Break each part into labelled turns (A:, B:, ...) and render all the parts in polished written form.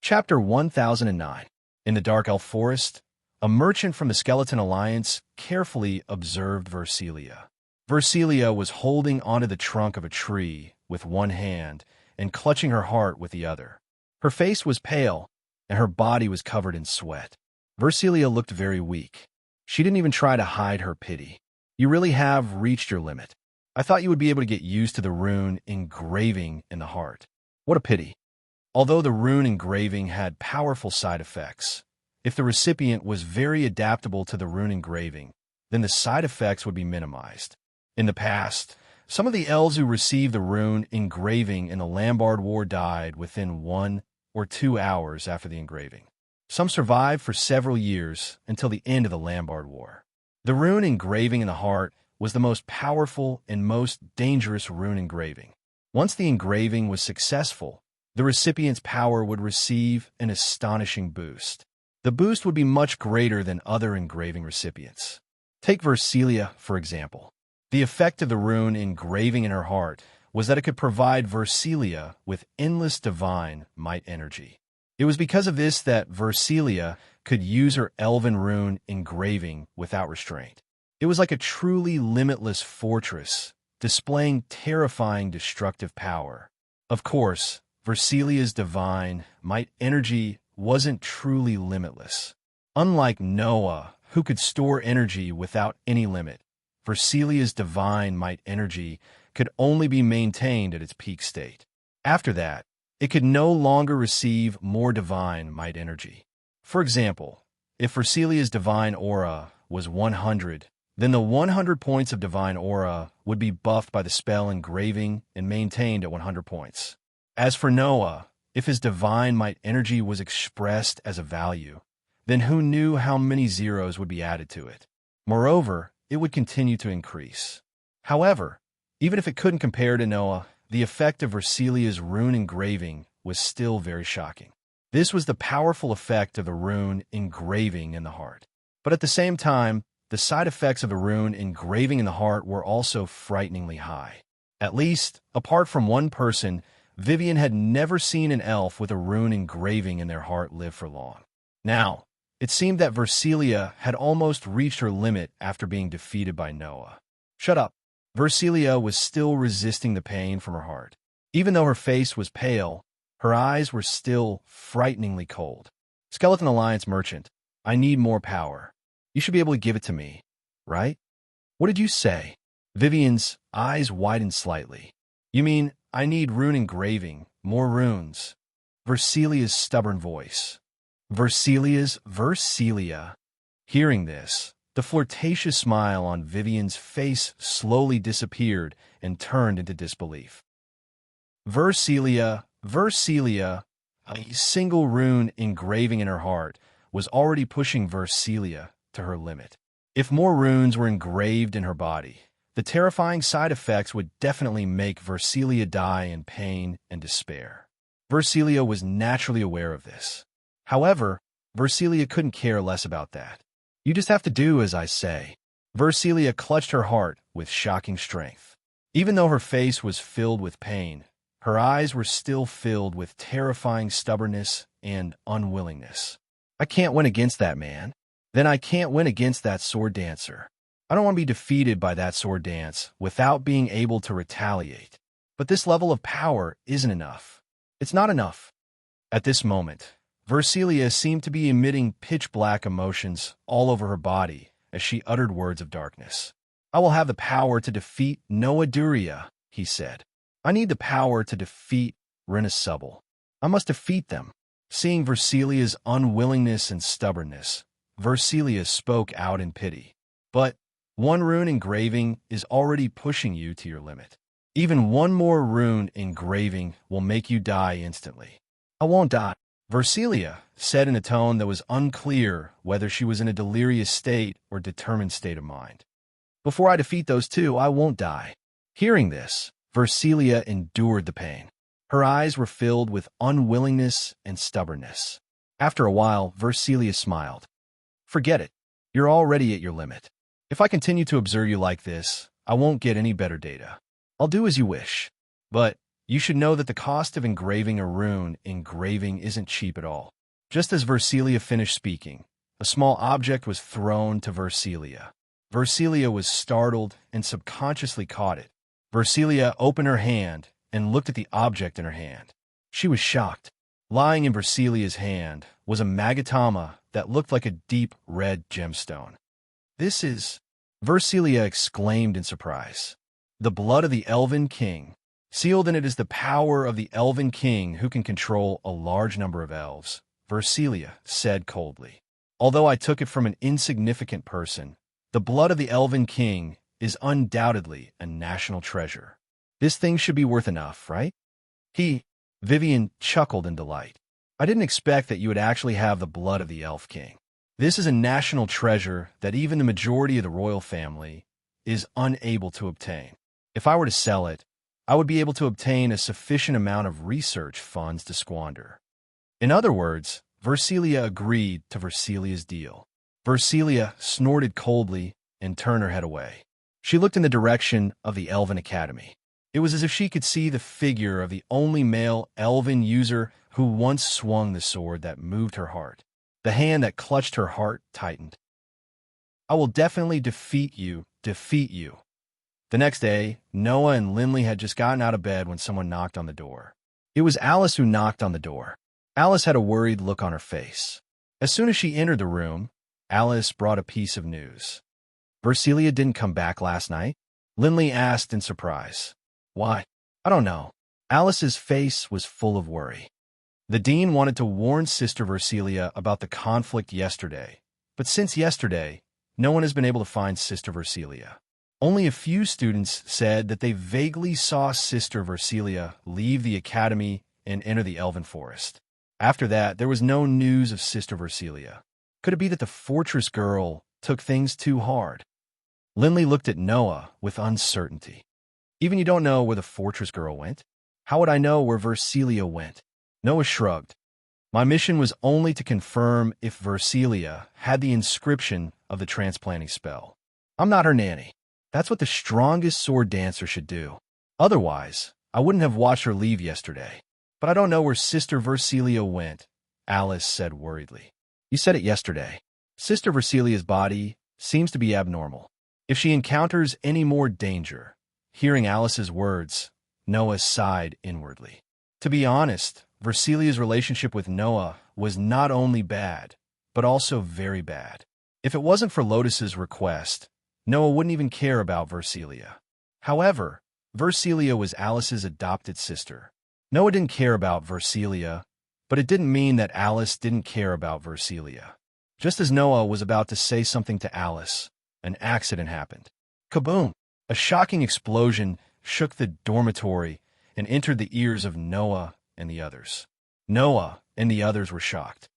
A: Chapter 1009. In the Dark Elf Forest, a merchant from the Skeleton Alliance carefully observed Versilia. Versilia was holding onto the trunk of a tree with one hand and clutching her heart with the other. Her face was pale, and her body was covered in sweat. Versilia looked very weak. She didn't even try to hide her pity. "You really have reached your limit. I thought you would be able to get used to the rune engraving in the heart. What a pity." Although the rune engraving had powerful side effects, if the recipient was very adaptable to the rune engraving, then the side effects would be minimized. In the past, some of the elves who received the rune engraving in the Lombard War died within 1 or 2 hours after the engraving. Some survived for several years until the end of the Lombard War. The rune engraving in the heart was the most powerful and most dangerous rune engraving. Once the engraving was successful, the recipient's power would receive an astonishing boost. The boost would be much greater than other engraving recipients. Take Versilia, for example. The effect of the rune engraving in her heart was that it could provide Versilia with endless divine might energy. It was because of this that Versilia could use her elven rune engraving without restraint. It was like a truly limitless fortress, displaying terrifying destructive power. Of course, Versilia's divine might energy wasn't truly limitless. Unlike Noah, who could store energy without any limit, Versilia's divine might energy could only be maintained at its peak state. After that, it could no longer receive more divine might energy. For example, if Versilia's divine aura was 100, then the 100 points of divine aura would be buffed by the spell engraving and maintained at 100 points. As for Noah, if his divine might energy was expressed as a value, then who knew how many zeros would be added to it? Moreover, it would continue to increase. However, even if it couldn't compare to Noah, the effect of Versilia's rune engraving was still very shocking. This was the powerful effect of the rune engraving in the heart. But at the same time, the side effects of the rune engraving in the heart were also frighteningly high. At least, apart from one person, Vivian had never seen an elf with a rune engraving in their heart live for long. Now, it seemed that Versilia had almost reached her limit after being defeated by Noah. Shut up. Versilia was still resisting the pain from her heart. Even though her face was pale, her eyes were still frighteningly cold. Skeleton Alliance merchant, I need more power. You should be able to give it to me, right? What did you say? Vivian's eyes widened slightly. You mean I need rune engraving, more runes? Versilia's stubborn voice. Versilia. Hearing this, the flirtatious smile on Vivian's face slowly disappeared and turned into disbelief. Versilia, a single rune engraving in her heart was already pushing Versilia to her limit. If more runes were engraved in her body, the terrifying side effects would definitely make Versilia die in pain and despair. Versilia was naturally aware of this. However, Versilia couldn't care less about that. You just have to do as I say. Versilia clutched her heart with shocking strength. Even though her face was filled with pain, her eyes were still filled with terrifying stubbornness and unwillingness. I can't win against that man. Then I can't win against that sword dancer. I don't want to be defeated by that sword dance without being able to retaliate. But this level of power isn't enough. It's not enough. At this moment, Versilia seemed to be emitting pitch-black emotions all over her body as she uttered words of darkness. I will have the power to defeat Noah Duria, he said. I need the power to defeat Renasubble. I must defeat them. Seeing Versilia's unwillingness and stubbornness, Versilia spoke out in pity. But one rune engraving is already pushing you to your limit. Even one more rune engraving will make you die instantly. I won't die, Versilia said in a tone that was unclear whether she was in a delirious state or determined state of mind. Before I defeat those two, I won't die. Hearing this, Versilia endured the pain. Her eyes were filled with unwillingness and stubbornness. After a while, Versilia smiled. Forget it. You're already at your limit. If I continue to observe you like this, I won't get any better data. I'll do as you wish. But You should know that the cost of engraving a rune engraving isn't cheap at all. Just as Versilia finished speaking, a small object was thrown to Versilia. Versilia was startled and subconsciously caught it. Versilia opened her hand and looked at the object in her hand. She was shocked. Lying in Versilia's hand was a magatama that looked like a deep red gemstone. "This is," Versilia exclaimed in surprise. "The blood of the Elven King. Sealed in it is the power of the Elven King who can control a large number of elves," Versilia said coldly. "Although I took it from an insignificant person, the blood of the Elven King is undoubtedly a national treasure. This thing should be worth enough, right?" Vivian chuckled in delight. "I didn't expect that you would actually have the blood of the Elf King. This is a national treasure that even the majority of the royal family is unable to obtain. If I were to sell it, I would be able to obtain a sufficient amount of research funds to squander." In other words, Versilia agreed to Versilia's deal. Versilia snorted coldly and turned her head away. She looked in the direction of the Elven Academy. It was as if she could see the figure of the only male Elven user who once swung the sword that moved her heart. The hand that clutched her heart tightened. "I will definitely defeat you. The next day, Noah and Lindley had just gotten out of bed when someone knocked on the door. It was Alice who knocked on the door. Alice had a worried look on her face. As soon as she entered the room, Alice brought a piece of news. "Versilia didn't come back last night?" Lindley asked in surprise. "Why? I don't know." Alice's face was full of worry. "The dean wanted to warn Sister Versilia about the conflict yesterday, but since yesterday, no one has been able to find Sister Versilia. Only a few students said that they vaguely saw Sister Versilia leave the academy and enter the Elven Forest. After that, there was no news of Sister Versilia. Could it be that the fortress girl took things too hard?" Lindley looked at Noah with uncertainty. "Even you don't know where the fortress girl went? How would I know where Versilia went?" Noah shrugged. "My mission was only to confirm if Versilia had the inscription of the transplanting spell. I'm not her nanny. That's what the strongest sword dancer should do. Otherwise, I wouldn't have watched her leave yesterday. But I don't know where Sister Versilia went," Alice said worriedly. "You said it yesterday. Sister Versilia's body seems to be abnormal. If she encounters any more danger..." Hearing Alice's words, Noah sighed inwardly. To be honest, Versilia's relationship with Noah was not only bad, but also very bad. If it wasn't for Lotus's request, Noah wouldn't even care about Versilia. However, Versilia was Alice's adopted sister. Noah didn't care about Versilia, but it didn't mean that Alice didn't care about Versilia. Just as Noah was about to say something to Alice, an accident happened. Kaboom! A shocking explosion shook the dormitory and entered the ears of Noah and the others. Noah and the others were shocked.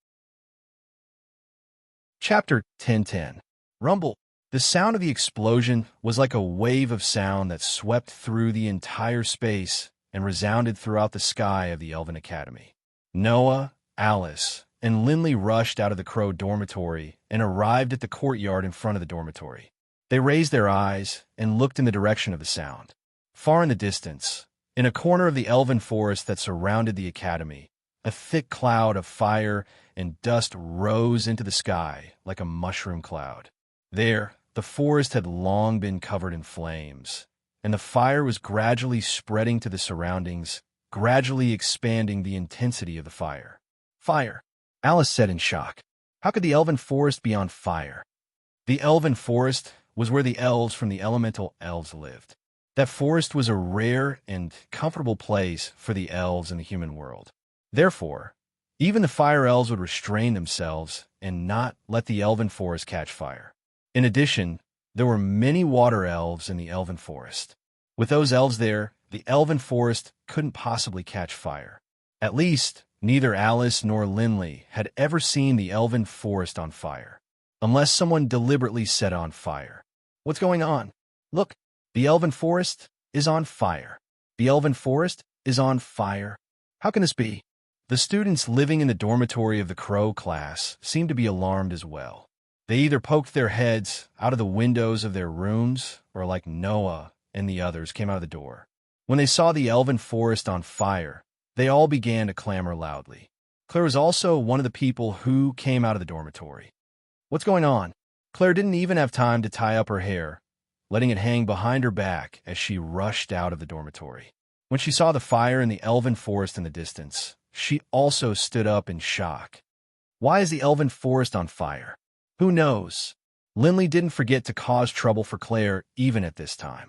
A: Chapter 10:10. Rumble. The sound of the explosion was like a wave of sound that swept through the entire space and resounded throughout the sky of the Elven Academy. Noah, Alice, and Lindley rushed out of the Crow dormitory and arrived at the courtyard in front of the dormitory. They raised their eyes and looked in the direction of the sound. Far in the distance, in a corner of the elven forest that surrounded the academy, a thick cloud of fire and dust rose into the sky like a mushroom cloud. There, the forest had long been covered in flames, and the fire was gradually spreading to the surroundings, gradually expanding the intensity of the fire. "Fire," Alice said in shock. "How could the elven forest be on fire?" The elven forest was where the elves from the elemental elves lived. That forest was a rare and comfortable place for the elves in the human world. Therefore, even the fire elves would restrain themselves and not let the elven forest catch fire. In addition, there were many water elves in the elven forest. With those elves there, the elven forest couldn't possibly catch fire. At least, neither Alice nor Lindley had ever seen the elven forest on fire, unless someone deliberately set it on fire. "What's going on? Look, the elven forest is on fire. The elven forest is on fire. How can this be?" The students living in the dormitory of the Crow class seemed to be alarmed as well. They either poked their heads out of the windows of their rooms or, like Noah and the others, came out of the door. When they saw the elven forest on fire, they all began to clamor loudly. Claire was also one of the people who came out of the dormitory. What's going on? Claire didn't even have time to tie up her hair, letting it hang behind her back as she rushed out of the dormitory. When she saw the fire in the elven forest in the distance, she also stood up in shock. Why is the elven forest on fire? Who knows? Lindley didn't forget to cause trouble for Claire even at this time.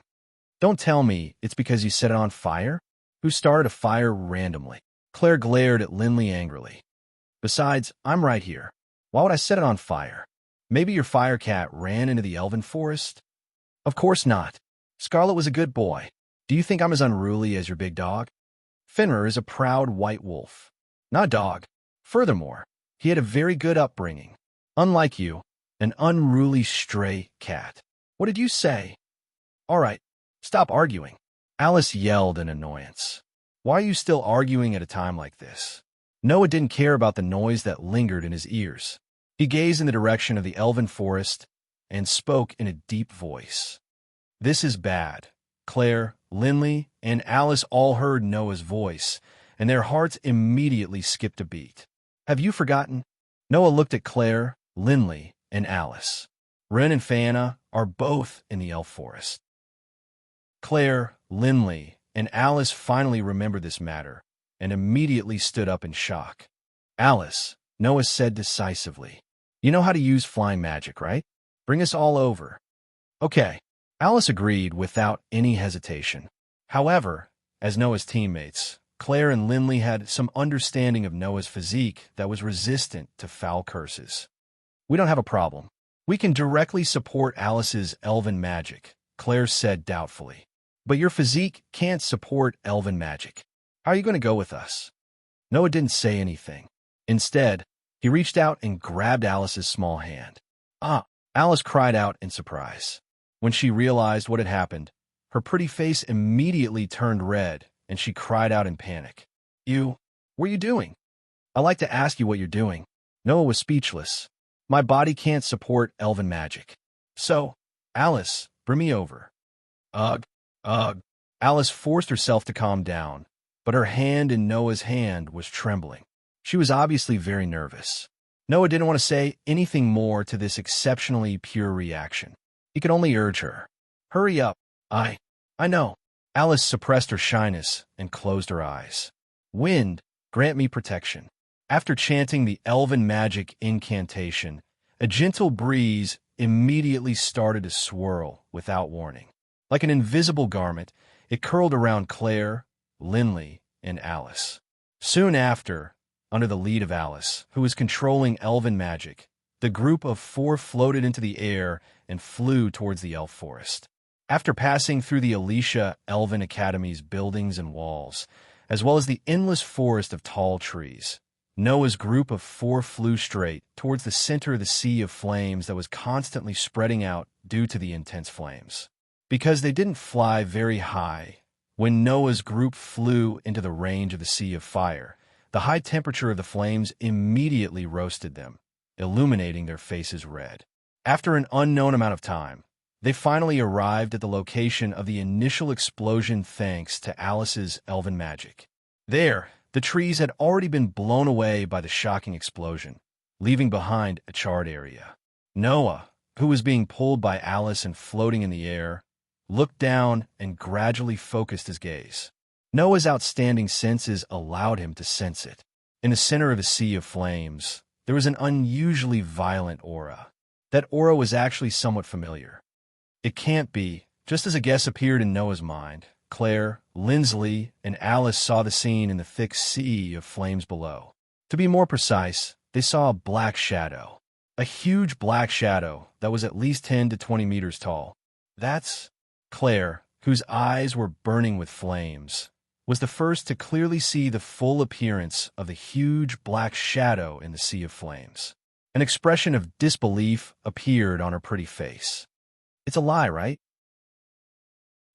A: Don't tell me it's because you set it on fire? Who started a fire randomly? Claire glared at Lindley angrily. Besides, I'm right here. Why would I set it on fire? Maybe your fire cat ran into the elven forest? Of course not. Scarlet was a good boy. Do you think I'm as unruly as your big dog? Fenrir is a proud white wolf, not a dog. Furthermore, he had a very good upbringing. Unlike you, an unruly stray cat. What did you say? All right, stop arguing. Alice yelled in annoyance. Why are you still arguing at a time like this? Noah didn't care about the noise that lingered in his ears. He gazed in the direction of the elven forest and spoke in a deep voice. This is bad. Claire, Lindley, and Alice all heard Noah's voice, and their hearts immediately skipped a beat. Have you forgotten? Noah looked at Claire, Lindley, and Alice. Ren and Fana are both in the elf forest. Claire, Lindley, and Alice finally remembered this matter and immediately stood up in shock. Alice, Noah said decisively, you know how to use flying magic, right? Bring us all over. Okay. Alice agreed without any hesitation. However, as Noah's teammates, Claire and Lindley had some understanding of Noah's physique that was resistant to foul curses. We don't have a problem. We can directly support Alice's elven magic, Claire said doubtfully. But your physique can't support elven magic. How are you going to go with us? Noah didn't say anything. Instead, he reached out and grabbed Alice's small hand. Ah! Alice cried out in surprise. When she realized what had happened, her pretty face immediately turned red, and she cried out in panic. What are you doing? I'd like to ask you what you're doing. Noah was speechless. My body can't support elven magic. So, Alice, bring me over. Ugh. Alice forced herself to calm down, but her hand in Noah's hand was trembling. She was obviously very nervous. Noah didn't want to say anything more to this exceptionally pure reaction. He could only urge her. Hurry up. I know. Alice suppressed her shyness and closed her eyes. Wind, grant me protection. After chanting the elven magic incantation, a gentle breeze immediately started to swirl without warning. Like an invisible garment, it curled around Claire, Lindley, and Alice. Soon after, under the lead of Alice, who was controlling elven magic, the group of 4 floated into the air and flew towards the elf forest. After passing through the Alicia Elven Academy's buildings and walls, as well as the endless forest of tall trees, Noah's group of 4 flew straight towards the center of the sea of flames that was constantly spreading out due to the intense flames. Because they didn't fly very high, when Noah's group flew into the range of the sea of fire, the high temperature of the flames immediately roasted them, illuminating their faces red. After an unknown amount of time, they finally arrived at the location of the initial explosion thanks to Alice's elven magic. There, the trees had already been blown away by the shocking explosion, leaving behind a charred area. Noah, who was being pulled by Alice and floating in the air, looked down and gradually focused his gaze. Noah's outstanding senses allowed him to sense it. In the center of a sea of flames, there was an unusually violent aura. That aura was actually somewhat familiar. It can't be. Just as a guess appeared in Noah's mind, Claire, Lindley, and Alice saw the scene in the thick sea of flames below. To be more precise, they saw a black shadow. A huge black shadow that was at least 10 to 20 meters tall. That's Claire, whose eyes were burning with flames, was the first to clearly see the full appearance of the huge black shadow in the sea of flames. An expression of disbelief appeared on her pretty face. It's a lie, right?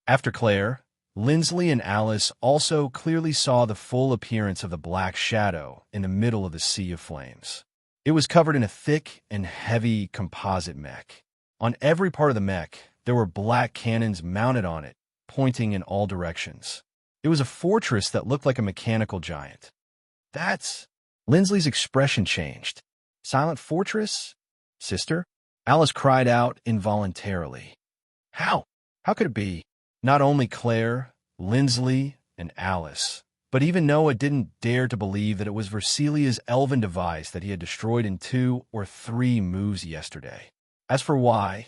A: After Claire, Lindley and Alice also clearly saw the full appearance of the black shadow in the middle of the sea of flames. It was covered in a thick and heavy composite mech. On every part of the mech, there were black cannons mounted on it, pointing in all directions. It was a fortress that looked like a mechanical giant. That's... Lindsley's expression changed. Silent fortress? Sister? Alice cried out involuntarily. How? How could it be? Not only Claire, Lindsley, and Alice, but even Noah didn't dare to believe that it was Versilia's elven device that he had destroyed in 2 or 3 moves yesterday. As for why,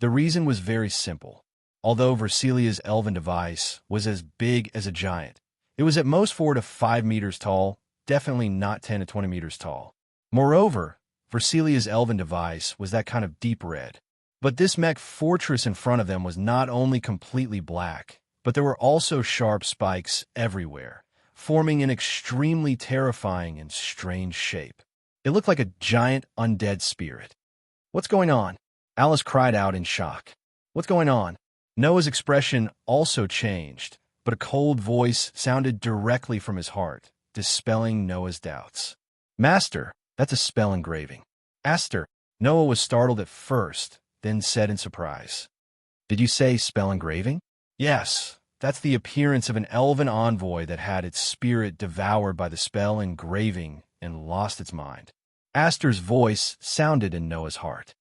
A: the reason was very simple. Although Versilia's elven device was as big as a giant, it was at most 4 to 5 meters tall, definitely not 10 to 20 meters tall. Moreover, Versilia's elven device was that kind of deep red. But this mech fortress in front of them was not only completely black, but there were also sharp spikes everywhere, forming an extremely terrifying and strange shape. It looked like a giant undead spirit. What's going on? Alice cried out in shock. What's going on? Noah's expression also changed, but a cold voice sounded directly from his heart, dispelling Noah's doubts. Master, that's a spell engraving. Aster. Noah was startled at first, then said in surprise. Did you say spell engraving? Yes, that's the appearance of an elven envoy that had its spirit devoured by the spell engraving and lost its mind. Aster's voice sounded in Noah's heart.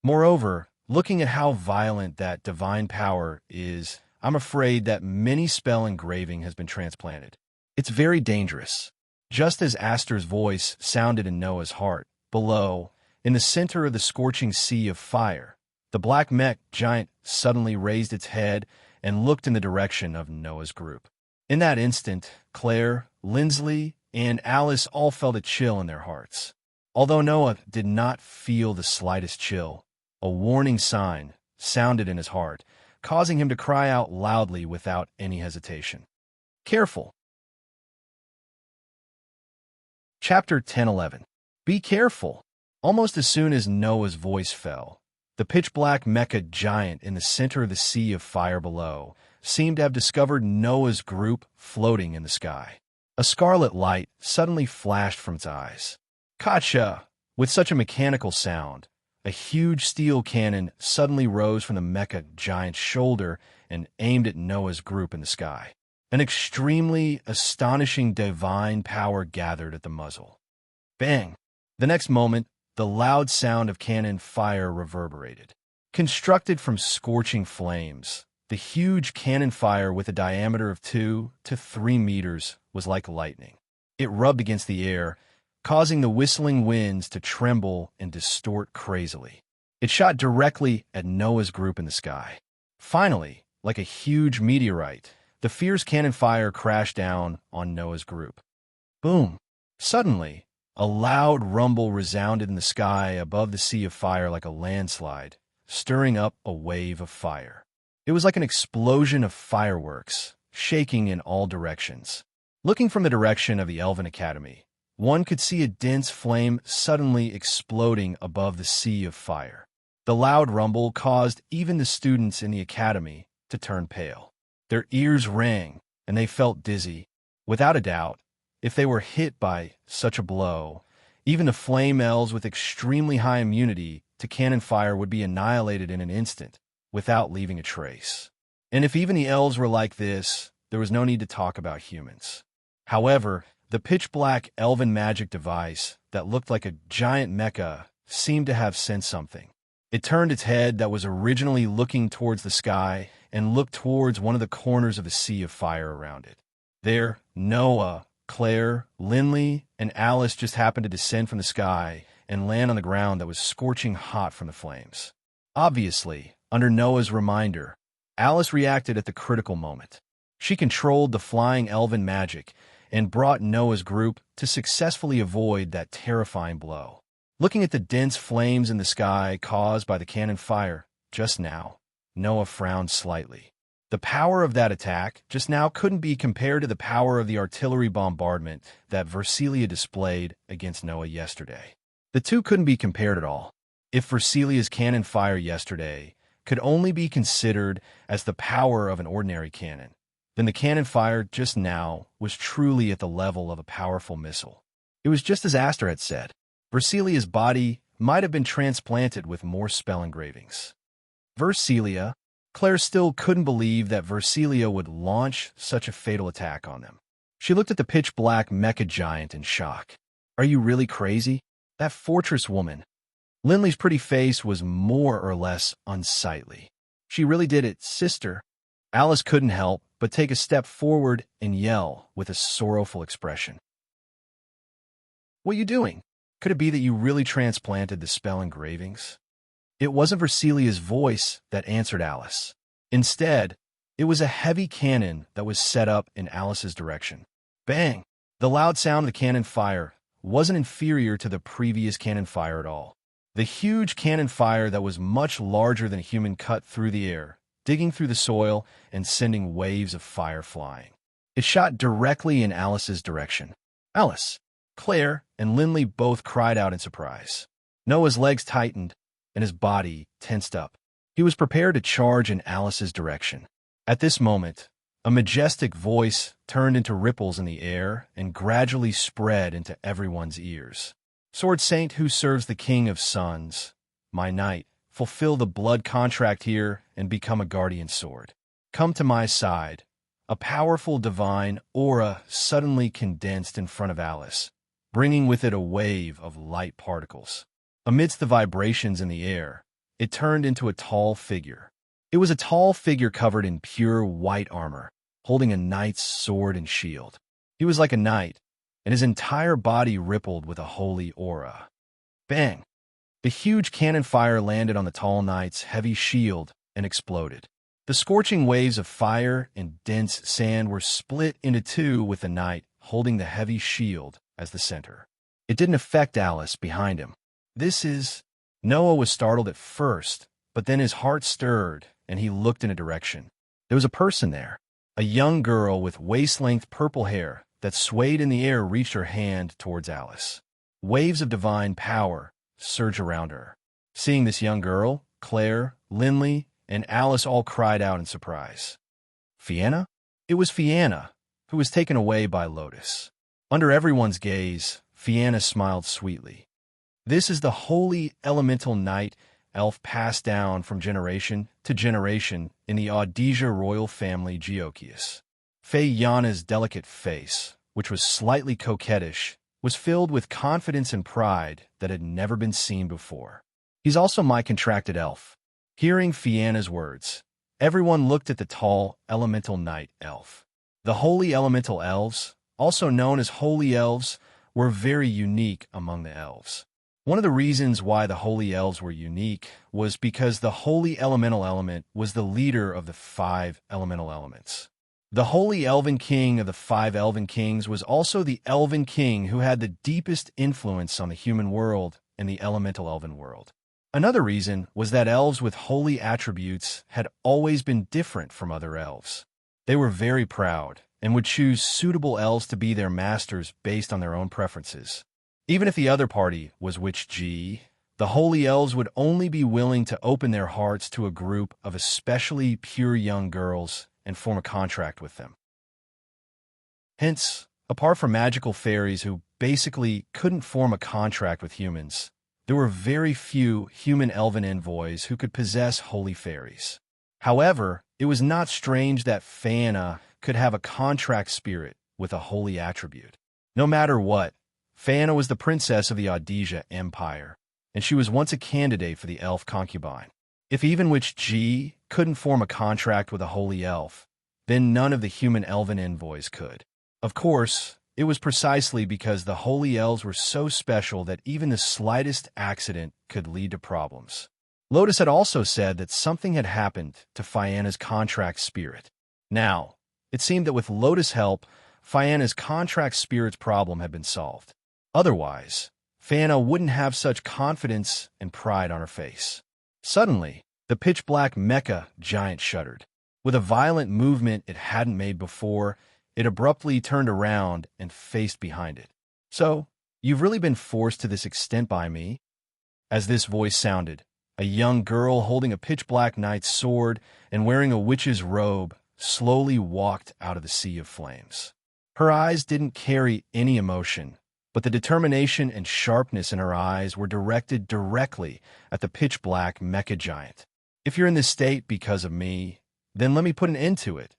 A: Moreover, looking at how violent that divine power is, I'm afraid that many spell engraving has been transplanted. It's very dangerous. Just as Aster's voice sounded in Noah's heart, below, in the center of the scorching sea of fire, the black mech giant suddenly raised its head and looked in the direction of Noah's group. In that instant, Claire, Lindsley, and Alice all felt a chill in their hearts. Although Noah did not feel the slightest chill, a warning sign sounded in his heart, causing him to cry out loudly without any hesitation. Careful. Chapter 10:11. Be careful. Almost as soon as Noah's voice fell, the pitch-black mecha giant in the center of the sea of fire below seemed to have discovered Noah's group floating in the sky. A scarlet light suddenly flashed from its eyes. Gotcha! With such a mechanical sound, a huge steel cannon suddenly rose from the mecha giant's shoulder and aimed at Noah's group in the sky. An extremely astonishing divine power gathered at the muzzle. Bang! The next moment, the loud sound of cannon fire reverberated. Constructed from scorching flames, the huge cannon fire with a diameter of 2 to 3 meters was like lightning. It rubbed against the air, causing the whistling winds to tremble and distort crazily. It shot directly at Noah's group in the sky. Finally, like a huge meteorite, the fierce cannon fire crashed down on Noah's group. Boom! Suddenly, a loud rumble resounded in the sky above the sea of fire like a landslide, stirring up a wave of fire. It was like an explosion of fireworks, shaking in all directions. Looking from the direction of the Elven Academy, one could see a dense flame suddenly exploding above the sea of fire. The loud rumble caused even the students in the academy to turn pale. Their ears rang, and they felt dizzy. Without a doubt, if they were hit by such a blow, even the flame elves with extremely high immunity to cannon fire would be annihilated in an instant, without leaving a trace. And if even the elves were like this, there was no need to talk about humans. However, the pitch-black elven magic device that looked like a giant mecha seemed to have sensed something. It turned its head that was originally looking towards the sky and looked towards one of the corners of the sea of fire around it. There, Noah, Claire, Lindley, and Alice just happened to descend from the sky and land on the ground that was scorching hot from the flames. Obviously, under Noah's reminder, Alice reacted at the critical moment. She controlled the flying elven magic and brought Noah's group to successfully avoid that terrifying blow. Looking at the dense flames in the sky caused by the cannon fire just now, Noah frowned slightly. The power of that attack just now couldn't be compared to the power of the artillery bombardment that Versilia displayed against Noah yesterday. The two couldn't be compared at all. If Versilia's cannon fire yesterday could only be considered as the power of an ordinary cannon, then the cannon fire just now was truly at the level of a powerful missile. It was just as Aster had said. Versilia's body might have been transplanted with more spell engravings. Versilia, Claire still couldn't believe that Versilia would launch such a fatal attack on them. She looked at the pitch-black mecha giant in shock. Are you really crazy? That fortress woman. Lindley's pretty face was more or less unsightly. She really did it, sister. Alice couldn't help but take a step forward and yell with a sorrowful expression. What are you doing? Could it be that you really transplanted the spell engravings? It wasn't Versilia's voice that answered Alice. Instead, it was a heavy cannon that was set up in Alice's direction. Bang! The loud sound of the cannon fire wasn't inferior to the previous cannon fire at all. The huge cannon fire that was much larger than a human cut through the air, digging through the soil and sending waves of fire flying. It shot directly in Alice's direction. Alice, Claire, and Lindley both cried out in surprise. Noah's legs tightened and his body tensed up. He was prepared to charge in Alice's direction. At this moment, a majestic voice turned into ripples in the air and gradually spread into everyone's ears. Sword Saint who serves the King of Suns, my knight, fulfill the blood contract here and become a guardian sword. Come to my side. A powerful divine aura suddenly condensed in front of Alice, bringing with it a wave of light particles. Amidst the vibrations in the air, it turned into a tall figure. It was a tall figure covered in pure white armor, holding a knight's sword and shield. He was like a knight, and his entire body rippled with a holy aura. Bang! The huge cannon fire landed on the tall knight's heavy shield and exploded. The scorching waves of fire and dense sand were split into two with the knight holding the heavy shield as the center. It didn't affect Alice behind him. Noah was startled at first, but then his heart stirred and he looked in a direction. There was a person there. A young girl with waist-length purple hair that swayed in the air reached her hand towards Alice. Waves of divine power surged around her. Seeing this young girl, Claire, Lindley, and Alice all cried out in surprise. Fianna? It was Fianna, who was taken away by Lotus. Under everyone's gaze, Fianna smiled sweetly. This is the holy elemental knight elf passed down from generation to generation in the Audisia royal family Geochius. Fianna's delicate face, which was slightly coquettish, was filled with confidence and pride that had never been seen before. He's also my contracted elf. Hearing Fianna's words, everyone looked at the tall elemental knight elf. The holy elemental elves, also known as holy elves, were very unique among the elves. One of the reasons why the holy elves were unique was because the holy elemental element was the leader of the 5 elemental elements. The holy elven king of the 5 elven kings was also the elven king who had the deepest influence on the human world and the elemental elven world. Another reason was that elves with holy attributes had always been different from other elves. They were very proud and would choose suitable elves to be their masters based on their own preferences. Even if the other party was Witch G, the holy elves would only be willing to open their hearts to a group of especially pure young girls and form a contract with them. Hence, apart from magical fairies who basically couldn't form a contract with humans, there were very few human elven envoys who could possess holy fairies. However, it was not strange that Fianna could have a contract spirit with a holy attribute. No matter what, Fianna was the princess of the Audisia Empire, and she was once a candidate for the elf concubine. If even Witch G couldn't form a contract with a holy elf, then none of the human elven envoys could. Of course, it was precisely because the holy elves were so special that even the slightest accident could lead to problems. Lotus had also said that something had happened to Fianna's contract spirit. Now, it seemed that with Lotus' help, Fianna's contract spirit's problem had been solved. Otherwise, Fianna wouldn't have such confidence and pride on her face. Suddenly, the pitch-black mecha giant shuddered. With a violent movement it hadn't made before, it abruptly turned around and faced behind it. So, you've really been forced to this extent by me? As this voice sounded, a young girl holding a pitch-black knight's sword and wearing a witch's robe slowly walked out of the sea of flames. Her eyes didn't carry any emotion, but the determination and sharpness in her eyes were directed directly at the pitch-black mecha giant. If you're in this state because of me, then let me put an end to it.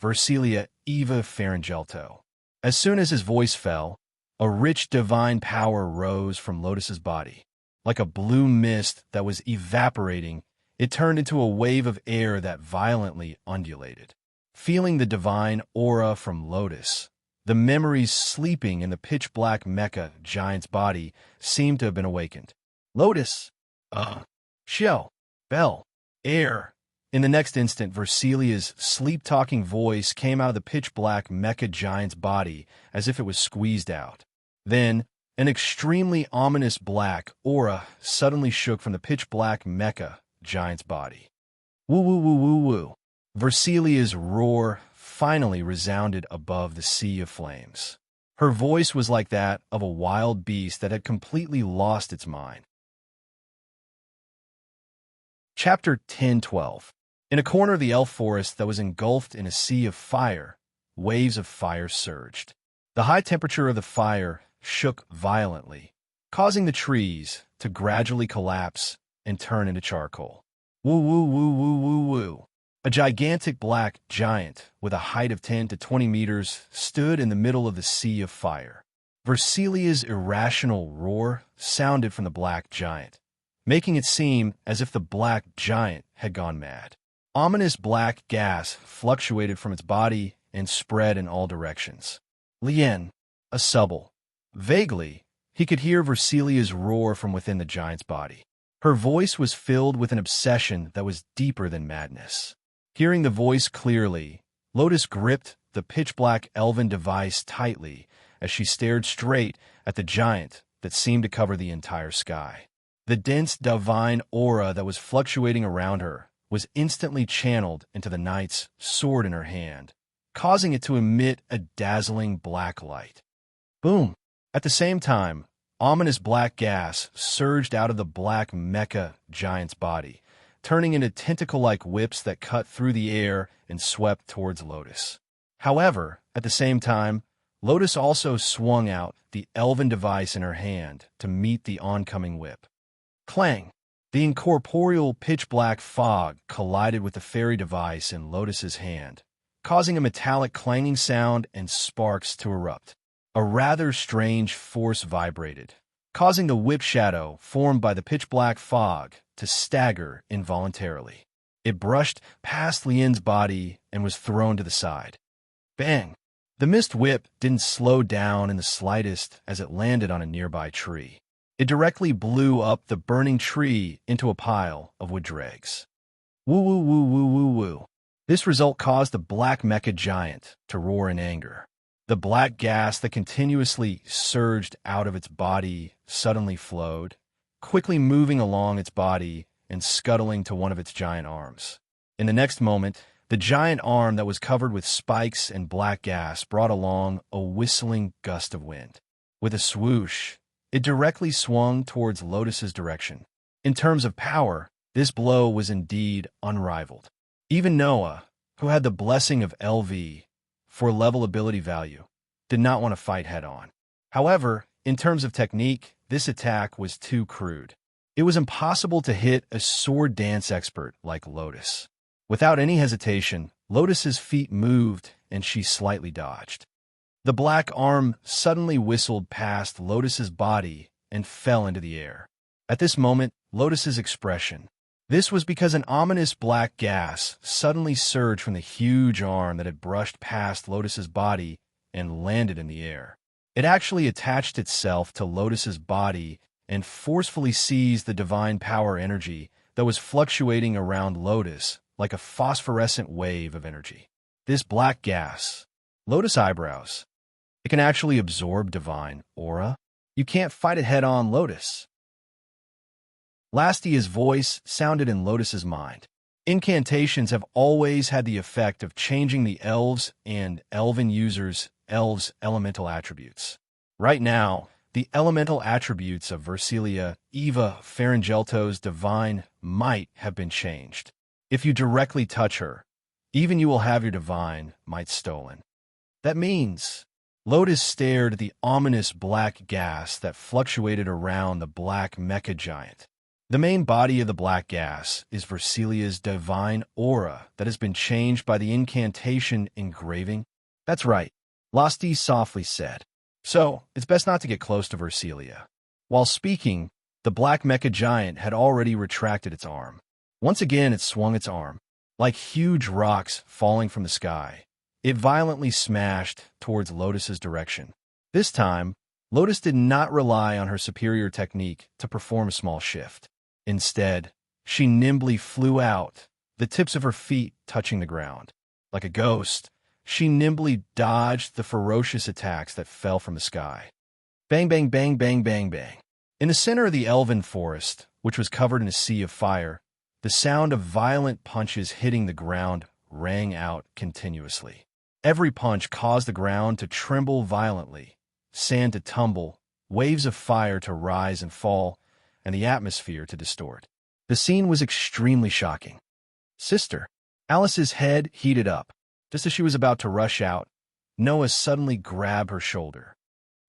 A: Versilia Eva Faringelto. As soon as his voice fell, a rich divine power rose from Lotus's body. Like a blue mist that was evaporating, it turned into a wave of air that violently undulated. Feeling the divine aura from Lotus, the memories sleeping in the pitch-black mecha giant's body seemed to have been awakened. Lotus! Shell! Bell! Air! In the next instant, Versilia's sleep-talking voice came out of the pitch-black mecha giant's body as if it was squeezed out. Then, an extremely ominous black aura suddenly shook from the pitch-black mecha giant's body. Woo-woo-woo-woo-woo. Versilia's roar finally resounded above the sea of flames. Her voice was like that of a wild beast that had completely lost its mind. Chapter 10-12. In a corner of the elf forest that was engulfed in a sea of fire, waves of fire surged. The high temperature of the fire shook violently, causing the trees to gradually collapse and turn into charcoal. Woo-woo-woo-woo-woo-woo. A gigantic black giant with a height of 10 to 20 meters stood in the middle of the sea of fire. Versilia's irrational roar sounded from the black giant, making it seem as if the black giant had gone mad. Ominous black gas fluctuated from its body and spread in all directions. Lien, a subtle. Vaguely, he could hear Versilia's roar from within the giant's body. Her voice was filled with an obsession that was deeper than madness. Hearing the voice clearly, Lotus gripped the pitch-black elven device tightly as she stared straight at the giant that seemed to cover the entire sky. The dense divine aura that was fluctuating around her was instantly channeled into the knight's sword in her hand, causing it to emit a dazzling black light. Boom! At the same time, ominous black gas surged out of the black mecha giant's body, turning into tentacle-like whips that cut through the air and swept towards Lotus. However, at the same time, Lotus also swung out the elven device in her hand to meet the oncoming whip. Clang! The incorporeal pitch-black fog collided with the fairy device in Lotus's hand, causing a metallic clanging sound and sparks to erupt. A rather strange force vibrated, causing the whip shadow formed by the pitch-black fog to stagger involuntarily. It brushed past Lien's body and was thrown to the side. Bang! The mist whip didn't slow down in the slightest as it landed on a nearby tree. It directly blew up the burning tree into a pile of wood dregs. Woo-woo-woo-woo-woo-woo. This result caused the black mecha giant to roar in anger. The black gas that continuously surged out of its body suddenly flowed, quickly moving along its body and scuttling to one of its giant arms. In the next moment, the giant arm that was covered with spikes and black gas brought along a whistling gust of wind. With a swoosh, it directly swung towards Lotus's direction. In terms of power, this blow was indeed unrivaled. Even Noah, who had the blessing of LV for level ability value, did not want to fight head-on. However, in terms of technique, this attack was too crude. It was impossible to hit a sword dance expert like Lotus. Without any hesitation, Lotus's feet moved and she slightly dodged. The black arm suddenly whistled past Lotus's body and fell into the air. At this moment, Lotus's expression. This was because an ominous black gas suddenly surged from the huge arm that had brushed past Lotus's body and landed in the air. It actually attached itself to Lotus's body and forcefully seized the divine power energy that was fluctuating around Lotus like a phosphorescent wave of energy. This black gas, Lotus eyebrows, it can actually absorb divine aura. You can't fight it head-on, Lotus. Lastia's voice sounded in Lotus's mind. Incantations have always had the effect of changing the elves and elven users' elves' elemental attributes. Right now, the elemental attributes of Versilia Eva Faringelto's divine might have been changed. If you directly touch her, even you will have your divine might stolen. That means Lotus stared at the ominous black gas that fluctuated around the black mecha giant. The main body of the black gas is Versilia's divine aura that has been changed by the incantation engraving. That's right, Losty softly said. So, it's best not to get close to Versilia. While speaking, the black mecha giant had already retracted its arm. Once again, it swung its arm. Like huge rocks falling from the sky, it violently smashed towards Lotus's direction. This time, Lotus did not rely on her superior technique to perform a small shift. Instead, she nimbly flew out, the tips of her feet touching the ground. Like a ghost, she nimbly dodged the ferocious attacks that fell from the sky. Bang, bang, bang, bang, bang, bang. In the center of the elven forest, which was covered in a sea of fire, the sound of violent punches hitting the ground rang out continuously. Every punch caused the ground to tremble violently, sand to tumble, waves of fire to rise and fall, and the atmosphere to distort. The scene was extremely shocking. Sister, Alice's head heated up. Just as she was about to rush out, Noah suddenly grabbed her shoulder.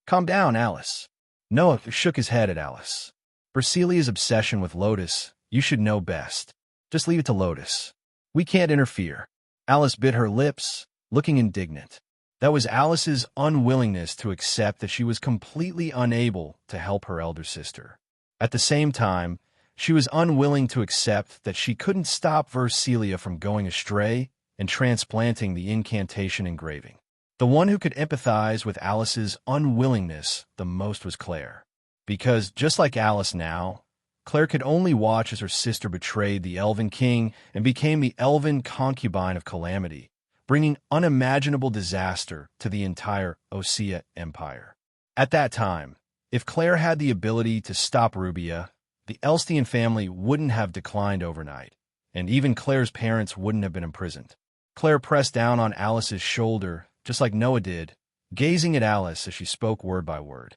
A: Calm down, Alice. Noah shook his head at Alice. Versilia's obsession with Lotus, you should know best. Just leave it to Lotus. We can't interfere. Alice bit her lips, looking indignant. That was Alice's unwillingness to accept that she was completely unable to help her elder sister. At the same time, she was unwilling to accept that she couldn't stop Versilia from going astray and transplanting the incantation engraving. The one who could empathize with Alice's unwillingness the most was Claire. Because, just like Alice now, Claire could only watch as her sister betrayed the Elven King and became the Elven concubine of Calamity, bringing unimaginable disaster to the entire Osea Empire. At that time, if Claire had the ability to stop Rubia, the Elstian family wouldn't have declined overnight, and even Claire's parents wouldn't have been imprisoned. Claire pressed down on Alice's shoulder, just like Noah did, gazing at Alice as she spoke word by word.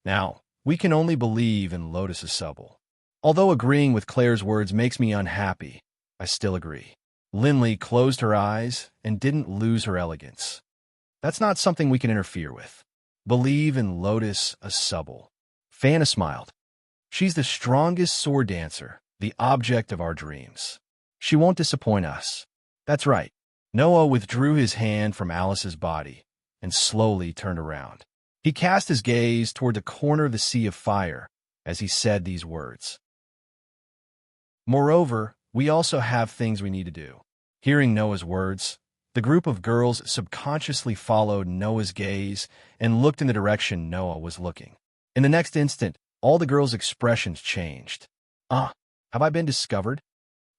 A: Now, we can only believe in Lotus's Subble. Although agreeing with Claire's words makes me unhappy, I still agree. Linley closed her eyes and didn't lose her elegance. That's not something we can interfere with. Believe in Lotus Subble. Fana smiled. She's the strongest sword dancer, the object of our dreams. She won't disappoint us. That's right. Noah withdrew his hand from Alice's body and slowly turned around. He cast his gaze toward the corner of the sea of fire as he said these words. Moreover, we also have things we need to do. Hearing Noah's words, the group of girls subconsciously followed Noah's gaze and looked in the direction Noah was looking. In the next instant, all the girls' expressions changed. Have I been discovered?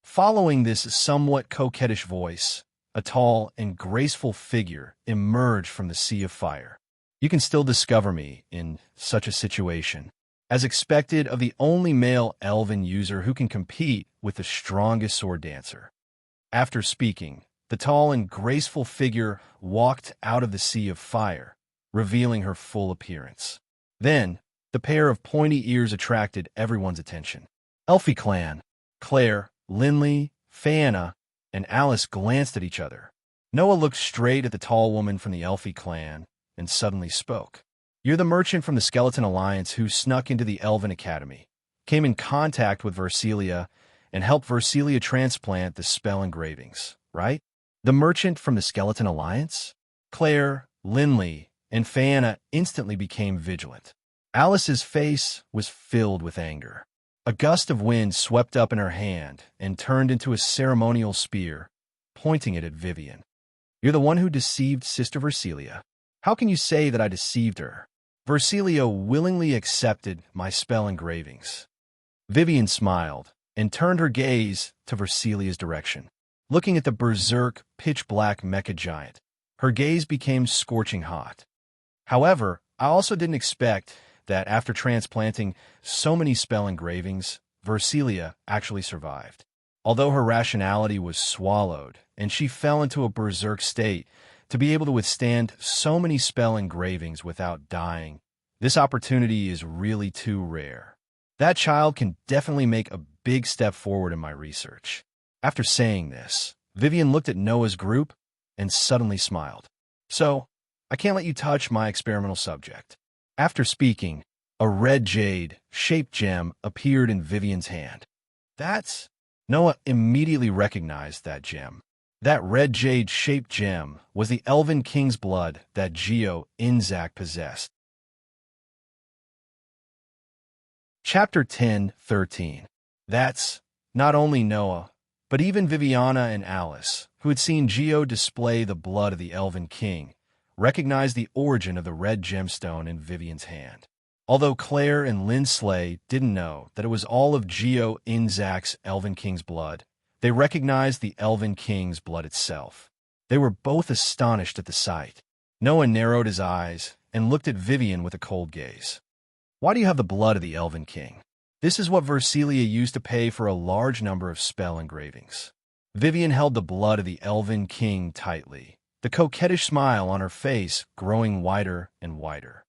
A: Following this somewhat coquettish voice, a tall and graceful figure emerged from the sea of fire. You can still discover me in such a situation, as expected of the only male elven user who can compete with the strongest sword dancer. After speaking, the tall and graceful figure walked out of the sea of fire, revealing her full appearance. Then, the pair of pointy ears attracted everyone's attention. Elfie clan, Claire, Linley, Fana, and Alice glanced at each other. Noah looked straight at the tall woman from the Elfie clan and suddenly spoke. You're the merchant from the Skeleton Alliance who snuck into the Elven Academy, came in contact with Versilia, and helped Versilia transplant the spell engravings, right? The merchant from the Skeleton Alliance? Claire, Linley, and Fana instantly became vigilant. Alice's face was filled with anger. A gust of wind swept up in her hand and turned into a ceremonial spear, pointing it at Vivian. You're the one who deceived Sister Versilia. How can you say that I deceived her? Versilia willingly accepted my spell engravings. Vivian smiled and turned her gaze to Versilia's direction. Looking at the berserk, pitch-black mecha giant, her gaze became scorching hot. However, I also didn't expect that after transplanting so many spell engravings, Versilia actually survived. Although her rationality was swallowed and she fell into a berserk state, to be able to withstand so many spell engravings without dying, this opportunity is really too rare. That child can definitely make a big step forward in my research. After saying this, Vivian looked at Noah's group and suddenly smiled. So, I can't let you touch my experimental subject. After speaking, A red jade-shaped gem appeared in Vivian's hand. That's... Noah immediately recognized that gem. That red jade-shaped gem was the Elven King's blood that Enrich possessed. Chapter 10:13. That's not only Noah, but even Viviana and Alice, who had seen Geo display the blood of the Elven King, recognized the origin of the red gemstone in Vivian's hand. Although Claire and Lindsley didn't know that it was all of Enrich's Elven King's blood, they recognized the Elven King's blood itself. They were both astonished at the sight. Noah narrowed his eyes and looked at Vivian with a cold gaze. Why do you have the blood of the Elven King? This is what Versilia used to pay for a large number of spell engravings. Vivian held the blood of the Elven King tightly, the coquettish smile on her face growing wider and wider.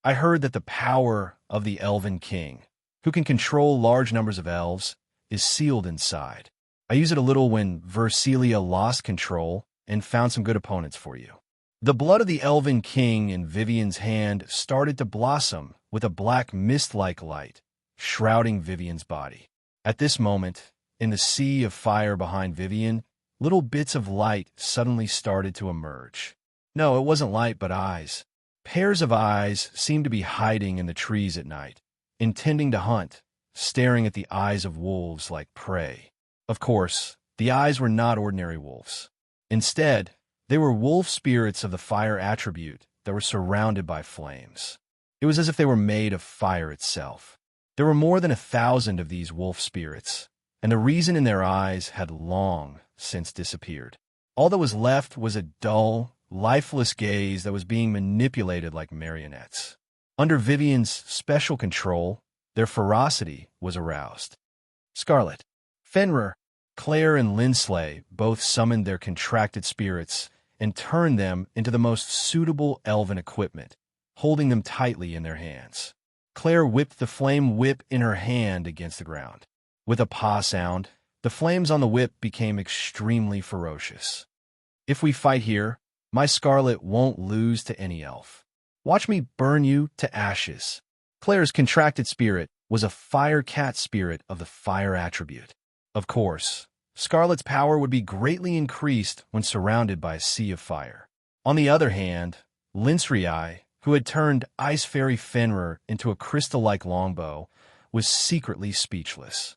A: I heard that the power of the Elven King, who can control large numbers of elves, is sealed inside. I use it a little when Versilia lost control and found some good opponents for you. The blood of the Elven King in Vivian's hand started to blossom with a black mist-like light, shrouding Vivian's body. At this moment, in the sea of fire behind Vivian, little bits of light suddenly started to emerge. No, it wasn't light, but eyes. Pairs of eyes seemed to be hiding in the trees at night, intending to hunt, staring at the eyes of wolves like prey. Of course, the eyes were not ordinary wolves. Instead, they were wolf spirits of the fire attribute that were surrounded by flames. It was as if they were made of fire itself. There were more than 1,000 of these wolf spirits, and the reason in their eyes had long since disappeared. All that was left was a dull, lifeless gaze that was being manipulated like marionettes. Under Vivian's special control, their ferocity was aroused. Scarlet, Fenrir, Claire, and Lindsley both summoned their contracted spirits and turned them into the most suitable elven equipment, holding them tightly in their hands. Claire whipped the flame whip in her hand against the ground. With a paw sound, the flames on the whip became extremely ferocious. If we fight here, my Scarlet won't lose to any elf. Watch me burn you to ashes. Claire's contracted spirit was a fire cat spirit of the fire attribute. Of course, Scarlet's power would be greatly increased when surrounded by a sea of fire. On the other hand, Lindsley, who had turned Ice Fairy Fenrir into a crystal-like longbow, was secretly speechless.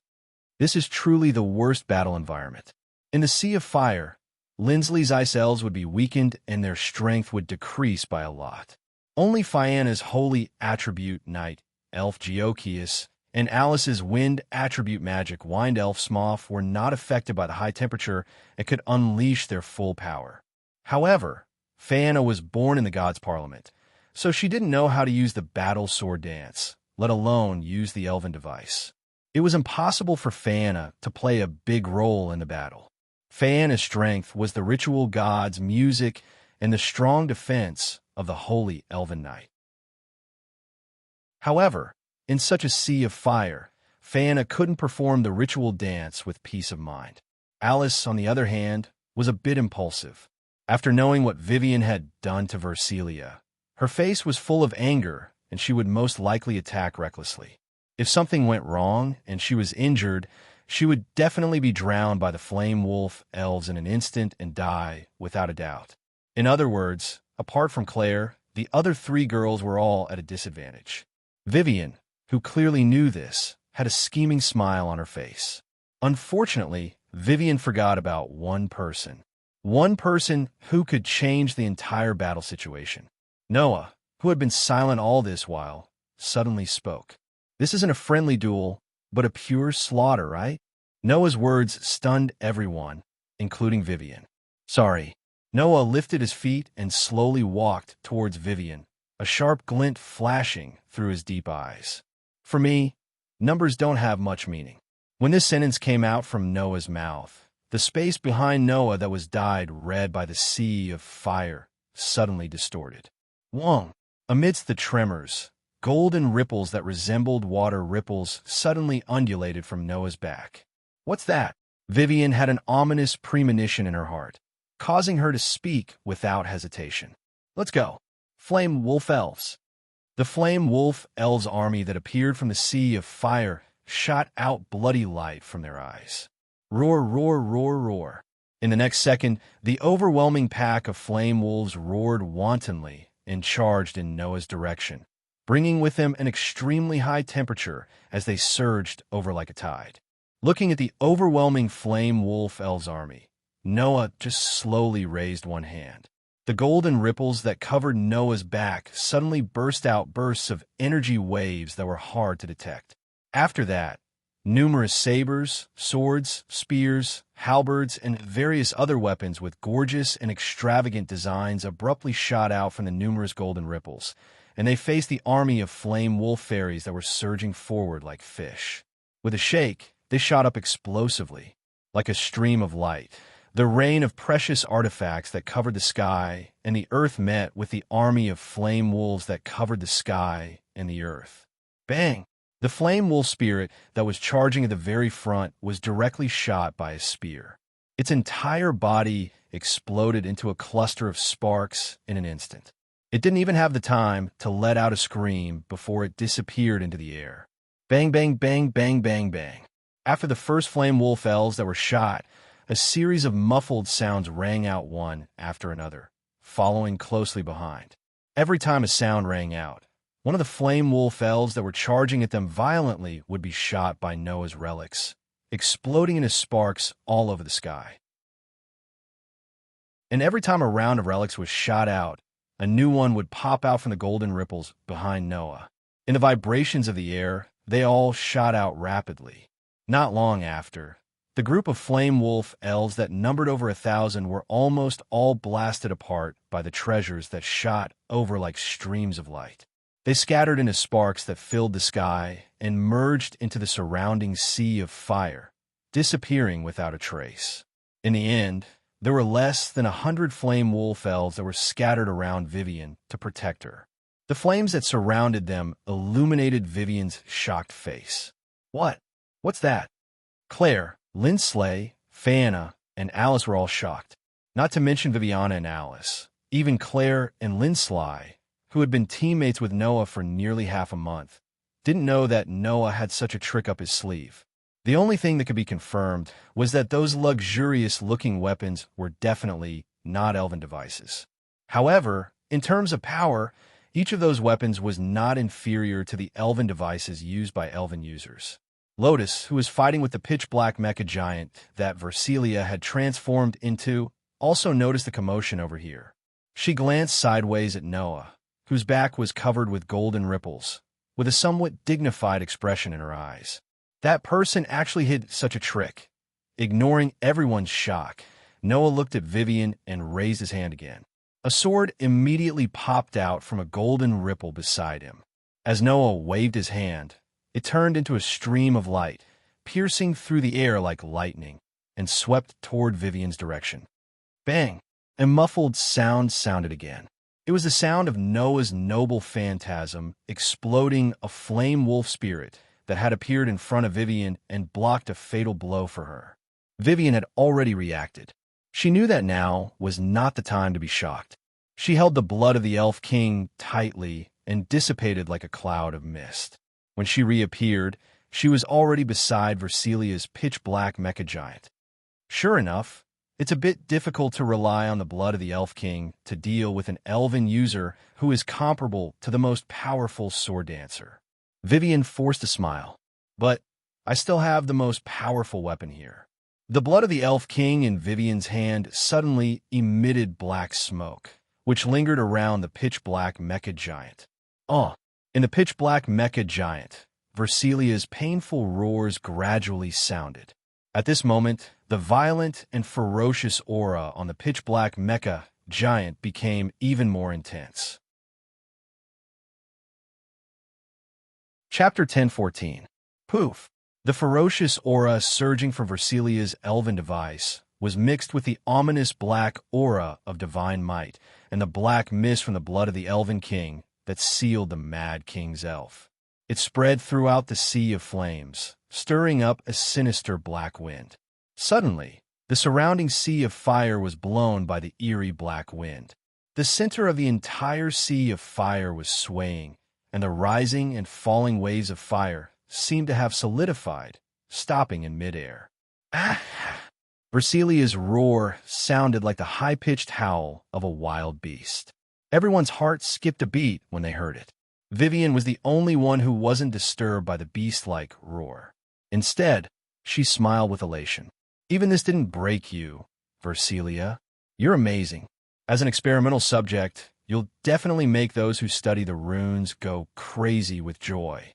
A: This is truly the worst battle environment. In the sea of fire, Lindsley's ice elves would be weakened and their strength would decrease by a lot. Only Fianna's holy attribute knight, Elf Geokius, and Alice's wind attribute magic Wind Elf Smough were not affected by the high temperature and could unleash their full power. However, Fianna was born in the Gods' Parliament, so she didn't know how to use the battle sword dance, let alone use the elven device. It was impossible for Fianna to play a big role in the battle. Fianna's strength was the ritual gods' music and the strong defense of the holy elven knight. However, in such a sea of fire, Fianna couldn't perform the ritual dance with peace of mind. Alice, on the other hand, was a bit impulsive. After knowing what Vivian had done to Versilia, her face was full of anger and she would most likely attack recklessly. If something went wrong and she was injured, she would definitely be drowned by the flame wolf elves in an instant and die without a doubt. In other words, apart from Claire, the other 3 girls were all at a disadvantage. Vivian, who clearly knew this, had a scheming smile on her face. Unfortunately, Vivian forgot about one person. One person who could change the entire battle situation. Noah, who had been silent all this while, suddenly spoke. This isn't a friendly duel, but a pure slaughter, right? Noah's words stunned everyone, including Vivian. Sorry. Noah lifted his feet and slowly walked towards Vivian, a sharp glint flashing through his deep eyes. For me, numbers don't have much meaning. When this sentence came out from Noah's mouth, the space behind Noah that was dyed red by the sea of fire suddenly distorted. Wong! Amidst the tremors, golden ripples that resembled water ripples suddenly undulated from Noah's back. What's that? Vivian had an ominous premonition in her heart, causing her to speak without hesitation. Let's go. Flame wolf elves. The flame wolf elves army that appeared from the sea of fire shot out bloody light from their eyes. Roar, roar, roar, roar. In the next second, the overwhelming pack of flame wolves roared wantonly and charged in Noah's direction, bringing with them an extremely high temperature as they surged over like a tide. Looking at the overwhelming flame wolf elves army, Noah just slowly raised one hand. The golden ripples that covered Noah's back suddenly burst out bursts of energy waves that were hard to detect. After that, numerous sabers, swords, spears, halberds, and various other weapons with gorgeous and extravagant designs abruptly shot out from the numerous golden ripples, and they faced the army of flame wolf fairies that were surging forward like fish. With a shake, they shot up explosively, like a stream of light. The rain of precious artifacts that covered the sky and the earth met with the army of flame wolves that covered the sky and the earth. Bang! The flame wolf spirit that was charging at the very front was directly shot by a spear. Its entire body exploded into a cluster of sparks in an instant. It didn't even have the time to let out a scream before it disappeared into the air. Bang, bang, bang, bang, bang, bang. After the first flame wolf elves that were shot, a series of muffled sounds rang out one after another, following closely behind. Every time a sound rang out, one of the flame wolf elves that were charging at them violently would be shot by Noah's relics, exploding into sparks all over the sky. And every time a round of relics was shot out, a new one would pop out from the golden ripples behind Noah. In the vibrations of the air, they all shot out rapidly. Not long after, the group of flame wolf elves that numbered over 1,000 were almost all blasted apart by the treasures that shot over like streams of light. They scattered into sparks that filled the sky and merged into the surrounding sea of fire, disappearing without a trace. In the end, there were less than 100 flame wolf elves that were scattered around Vivian to protect her. The flames that surrounded them illuminated Vivian's shocked face. What's that? Claire, Lindsley, Fana, and Alice were all shocked. Not to mention Viviana and Alice. Even Claire and Lindsley, who had been teammates with Noah for nearly half a month, didn't know that Noah had such a trick up his sleeve. The only thing that could be confirmed was that those luxurious-looking weapons were definitely not elven devices. However, in terms of power, each of those weapons was not inferior to the elven devices used by elven users. Lotus, who was fighting with the pitch-black mecha giant that Versilia had transformed into, also noticed the commotion over here. She glanced sideways at Noah, whose back was covered with golden ripples, with a somewhat dignified expression in her eyes. That person actually hid such a trick. Ignoring everyone's shock, Noah looked at Vivian and raised his hand again. A sword immediately popped out from a golden ripple beside him. As Noah waved his hand, it turned into a stream of light, piercing through the air like lightning, and swept toward Vivian's direction. Bang! A muffled sound sounded again. It was the sound of Noah's noble phantasm exploding a flame wolf spirit that had appeared in front of Vivian and blocked a fatal blow for her. Vivian had already reacted. She knew that now was not the time to be shocked. She held the blood of the Elf King tightly and dissipated like a cloud of mist. When she reappeared, she was already beside Versilia's pitch-black mecha giant. Sure enough, it's a bit difficult to rely on the blood of the Elf King to deal with an elven user who is comparable to the most powerful sword dancer. Vivian forced a smile. But I still have the most powerful weapon here. The blood of the Elf King in Vivian's hand suddenly emitted black smoke, which lingered around the pitch-black mecha giant. In the pitch-black mecha giant, Versilia's painful roars gradually sounded. At this moment, the violent and ferocious aura on the pitch-black mecha giant became even more intense. Chapter 10:14. Poof! The ferocious aura surging from Versilia's elven device was mixed with the ominous black aura of divine might and the black mist from the blood of the Elven King that sealed the Mad King's elf. It spread throughout the sea of flames, stirring up a sinister black wind. Suddenly, the surrounding sea of fire was blown by the eerie black wind. The center of the entire sea of fire was swaying and the rising and falling waves of fire seemed to have solidified, stopping in midair. Ah! Versilia's roar sounded like the high-pitched howl of a wild beast. Everyone's heart skipped a beat when they heard it. Vivian was the only one who wasn't disturbed by the beast-like roar. Instead, she smiled with elation. Even this didn't break you, Versilia. You're amazing. As an experimental subject, you'll definitely make those who study the runes go crazy with joy.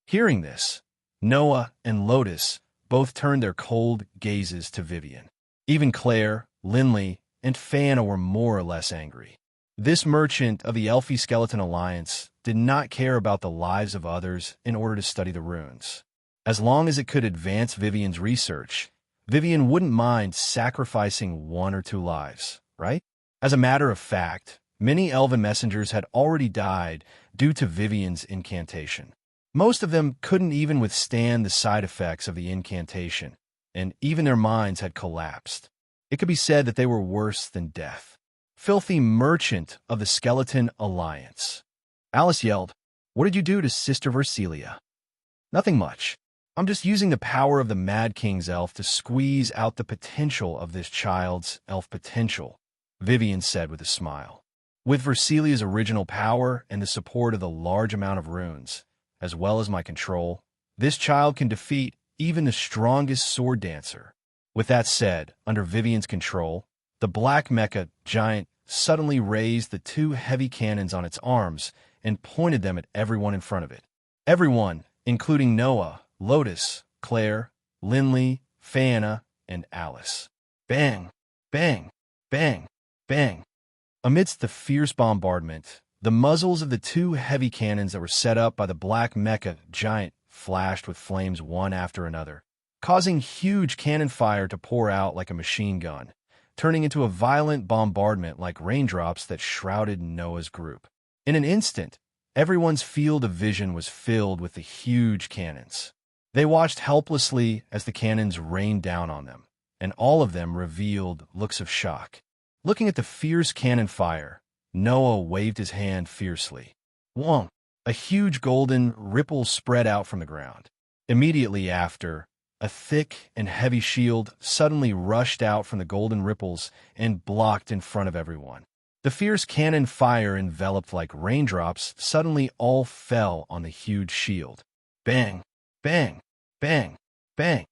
A: Hearing this, Noah and Lotus both turned their cold gazes to Vivian. Even Claire, Linley, and Fana were more or less angry. This merchant of the Elfie Skeleton Alliance did not care about the lives of others in order to study the runes. As long as it could advance Vivian's research, Vivian wouldn't mind sacrificing 1 or 2 lives, right? As a matter of fact, many elven messengers had already died due to Vivian's incantation. Most of them couldn't even withstand the side effects of the incantation, and even their minds had collapsed. It could be said that they were worse than death. Filthy merchant of the Skeleton Alliance. Alice yelled, "What did you do to Sister Versilia?" "Nothing much. I'm just using the power of the Mad King's elf to squeeze out the potential of this child's elf potential," Vivian said with a smile. "With Versilia's original power and the support of the large amount of runes, as well as my control, this child can defeat even the strongest sword dancer." With that said, under Vivian's control, the black mecha giant suddenly raised the 2 heavy cannons on its arms and pointed them at everyone in front of it. Everyone, including Noah, Lotus, Claire, Linley, Fana, and Alice. Bang, bang, bang, bang. Amidst the fierce bombardment, the muzzles of the 2 heavy cannons that were set up by the black mecha giant flashed with flames one after another, causing huge cannon fire to pour out like a machine gun, turning into a violent bombardment like raindrops that shrouded Noah's group. In an instant, everyone's field of vision was filled with the huge cannons. They watched helplessly as the cannons rained down on them, and all of them revealed looks of shock. Looking at the fierce cannon fire, Noah waved his hand fiercely. Whong! A huge golden ripple spread out from the ground. Immediately after, a thick and heavy shield suddenly rushed out from the golden ripples and blocked in front of everyone. The fierce cannon fire enveloped like raindrops suddenly all fell on the huge shield. Bang, bang, bang, bang.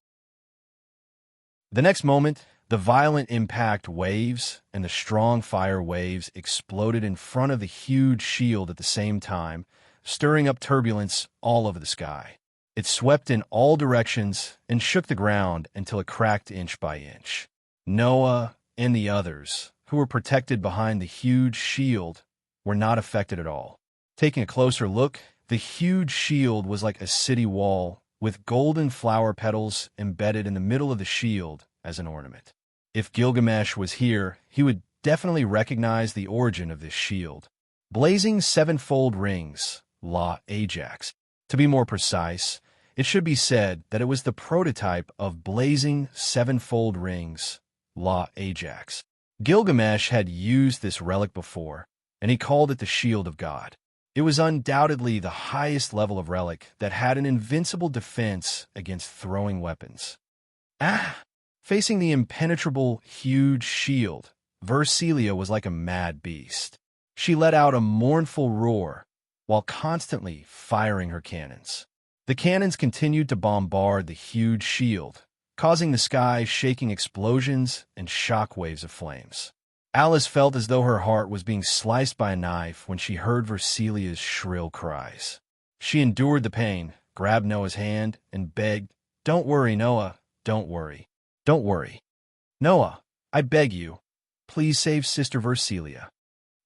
A: The next moment, the violent impact waves and the strong fire waves exploded in front of the huge shield at the same time, stirring up turbulence all over the sky. It swept in all directions and shook the ground until it cracked inch by inch. Noah and the others, who were protected behind the huge shield, were not affected at all. Taking a closer look, the huge shield was like a city wall with golden flower petals embedded in the middle of the shield as an ornament. If Gilgamesh was here, he would definitely recognize the origin of this shield. Blazing 7-fold rings, La Ajax. To be more precise, it should be said that it was the prototype of blazing 7-fold rings, La Ajax. Gilgamesh had used this relic before, and he called it the Shield of God. It was undoubtedly the highest level of relic that had an invincible defense against throwing weapons. Facing the impenetrable, huge shield, Versilia was like a mad beast. She let out a mournful roar, while constantly firing her cannons. The cannons continued to bombard the huge shield, causing the sky shaking explosions and shock waves of flames. Alice felt as though her heart was being sliced by a knife when she heard Versilia's shrill cries. She endured the pain, grabbed Noah's hand, and begged, "Don't worry, Noah, don't worry. Don't worry. Noah, I beg you, please save Sister Versilia."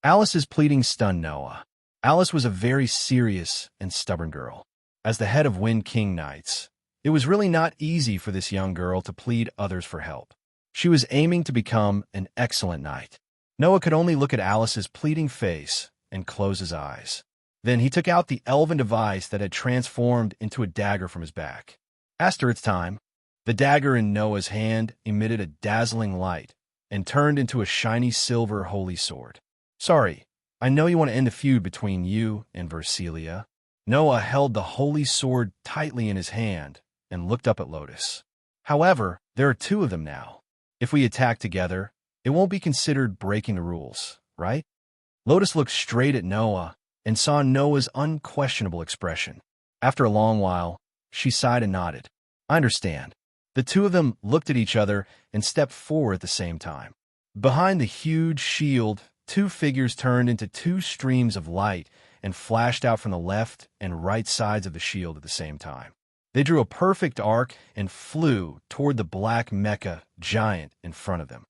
A: Alice's pleading stunned Noah. Alice was a very serious and stubborn girl. As the head of Wind King Knights, it was really not easy for this young girl to plead others for help. She was aiming to become an excellent knight. Noah could only look at Alice's pleading face and close his eyes. Then he took out the elven device that had transformed into a dagger from his back. After its time, the dagger in Noah's hand emitted a dazzling light and turned into a shiny silver holy sword. "Sorry, I know you want to end the feud between you and Versilia, Noah held the holy sword tightly in his hand and looked up at Lotus. However, there are two of them now. If we attack together, it won't be considered breaking the rules, right? Lotus looked straight at Noah and saw Noah's unquestionable expression. After a long while, she sighed and nodded. I understand. The two of them looked at each other and stepped forward at the same time. Behind the huge shield, two figures turned into two streams of light and flashed out from the left and right sides of the shield at the same time. They drew a perfect arc and flew toward the black mecha giant in front of them.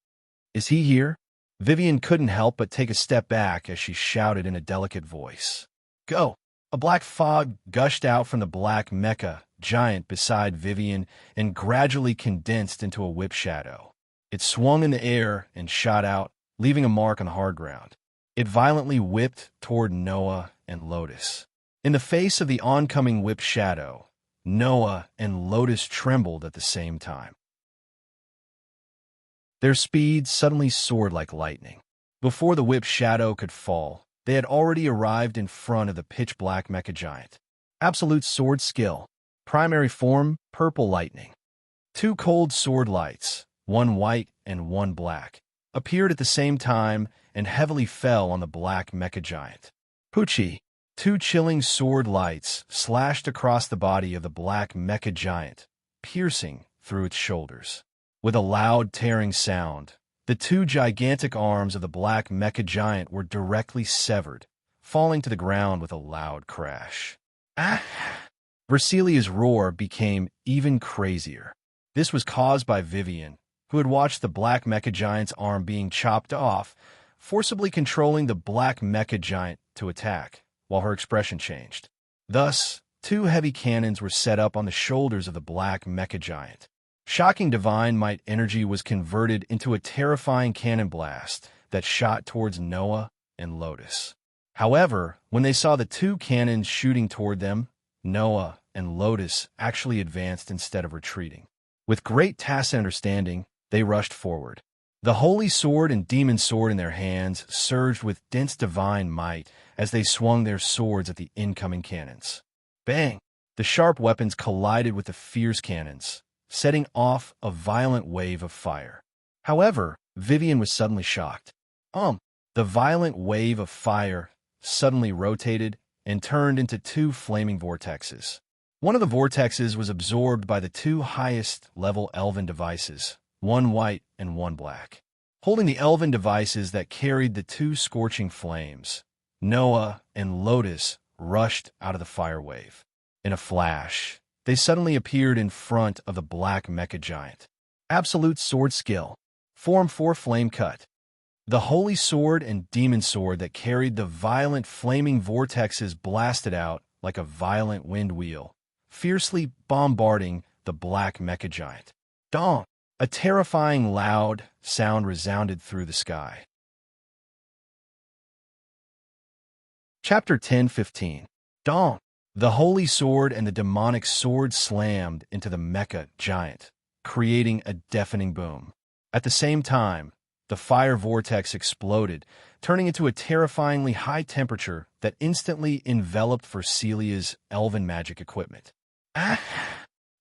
A: Is he here? Vivian couldn't help but take a step back as she shouted in a delicate voice. Go! A black fog gushed out from the black mecha giant beside Vivian and gradually condensed into a whip shadow. It swung in the air and shot out, leaving a mark on the hard ground. It violently whipped toward Noah and Lotus. In the face of the oncoming whip shadow, Noah and Lotus trembled at the same time. Their speed suddenly soared like lightning. Before the whip shadow could fall, they had already arrived in front of the pitch-black mecha giant. Absolute sword skill. Primary form, purple lightning. Two cold sword lights, one white and one black, appeared at the same time and heavily fell on the black mecha giant. Pucci. Two chilling sword lights slashed across the body of the black mecha giant, piercing through its shoulders. With a loud tearing sound, the two gigantic arms of the black mecha giant were directly severed, falling to the ground with a loud crash. Ah! Versilia's roar became even crazier. This was caused by Vivian, who had watched the black mecha giant's arm being chopped off, forcibly controlling the black mecha giant to attack, while her expression changed. Thus, two heavy cannons were set up on the shoulders of the black mecha giant. Shocking divine might energy was converted into a terrifying cannon blast that shot towards Noah and Lotus. However, when they saw the two cannons shooting toward them, Noah and Lotus actually advanced instead of retreating. With great tacit understanding, they rushed forward. The holy sword and demon sword in their hands surged with dense divine might as they swung their swords at the incoming cannons. Bang! The sharp weapons collided with the fierce cannons, setting off a violent wave of fire. However, Vivian was suddenly shocked. The violent wave of fire suddenly rotated and turned into two flaming vortexes. One of the vortexes was absorbed by the two highest-level elven devices, one white and one black. Holding the elven devices that carried the two scorching flames, Noah and Lotus rushed out of the fire wave. In a flash, they suddenly appeared in front of the black mecha giant. Absolute sword skill. Form 4 flame cut. The holy sword and demon sword that carried the violent flaming vortexes blasted out like a violent wind wheel, fiercely bombarding the black mecha giant. Dong! A terrifying loud sound resounded through the sky. Chapter 10:15. Dong! The holy sword and the demonic sword slammed into the mecha giant, creating a deafening boom. At the same time, the fire vortex exploded, turning into a terrifyingly high temperature that instantly enveloped Versilia's elven magic equipment. Ah!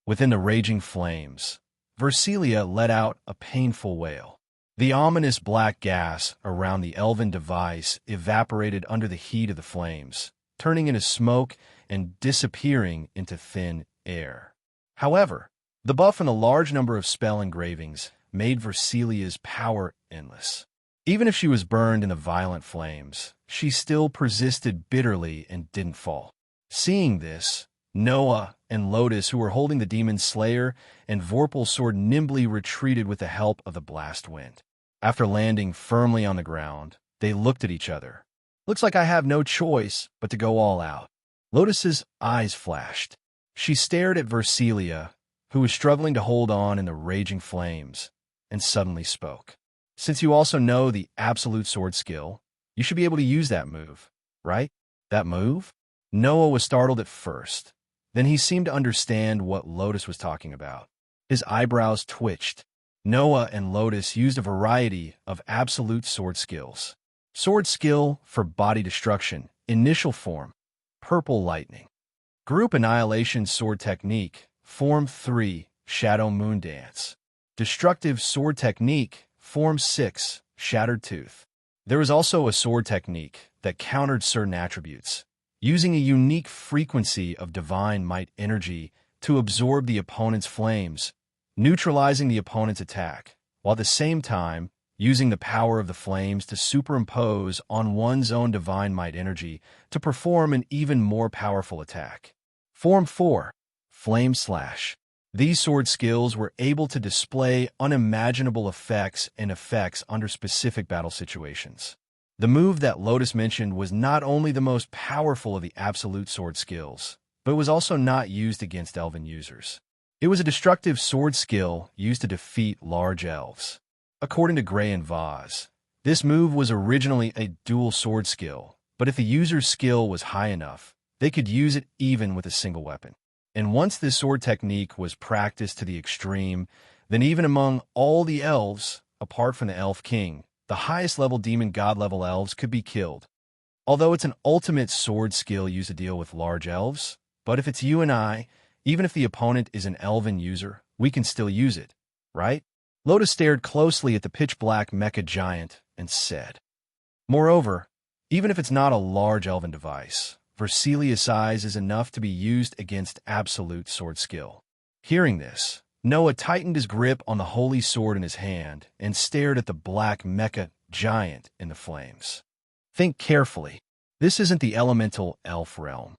A: Within the raging flames, Versilia let out a painful wail. The ominous black gas around the elven device evaporated under the heat of the flames, turning into smoke and disappearing into thin air. However, the buff and a large number of spell engravings made Versilia's power endless. Even if she was burned in the violent flames, she still persisted bitterly and didn't fall. Seeing this, Noah and Lotus, who were holding the demon slayer and Vorpal sword, nimbly retreated with the help of the blast wind. After landing firmly on the ground, they looked at each other. Looks like I have no choice but to go all out. Lotus's eyes flashed. She stared at Versilia, who was struggling to hold on in the raging flames, and suddenly spoke. Since you also know the absolute sword skill, you should be able to use that move, right? That move? Noah was startled at first. Then he seemed to understand what Lotus was talking about. His eyebrows twitched. Noah and Lotus used a variety of absolute sword skills. Sword skill for body destruction, initial form, purple lightning. Group Annihilation Sword Technique, Form 3, Shadow Moon Dance. Destructive Sword Technique, Form 6, Shattered Tooth. There was also a sword technique that countered certain attributes, using a unique frequency of divine might energy to absorb the opponent's flames, neutralizing the opponent's attack, while at the same time using the power of the flames to superimpose on one's own divine might energy to perform an even more powerful attack. Form 4, Flame Slash. These sword skills were able to display unimaginable effects under specific battle situations. The move that Lotus mentioned was not only the most powerful of the absolute sword skills, but was also not used against elven users. It was a destructive sword skill used to defeat large elves. According to Gray and Vaz, this move was originally a dual sword skill, but if the user's skill was high enough, they could use it even with a single weapon. And once this sword technique was practiced to the extreme, then even among all the elves, apart from the Elf King, the highest level demon god level elves could be killed. Although it's an ultimate sword skill used to deal with large elves, but if it's you and I, even if the opponent is an elven user, we can still use it, right? Lotus stared closely at the pitch-black mecha giant and said, "Moreover, even if it's not a large elven device, Versilia's size is enough to be used against absolute sword skill." Hearing this, Noah tightened his grip on the holy sword in his hand and stared at the black mecha giant in the flames. Think carefully. This isn't the elemental elf realm.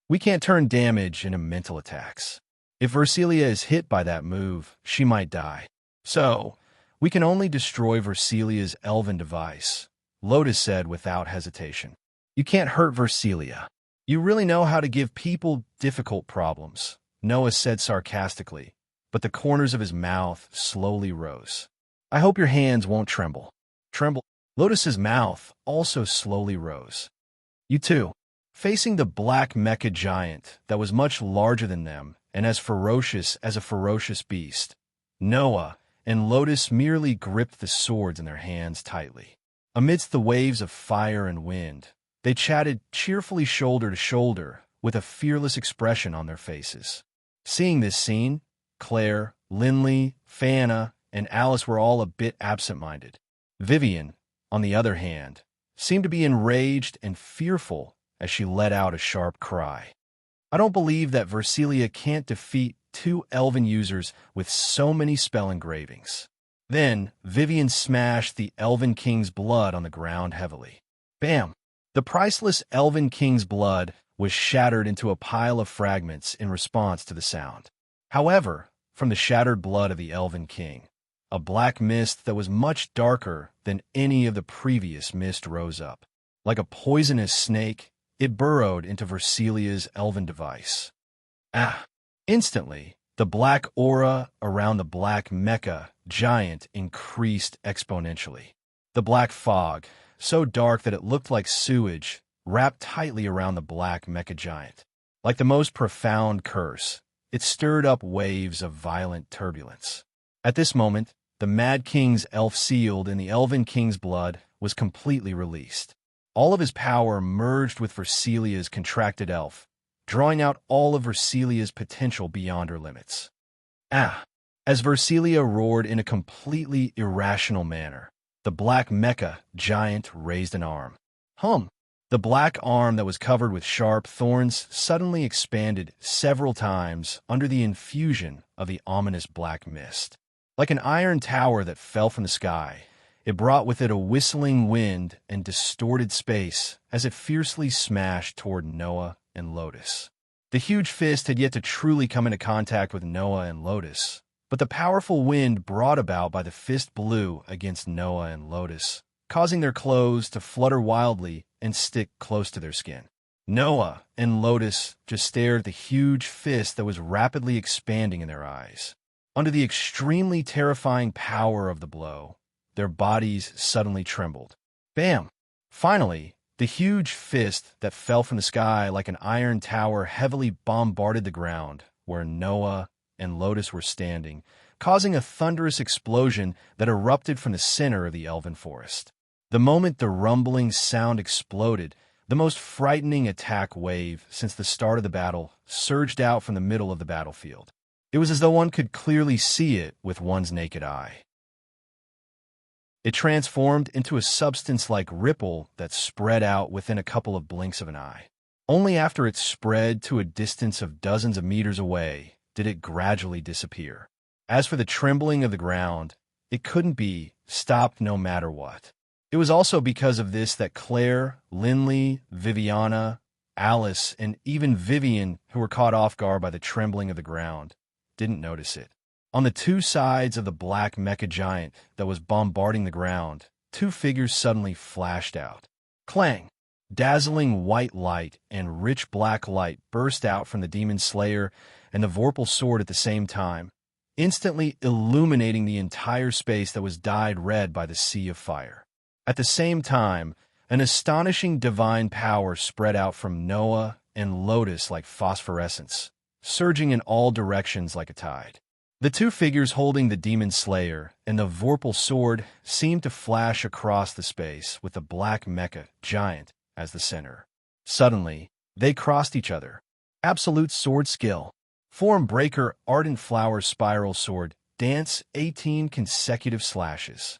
A: We can't turn damage into mental attacks. If Versilia is hit by that move, she might die. So, we can only destroy Versilia's elven device, Lotus said without hesitation. You can't hurt Versilia. You really know how to give people difficult problems, Noah said sarcastically, but the corners of his mouth slowly rose. I hope your hands won't tremble. Tremble. Lotus's mouth also slowly rose. You too. Facing the black mecha giant that was much larger than them and as ferocious as a ferocious beast, Noah and Lotus merely gripped the swords in their hands tightly. Amidst the waves of fire and wind, they chatted cheerfully shoulder to shoulder with a fearless expression on their faces. Seeing this scene, Claire, Linley, Fana, and Alice were all a bit absent-minded. Vivian, on the other hand, seemed to be enraged and fearful as she let out a sharp cry. I don't believe that Versilia can't defeat 2 elven users with so many spell engravings. Then, Vivian smashed the Elven King's blood on the ground heavily. Bam! The priceless Elven King's blood was shattered into a pile of fragments in response to the sound. However, from the shattered blood of the Elven King, a black mist that was much darker than any of the previous mist rose up. Like a poisonous snake, it burrowed into Versilia's elven device. Instantly, the black aura around the black mecha giant increased exponentially. The black fog, so dark that it looked like sewage, wrapped tightly around the black mecha giant. Like the most profound curse, it stirred up waves of violent turbulence. At this moment, the Mad King's elf sealed in the Elven King's blood was completely released. All of his power merged with Versilia's contracted elf, drawing out all of Versilia's potential beyond her limits. As Versilia roared in a completely irrational manner, the black mecha giant raised an arm. The black arm that was covered with sharp thorns suddenly expanded several times under the infusion of the ominous black mist. Like an iron tower that fell from the sky, it brought with it a whistling wind and distorted space as it fiercely smashed toward Noah and Lotus. The huge fist had yet to truly come into contact with Noah and Lotus, but the powerful wind brought about by the fist blew against Noah and Lotus, causing their clothes to flutter wildly and stick close to their skin. Noah and Lotus just stared at the huge fist that was rapidly expanding in their eyes. Under the extremely terrifying power of the blow, their bodies suddenly trembled. Bam! Finally, the huge fist that fell from the sky like an iron tower heavily bombarded the ground where Noah and Lotus were standing, causing a thunderous explosion that erupted from the center of the elven forest. The moment the rumbling sound exploded, The most frightening attack wave since the start of the battle surged out from the middle of the battlefield. It was as though one could clearly see it with one's naked eye. It transformed into a substance-like ripple that spread out within a couple of blinks of an eye. Only after it spread to a distance of dozens of meters away did it gradually disappear. As for the trembling of the ground, it couldn't be stopped no matter what. It was also because of this that Claire, Lindley, Viviana, Alice, and even Vivian, who were caught off guard by the trembling of the ground, didn't notice it. On the two sides of the black mecha giant that was bombarding the ground, two figures suddenly flashed out. Clang! Dazzling white light and rich black light burst out from the demon slayer and the Vorpal sword at the same time, instantly illuminating the entire space that was dyed red by the sea of fire. At the same time, an astonishing divine power spread out from Noah and Lotus like phosphorescence, surging in all directions like a tide. The two figures holding the demon slayer and the Vorpal sword seemed to flash across the space with the black mecha giant as the center. Suddenly, they crossed each other. Absolute sword skill. Form breaker ardent flower spiral sword dance 18 consecutive slashes.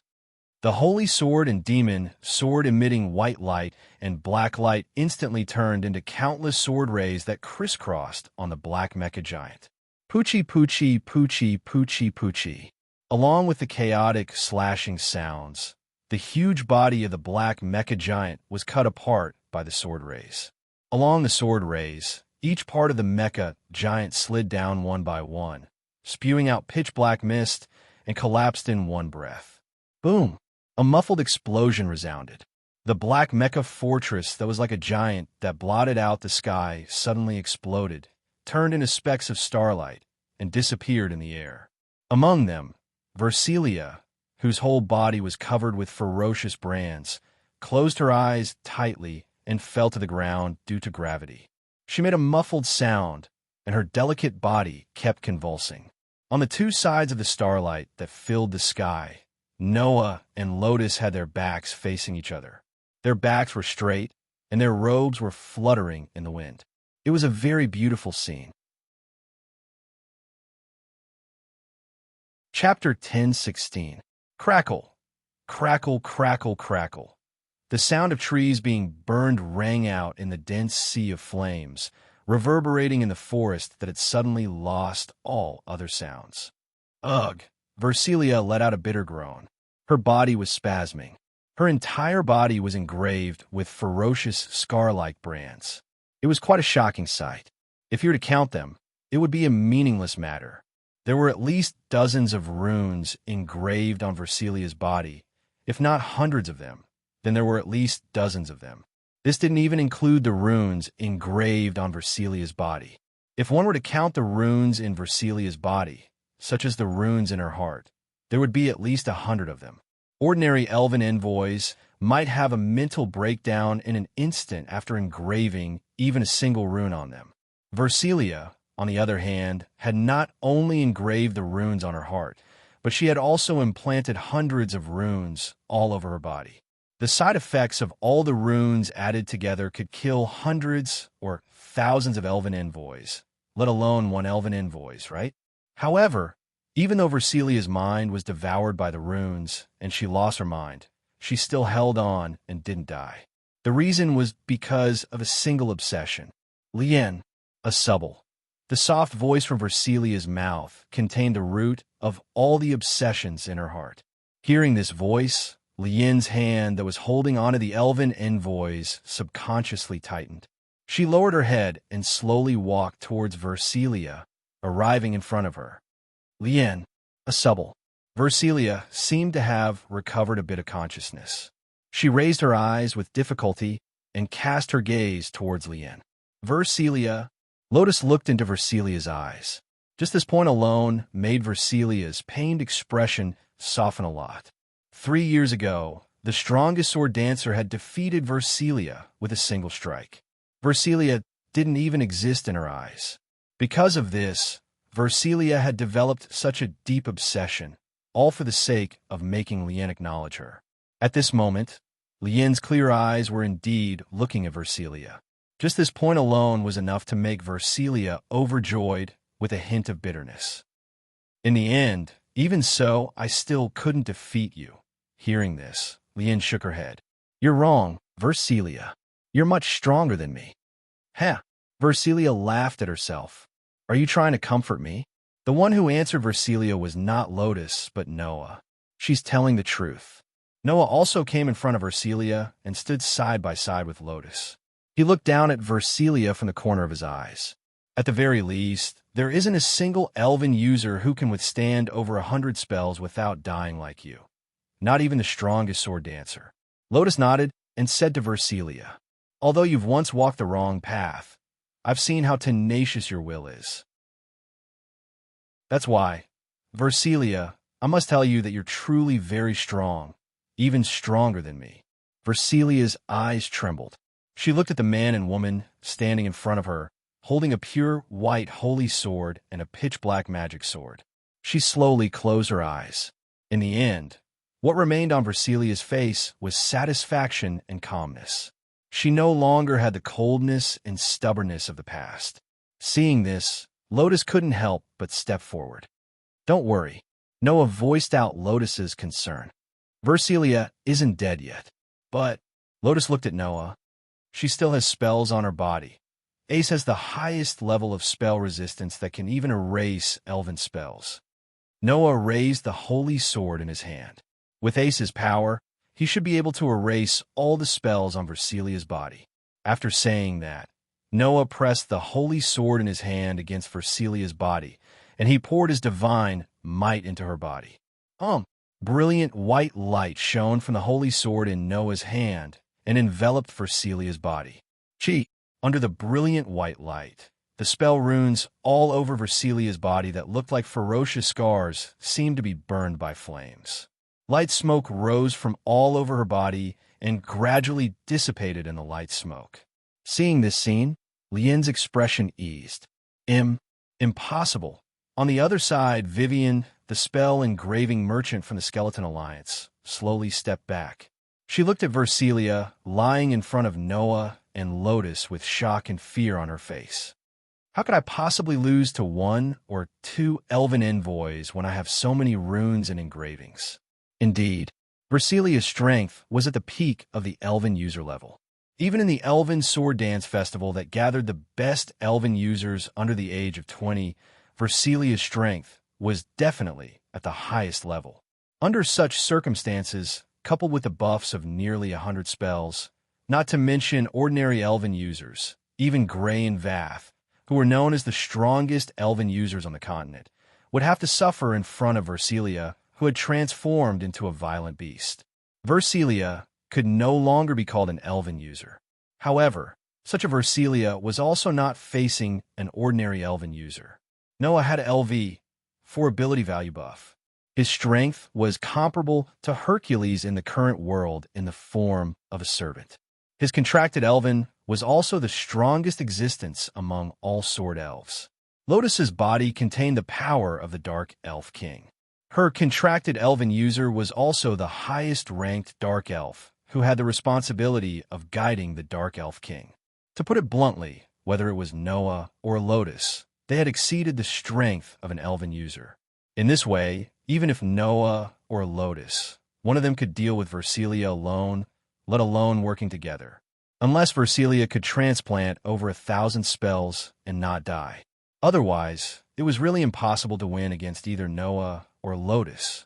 A: The holy sword and demon sword emitting white light and black light instantly turned into countless sword rays that crisscrossed on the black mecha giant. Poochie poochie poochie poochie poochie. Along with the chaotic slashing sounds, the huge body of the black mecha giant was cut apart by the sword rays. Along the sword rays, each part of the mecha giant slid down one by one, spewing out pitch-black mist and collapsed in one breath. Boom! A muffled explosion resounded. The black mecha fortress that was like a giant that blotted out the sky suddenly exploded, turned into specks of starlight, and disappeared in the air. Among them, Versilia, whose whole body was covered with ferocious brands, closed her eyes tightly and fell to the ground due to gravity. She made a muffled sound, and her delicate body kept convulsing. On the two sides of the starlight that filled the sky, Noah and Lotus had their backs facing each other. Their backs were straight, and their robes were fluttering in the wind. It was a very beautiful scene. Chapter 10:16. Crackle, crackle, crackle, crackle. The sound of trees being burned rang out in the dense sea of flames, reverberating in the forest that had suddenly lost all other sounds. Ugh! Versilia let out a bitter groan. Her body was spasming. Her entire body was engraved with ferocious scar-like brands. It was quite a shocking sight. If you were to count them, it would be a meaningless matter. There were at least dozens of runes engraved on Versilia's body, if not hundreds of them. Then there were at least dozens of them. This didn't even include the runes engraved on Versilia's body. If one were to count the runes in Versilia's body, such as the runes in her heart, there would be at least 100 of them. Ordinary elven envoys might have a mental breakdown in an instant after engraving even a single rune on them. Versilia, on the other hand, had not only engraved the runes on her heart, but she had also implanted hundreds of runes all over her body. The side effects of all the runes added together could kill hundreds or thousands of elven envoys, let alone one elven envoys, right? However, even though Versilia's mind was devoured by the runes and she lost her mind, she still held on and didn't die. The reason was because of a single obsession. Lien, a subtle. The soft voice from Versilia's mouth contained the root of all the obsessions in her heart. Hearing this voice, Lien's hand that was holding onto the elven envoys subconsciously tightened. She lowered her head and slowly walked towards Versilia, arriving in front of her. Lien, a subtle. Versilia seemed to have recovered a bit of consciousness. She raised her eyes with difficulty and cast her gaze towards Lien. Versilia. Lotus looked into Versilia's eyes. Just this point alone made Versilia's pained expression soften a lot. 3 years ago, the strongest sword dancer had defeated Versilia with a single strike. Versilia didn't even exist in her eyes. Because of this, Versilia had developed such a deep obsession, all for the sake of making Lien acknowledge her. At this moment, Lien's clear eyes were indeed looking at Versilia. Just this point alone was enough to make Versilia overjoyed with a hint of bitterness. In the end, even so, I still couldn't defeat you. Hearing this, Lien shook her head. You're wrong, Versilia. You're much stronger than me. Heh. Versilia laughed at herself. Are you trying to comfort me? The one who answered Versilia was not Lotus, but Noah. She's telling the truth. Noah also came in front of Versilia and stood side by side with Lotus. He looked down at Versilia from the corner of his eyes. At the very least, there isn't a single elven user who can withstand over 100 spells without dying like you. Not even the strongest sword dancer. Lotus nodded and said to Versilia, although you've once walked the wrong path, I've seen how tenacious your will is. That's why, Versilia, I must tell you that you're truly very strong, even stronger than me. Versilia's eyes trembled. She looked at the man and woman standing in front of her, holding a pure white holy sword and a pitch-black magic sword. She slowly closed her eyes. In the end, what remained on Versilia's face was satisfaction and calmness. She no longer had the coldness and stubbornness of the past. Seeing this, Lotus couldn't help but step forward. Don't worry. Noah voiced out Lotus's concern. Versilia isn't dead yet. But Lotus looked at Noah. She still has spells on her body. Ace has the highest level of spell resistance that can even erase elven spells. Noah raised the holy sword in his hand. With Ace's power, he should be able to erase all the spells on Versilia's body. After saying that, Noah pressed the holy sword in his hand against Versilia's body, and he poured his divine might into her body. Brilliant white light shone from the holy sword in Noah's hand and enveloped Versilia's body. Under the brilliant white light, the spell runes all over Versilia's body that looked like ferocious scars seemed to be burned by flames. Light smoke rose from all over her body and gradually dissipated in the light smoke. Seeing this scene, Lien's expression eased. Impossible. On the other side, Vivian, the spell engraving merchant from the Skeleton Alliance, slowly stepped back. She looked at Versilia, lying in front of Noah and Lotus with shock and fear on her face. How could I possibly lose to 1 or 2 elven envoys when I have so many runes and engravings? Indeed, Versilia's strength was at the peak of the elven user level. Even in the Elven Sword Dance Festival that gathered the best elven users under the age of 20, Versilia's strength was definitely at the highest level. Under such circumstances, coupled with the buffs of nearly 100 spells, not to mention ordinary elven users, even Grey and Vath, who were known as the strongest elven users on the continent, would have to suffer in front of Versilia, who had transformed into a violent beast. Versilia could no longer be called an elven user. However, such a Versilia was also not facing an ordinary elven user. Noah had a LV, 4 ability value buff. His strength was comparable to Hercules in the current world in the form of a servant. His contracted elven was also the strongest existence among all sword elves. Lotus's body contained the power of the Dark Elf King. Her contracted elven user was also the highest-ranked Dark Elf, who had the responsibility of guiding the Dark Elf King. To put it bluntly, whether it was Noah or Lotus, they had exceeded the strength of an elven user. In this way, even if Noah or Lotus, one of them could deal with Versilia alone, let alone working together. Unless Versilia could transplant over 1,000 spells and not die. Otherwise, it was really impossible to win against either Noah or Lotus.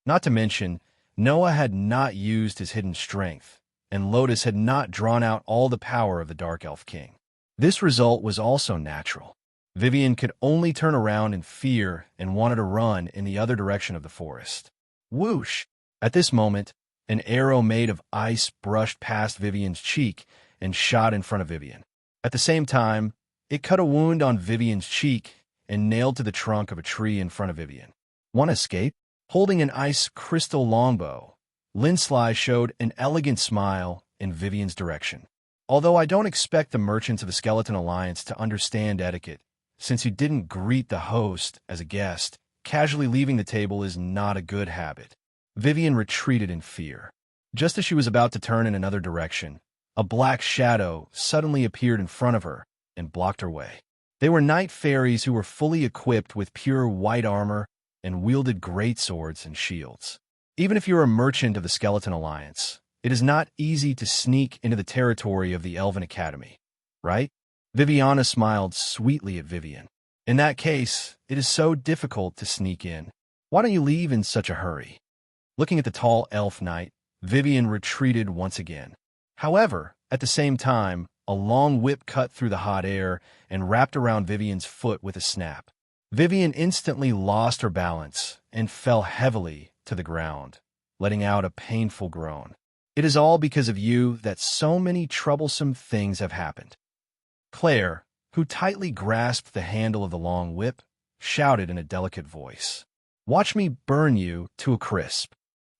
A: Not to mention, Noah had not used his hidden strength, and Lotus had not drawn out all the power of the Dark Elf King. This result was also natural. Vivian could only turn around in fear and wanted to run in the other direction of the forest. Whoosh! At this moment, an arrow made of ice brushed past Vivian's cheek and shot in front of Vivian. At the same time, it cut a wound on Vivian's cheek and nailed to the trunk of a tree in front of Vivian. One escape? Holding an ice crystal longbow, Linsly showed an elegant smile in Vivian's direction. Although I don't expect the merchants of the Skeleton Alliance to understand etiquette, since you didn't greet the host as a guest, casually leaving the table is not a good habit. Vivian retreated in fear. Just as she was about to turn in another direction, a black shadow suddenly appeared in front of her and blocked her way. They were night fairies who were fully equipped with pure white armor and wielded great swords and shields. Even if you're a merchant of the Skeleton Alliance, it is not easy to sneak into the territory of the Elven Academy, right? Viviana smiled sweetly at Vivian. In that case, it is so difficult to sneak in. Why don't you leave in such a hurry? Looking at the tall elf knight, Vivian retreated once again. However, at the same time, a long whip cut through the hot air and wrapped around Vivian's foot with a snap. Vivian instantly lost her balance and fell heavily to the ground, letting out a painful groan. It is all because of you that so many troublesome things have happened. Claire, who tightly grasped the handle of the long whip, shouted in a delicate voice, "Watch me burn you to a crisp."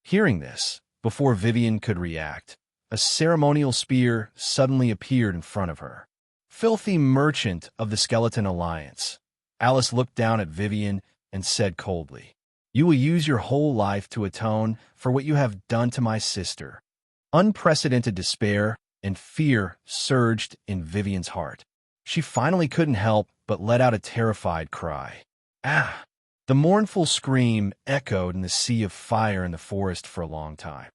A: Hearing this, before Vivian could react, a ceremonial spear suddenly appeared in front of her. Filthy merchant of the Skeleton Alliance, Alice looked down at Vivian and said coldly, "You will use your whole life to atone for what you have done to my sister." Unprecedented despair and fear surged in Vivian's heart. She finally couldn't help but let out a terrified cry. Ah! The mournful scream echoed in the sea of fire in the forest for a long time.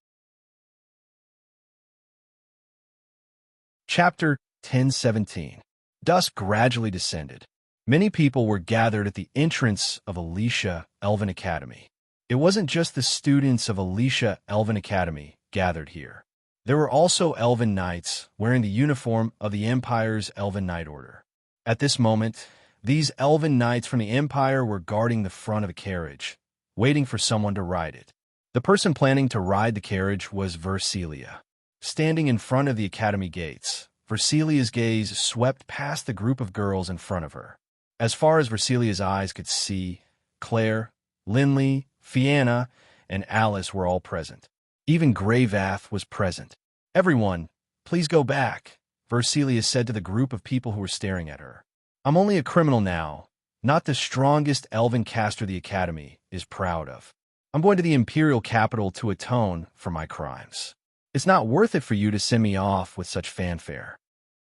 A: Chapter 10:17. Dusk gradually descended. Many people were gathered at the entrance of Alicia Elven Academy. It wasn't just the students of Alicia Elven Academy gathered here. There were also Elven Knights wearing the uniform of the Empire's Elven Knight Order. At this moment, these Elven Knights from the Empire were guarding the front of a carriage, waiting for someone to ride it. The person planning to ride the carriage was Versilia. Standing in front of the Academy gates, Versilia's gaze swept past the group of girls in front of her. As far as Versilia's eyes could see, Claire, Linley, Fianna, and Alice were all present. Even Greyvath was present. "Everyone, please go back," Versilia said to the group of people who were staring at her. "I'm only a criminal now, not the strongest elven caster the Academy is proud of. I'm going to the Imperial capital to atone for my crimes. It's not worth it for you to send me off with such fanfare."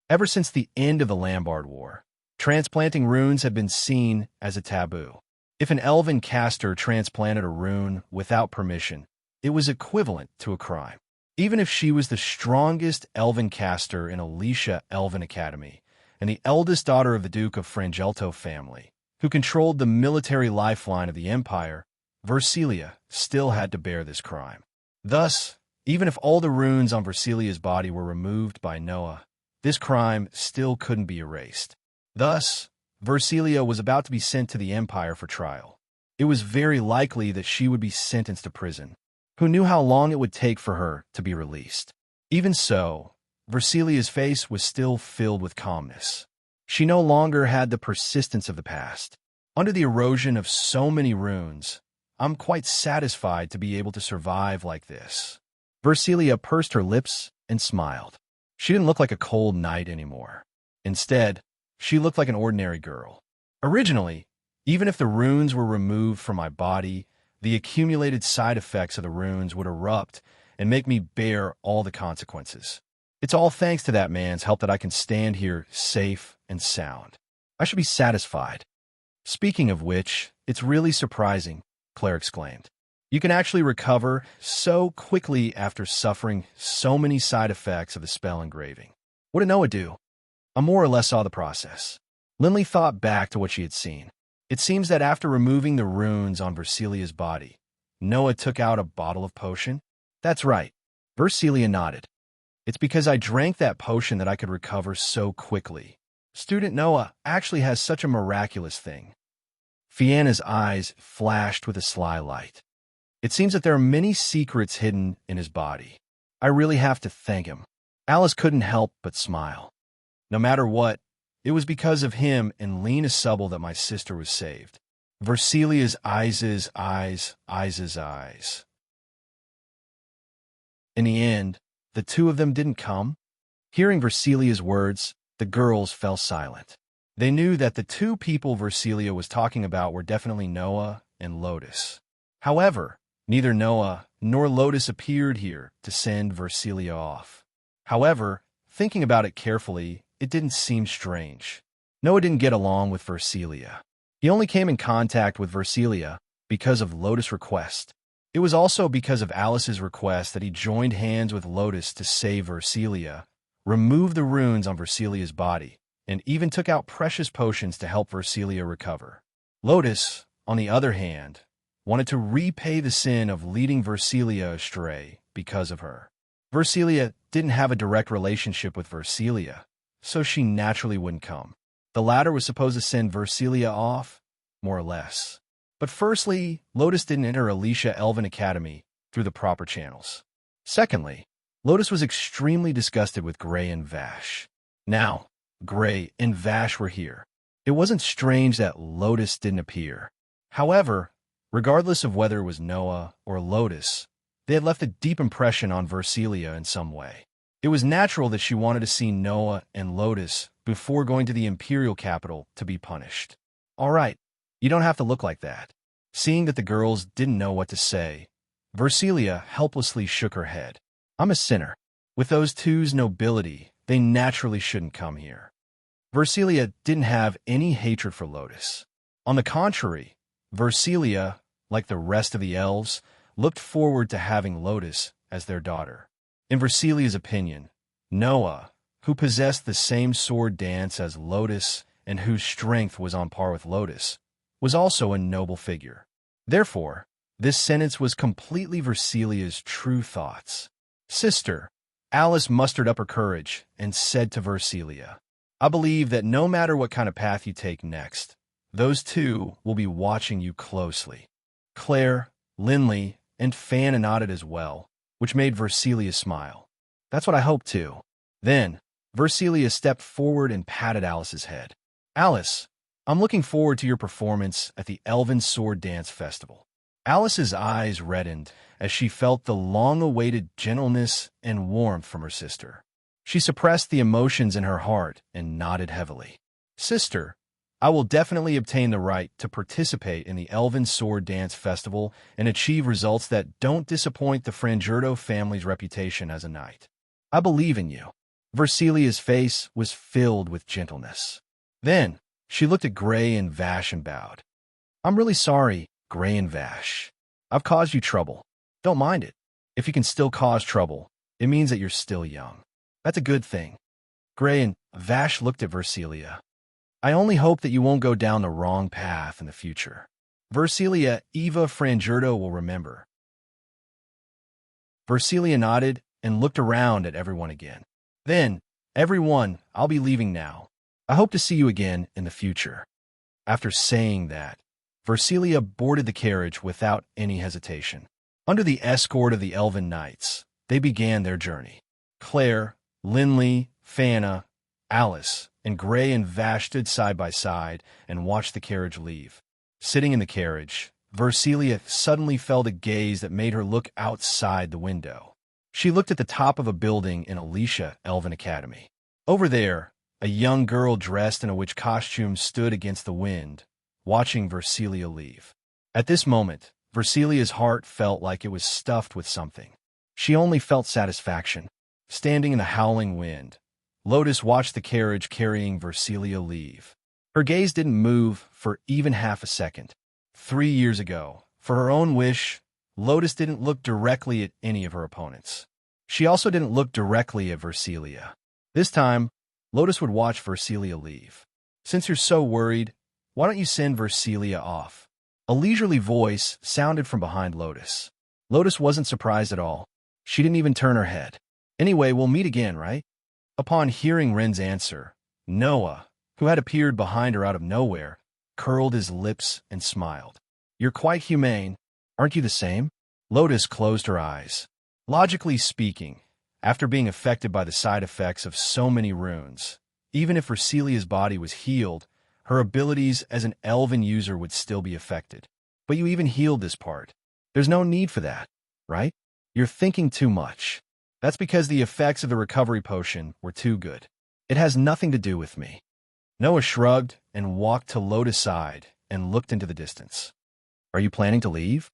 A: Ever since the end of the Lambard War, transplanting runes have been seen as a taboo. If an elven caster transplanted a rune without permission, it was equivalent to a crime. Even if she was the strongest elven caster in Alicia Elven Academy and the eldest daughter of the Duke of Frangelto family, who controlled the military lifeline of the Empire, Versilia still had to bear this crime. Thus, even if all the runes on Versilia's body were removed by Noah, this crime still couldn't be erased. Thus, Versilia was about to be sent to the Empire for trial. It was very likely that she would be sentenced to prison. Who knew how long it would take for her to be released? Even so, Versilia's face was still filled with calmness. She no longer had the persistence of the past. Under the erosion of so many runes, I'm quite satisfied to be able to survive like this. Versilia pursed her lips and smiled. She didn't look like a cold knight anymore. Instead, she looked like an ordinary girl. Originally, even if the runes were removed from my body, the accumulated side effects of the runes would erupt and make me bear all the consequences. It's all thanks to that man's help that I can stand here safe and sound. I should be satisfied. Speaking of which, it's really surprising, Claire exclaimed. You can actually recover so quickly after suffering so many side effects of the spell engraving. What did Noah do? I more or less saw the process. Linley thought back to what she had seen. It seems that after removing the runes on Versilia's body, Noah took out a bottle of potion? That's right. Versilia nodded. It's because I drank that potion that I could recover so quickly. Student Noah actually has such a miraculous thing. Fianna's eyes flashed with a sly light. It seems that there are many secrets hidden in his body. I really have to thank him. Alice couldn't help but smile. No matter what, it was because of him and Lena Subble that my sister was saved. Versilia's eyes. In the end, the two of them didn't come. Hearing Versilia's words, the girls fell silent. They knew that the two people Versilia was talking about were definitely Noah and Lotus. However, neither Noah nor Lotus appeared here to send Versilia off. However, thinking about it carefully, it didn't seem strange. Noah didn't get along with Versilia. He only came in contact with Versilia because of Lotus' request. It was also because of Alice's request that he joined hands with Lotus to save Versilia, remove the runes on Versilia's body, and even took out precious potions to help Versilia recover. Lotus, on the other hand, wanted to repay the sin of leading Versilia astray because of her. Versilia didn't have a direct relationship with Versilia, so she naturally wouldn't come. The latter was supposed to send Versilia off, more or less. But firstly, Lotus didn't enter Alicia Elven Academy through the proper channels. Secondly, Lotus was extremely disgusted with Gray and Vash. Now, Gray and Vash were here. It wasn't strange that Lotus didn't appear. However, regardless of whether it was Noah or Lotus, they had left a deep impression on Versilia in some way. It was natural that she wanted to see Noah and Lotus before going to the Imperial capital to be punished. All right, you don't have to look like that. Seeing that the girls didn't know what to say, Versilia helplessly shook her head. I'm a sinner. With those two's nobility, they naturally shouldn't come here. Versilia didn't have any hatred for Lotus. On the contrary, Versilia, like the rest of the elves, looked forward to having Lotus as their daughter. In Versilia's opinion, Noah, who possessed the same sword dance as Lotus and whose strength was on par with Lotus, was also a noble figure. Therefore, this sentence was completely Versilia's true thoughts. Sister, Alice mustered up her courage and said to Versilia, I believe that no matter what kind of path you take next, those two will be watching you closely. Claire, Linley, and Fana nodded as well, which made Versilia smile. That's what I hope too. Then, Versilia stepped forward and patted Alice's head. Alice, I'm looking forward to your performance at the Elven Sword Dance Festival. Alice's eyes reddened as she felt the long-awaited gentleness and warmth from her sister. She suppressed the emotions in her heart and nodded heavily. Sister, I will definitely obtain the right to participate in the Elven Sword Dance Festival and achieve results that don't disappoint the Frangerdo family's reputation as a knight. I believe in you. Versilia's face was filled with gentleness. Then, she looked at Gray and Vash and bowed. I'm really sorry, Gray and Vash. I've caused you trouble. Don't mind it. If you can still cause trouble, it means that you're still young. That's a good thing. Gray and Vash looked at Versilia. I only hope that you won't go down the wrong path in the future. Versilia Eva Frangerdo will remember. Versilia nodded and looked around at everyone again. Then, everyone, I'll be leaving now. I hope to see you again in the future. After saying that, Versilia boarded the carriage without any hesitation. Under the escort of the Elven Knights, they began their journey. Claire, Linley, Fana, Alice, and Gray and Vash stood side by side and watched the carriage leave. Sitting in the carriage, Versilia suddenly felt a gaze that made her look outside the window. She looked at the top of a building in Alicia Elven Academy. Over there, a young girl dressed in a witch costume stood against the wind, watching Versilia leave. At this moment, Versilia's heart felt like it was stuffed with something. She only felt satisfaction. Standing in the howling wind, Lotus watched the carriage carrying Versilia leave. Her gaze didn't move for even half a second. 3 years ago, for her own wish, Lotus didn't look directly at any of her opponents. She also didn't look directly at Versilia. This time, Lotus would watch Versilia leave. Since you're so worried, why don't you send Versilia off? A leisurely voice sounded from behind Lotus. Lotus wasn't surprised at all. She didn't even turn her head. Anyway, we'll meet again, right? Upon hearing Ren's answer, Noah, who had appeared behind her out of nowhere, curled his lips and smiled. You're quite humane. Aren't you the same? Lotus closed her eyes. Logically speaking, after being affected by the side effects of so many runes, even if Versilia's body was healed, her abilities as an elven user would still be affected. But you even healed this part. There's no need for that, right? You're thinking too much. That's because the effects of the recovery potion were too good. It has nothing to do with me. Noah shrugged and walked to Lotus' side and looked into the distance. Are you planning to leave?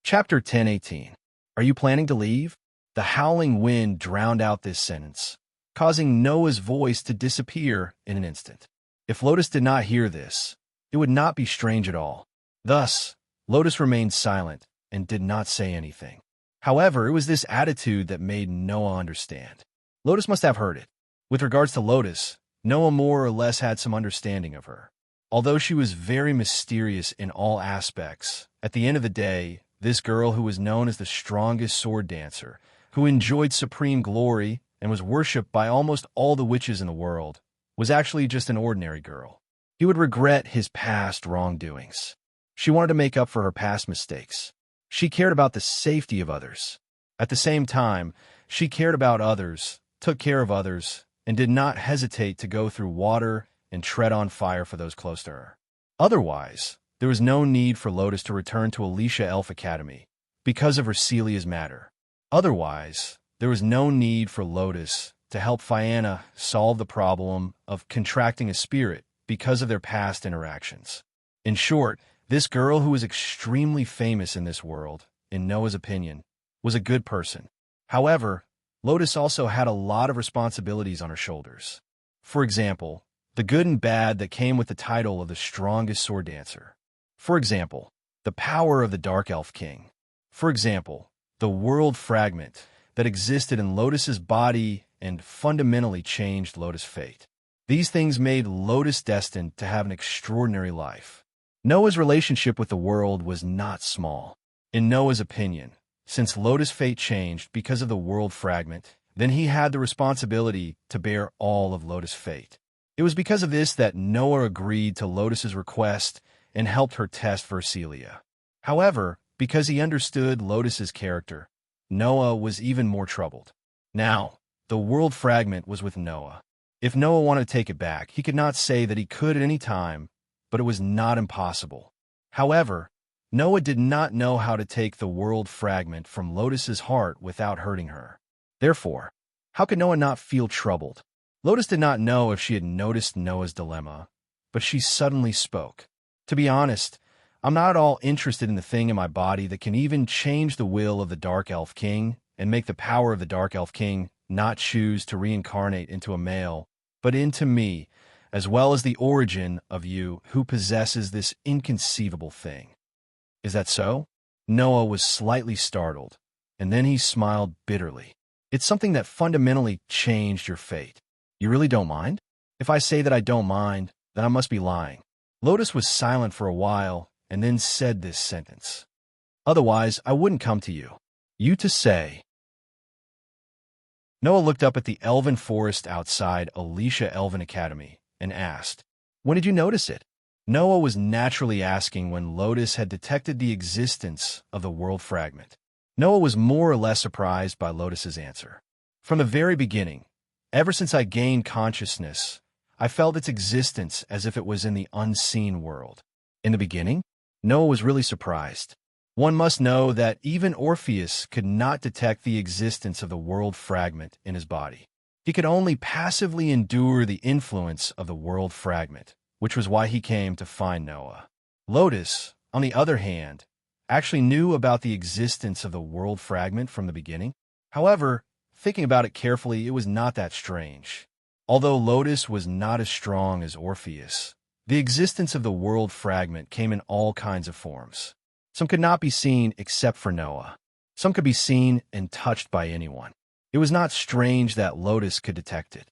A: Chapter 10:18. Are you planning to leave? The howling wind drowned out this sentence, causing Noah's voice to disappear in an instant. If Lotus did not hear this, it would not be strange at all. Thus, Lotus remained silent and did not say anything. However, it was this attitude that made Noah understand. Lotus must have heard it. With regards to Lotus, Noah more or less had some understanding of her. Although she was very mysterious in all aspects, at the end of the day, this girl who was known as the strongest sword dancer, who enjoyed supreme glory and was worshipped by almost all the witches in the world, was actually just an ordinary girl. He would regret his past wrongdoings. She wanted to make up for her past mistakes. She cared about the safety of others. At the same time, she cared about others, took care of others, and did not hesitate to go through water and tread on fire for those close to her. Otherwise, there was no need for Lotus to return to Alicia Elf Academy because of Celia's matter. Otherwise, there was no need for Lotus to help Fianna solve the problem of contracting a spirit because of their past interactions. In short, this girl who was extremely famous in this world, in Noah's opinion, was a good person. However, Lotus also had a lot of responsibilities on her shoulders. For example, the good and bad that came with the title of the strongest sword dancer. For example, the power of the Dark Elf King. For example, the world fragment that existed in Lotus's body and fundamentally changed Lotus' fate. These things made Lotus destined to have an extraordinary life. Noah's relationship with the world was not small. In Noah's opinion, since Lotus' fate changed because of the world fragment, then he had the responsibility to bear all of Lotus' fate. It was because of this that Noah agreed to Lotus's request and helped her test for Celia. However, because he understood Lotus's character, Noah was even more troubled. Now, the world fragment was with Noah. If Noah wanted to take it back, he could not say that he could at any time, but it was not impossible. However, Noah did not know how to take the world fragment from Lotus's heart without hurting her. Therefore, how could Noah not feel troubled? Lotus did not know if she had noticed Noah's dilemma, but she suddenly spoke. To be honest, I'm not at all interested in the thing in my body that can even change the will of the Dark Elf King and make the power of the Dark Elf King not choose to reincarnate into a male, but into me, as well as the origin of you who possesses this inconceivable thing. Is that so? Noah was slightly startled, and then he smiled bitterly. It's something that fundamentally changed your fate. You really don't mind? If I say that I don't mind, then I must be lying. Lotus was silent for a while, and then said this sentence. Otherwise, I wouldn't come to you. You to say. Noah looked up at the elven forest outside Alicia Elven Academy and asked, "When did you notice it?" Noah was naturally asking when Lotus had detected the existence of the world fragment. Noah was more or less surprised by Lotus's answer. From the very beginning, ever since I gained consciousness, I felt its existence as if it was in the unseen world. In the beginning, Noah was really surprised. One must know that even Orpheus could not detect the existence of the world fragment in his body. He could only passively endure the influence of the world fragment, which was why he came to find Noah. Lotus, on the other hand, actually knew about the existence of the world fragment from the beginning. However, thinking about it carefully, it was not that strange. Although Lotus was not as strong as Orpheus, the existence of the world fragment came in all kinds of forms. Some could not be seen except for Noah. Some could be seen and touched by anyone. It was not strange that Lotus could detect it.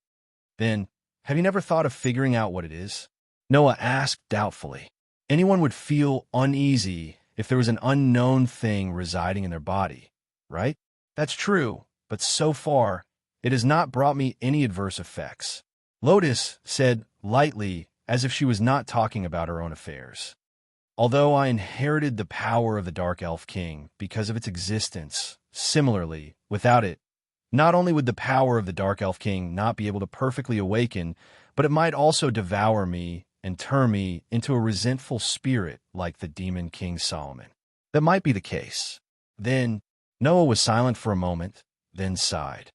A: Then, have you never thought of figuring out what it is? Noah asked doubtfully. Anyone would feel uneasy if there was an unknown thing residing in their body, right? That's true, but so far, it has not brought me any adverse effects. Lotus said lightly, as if she was not talking about her own affairs. Although I inherited the power of the Dark Elf King because of its existence, similarly, without it, not only would the power of the Dark Elf King not be able to perfectly awaken, but it might also devour me and turn me into a resentful spirit like the demon King Solomon. That might be the case. Then, Noah was silent for a moment, then sighed.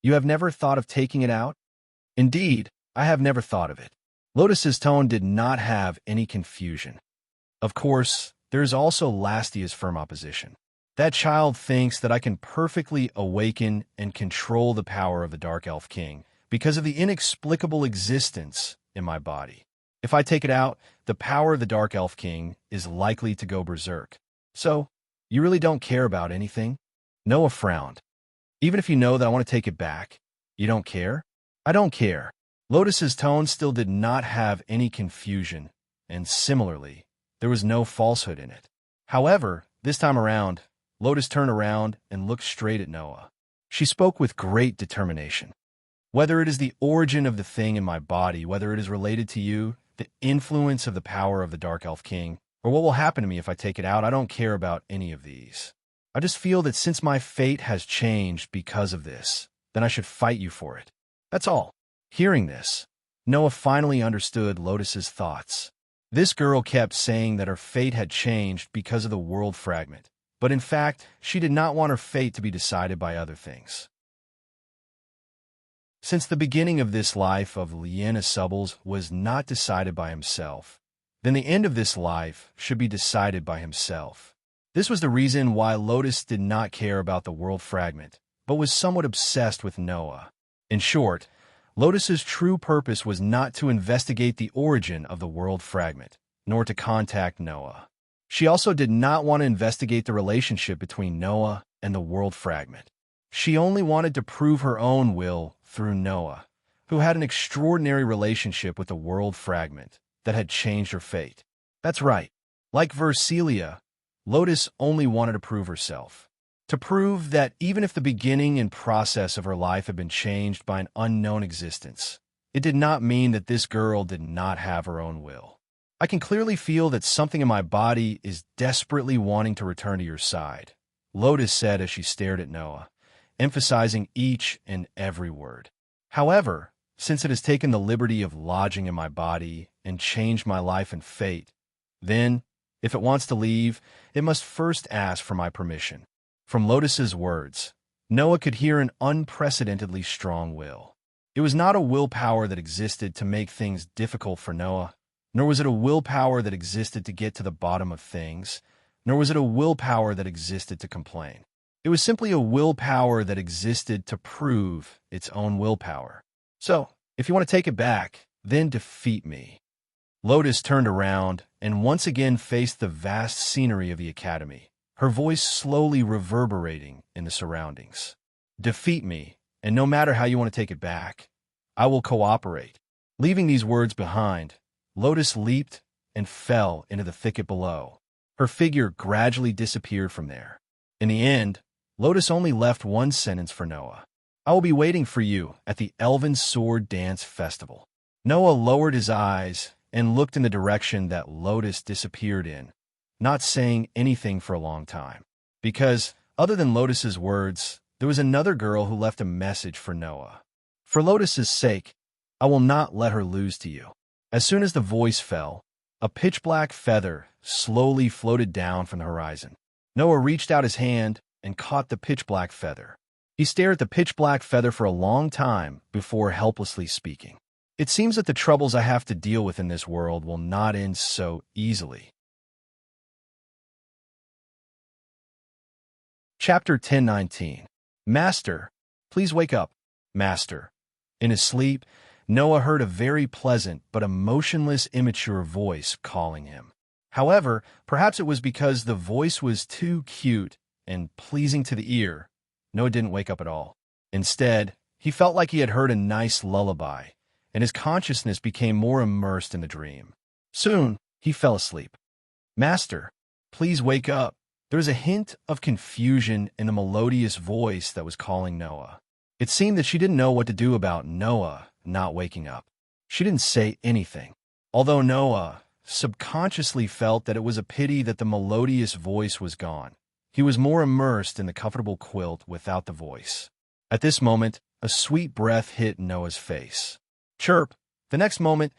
A: You have never thought of taking it out? Indeed, I have never thought of it. Lotus's tone did not have any confusion. Of course, there is also Lastia's firm opposition. That child thinks that I can perfectly awaken and control the power of the Dark Elf King because of the inexplicable existence in my body. If I take it out, the power of the Dark Elf King is likely to go berserk. So, you really don't care about anything? Noah frowned. Even if you know that I want to take it back, you don't care? I don't care. Lotus's tone still did not have any confusion, and similarly, there was no falsehood in it. However, this time around, Lotus turned around and looked straight at Noah. She spoke with great determination. Whether it is the origin of the thing in my body, whether it is related to you, the influence of the power of the Dark Elf King, or what will happen to me if I take it out, I don't care about any of these. I just feel that since my fate has changed because of this, then I should fight you for it. That's all. Hearing this, Noah finally understood Lotus's thoughts. This girl kept saying that her fate had changed because of the world fragment, but in fact, she did not want her fate to be decided by other things. Since the beginning of this life of Liena Subbles was not decided by himself, then the end of this life should be decided by himself. This was the reason why Lotus did not care about the world fragment, but was somewhat obsessed with Noah. In short, Lotus's true purpose was not to investigate the origin of the world fragment, nor to contact Noah. She also did not want to investigate the relationship between Noah and the world fragment. She only wanted to prove her own will through Noah, who had an extraordinary relationship with the world fragment that had changed her fate. That's right. Like Versilia, Lotus only wanted to prove herself. To prove that even if the beginning and process of her life had been changed by an unknown existence, it did not mean that this girl did not have her own will. I can clearly feel that something in my body is desperately wanting to return to your side, Lotus said as she stared at Noah, emphasizing each and every word. However, since it has taken the liberty of lodging in my body and changed my life and fate, then, if it wants to leave, it must first ask for my permission. From Lotus's words, Noah could hear an unprecedentedly strong will. It was not a willpower that existed to make things difficult for Noah, nor was it a willpower that existed to get to the bottom of things, nor was it a willpower that existed to complain. It was simply a willpower that existed to prove its own willpower. So, if you want to take it back, then defeat me. Lotus turned around and once again faced the vast scenery of the academy, her voice slowly reverberating in the surroundings. Defeat me, and no matter how you want to take it back, I will cooperate. Leaving these words behind, Lotus leaped and fell into the thicket below. Her figure gradually disappeared from there. In the end, Lotus only left one sentence for Noah. I will be waiting for you at the Elven Sword Dance Festival. Noah lowered his eyes and looked in the direction that Lotus disappeared in, not saying anything for a long time. Because, other than Lotus's words, there was another girl who left a message for Noah. For Lotus's sake, I will not let her lose to you. As soon as the voice fell, a pitch-black feather slowly floated down from the horizon. Noah reached out his hand and caught the pitch-black feather. He stared at the pitch-black feather for a long time before helplessly speaking. It seems that the troubles I have to deal with in this world will not end so easily. Chapter 10:19. Master, please wake up. Master. In his sleep, Noah heard a very pleasant but emotionless, immature voice calling him. However, perhaps it was because the voice was too cute and pleasing to the ear, Noah didn't wake up at all. Instead, he felt like he had heard a nice lullaby, and his consciousness became more immersed in the dream. Soon, he fell asleep. Master, please wake up. There was a hint of confusion in the melodious voice that was calling Noah. It seemed that she didn't know what to do about Noah not waking up. She didn't say anything, although Noah subconsciously felt that it was a pity that the melodious voice was gone. He was more immersed in the comfortable quilt without the voice. At this moment, a sweet breath hit Noah's face. Chirp! The next moment,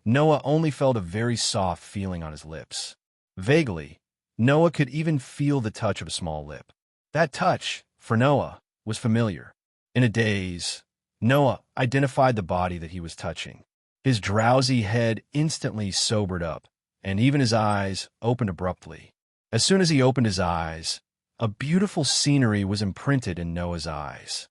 A: Noah only felt a very soft feeling on his lips. Vaguely, Noah could even feel the touch of a small lip. That touch, for Noah, was familiar. In a daze, Noah identified the body that he was touching. His drowsy head instantly sobered up, and even his eyes opened abruptly. As soon as he opened his eyes, a beautiful scenery was imprinted in Noah's eyes.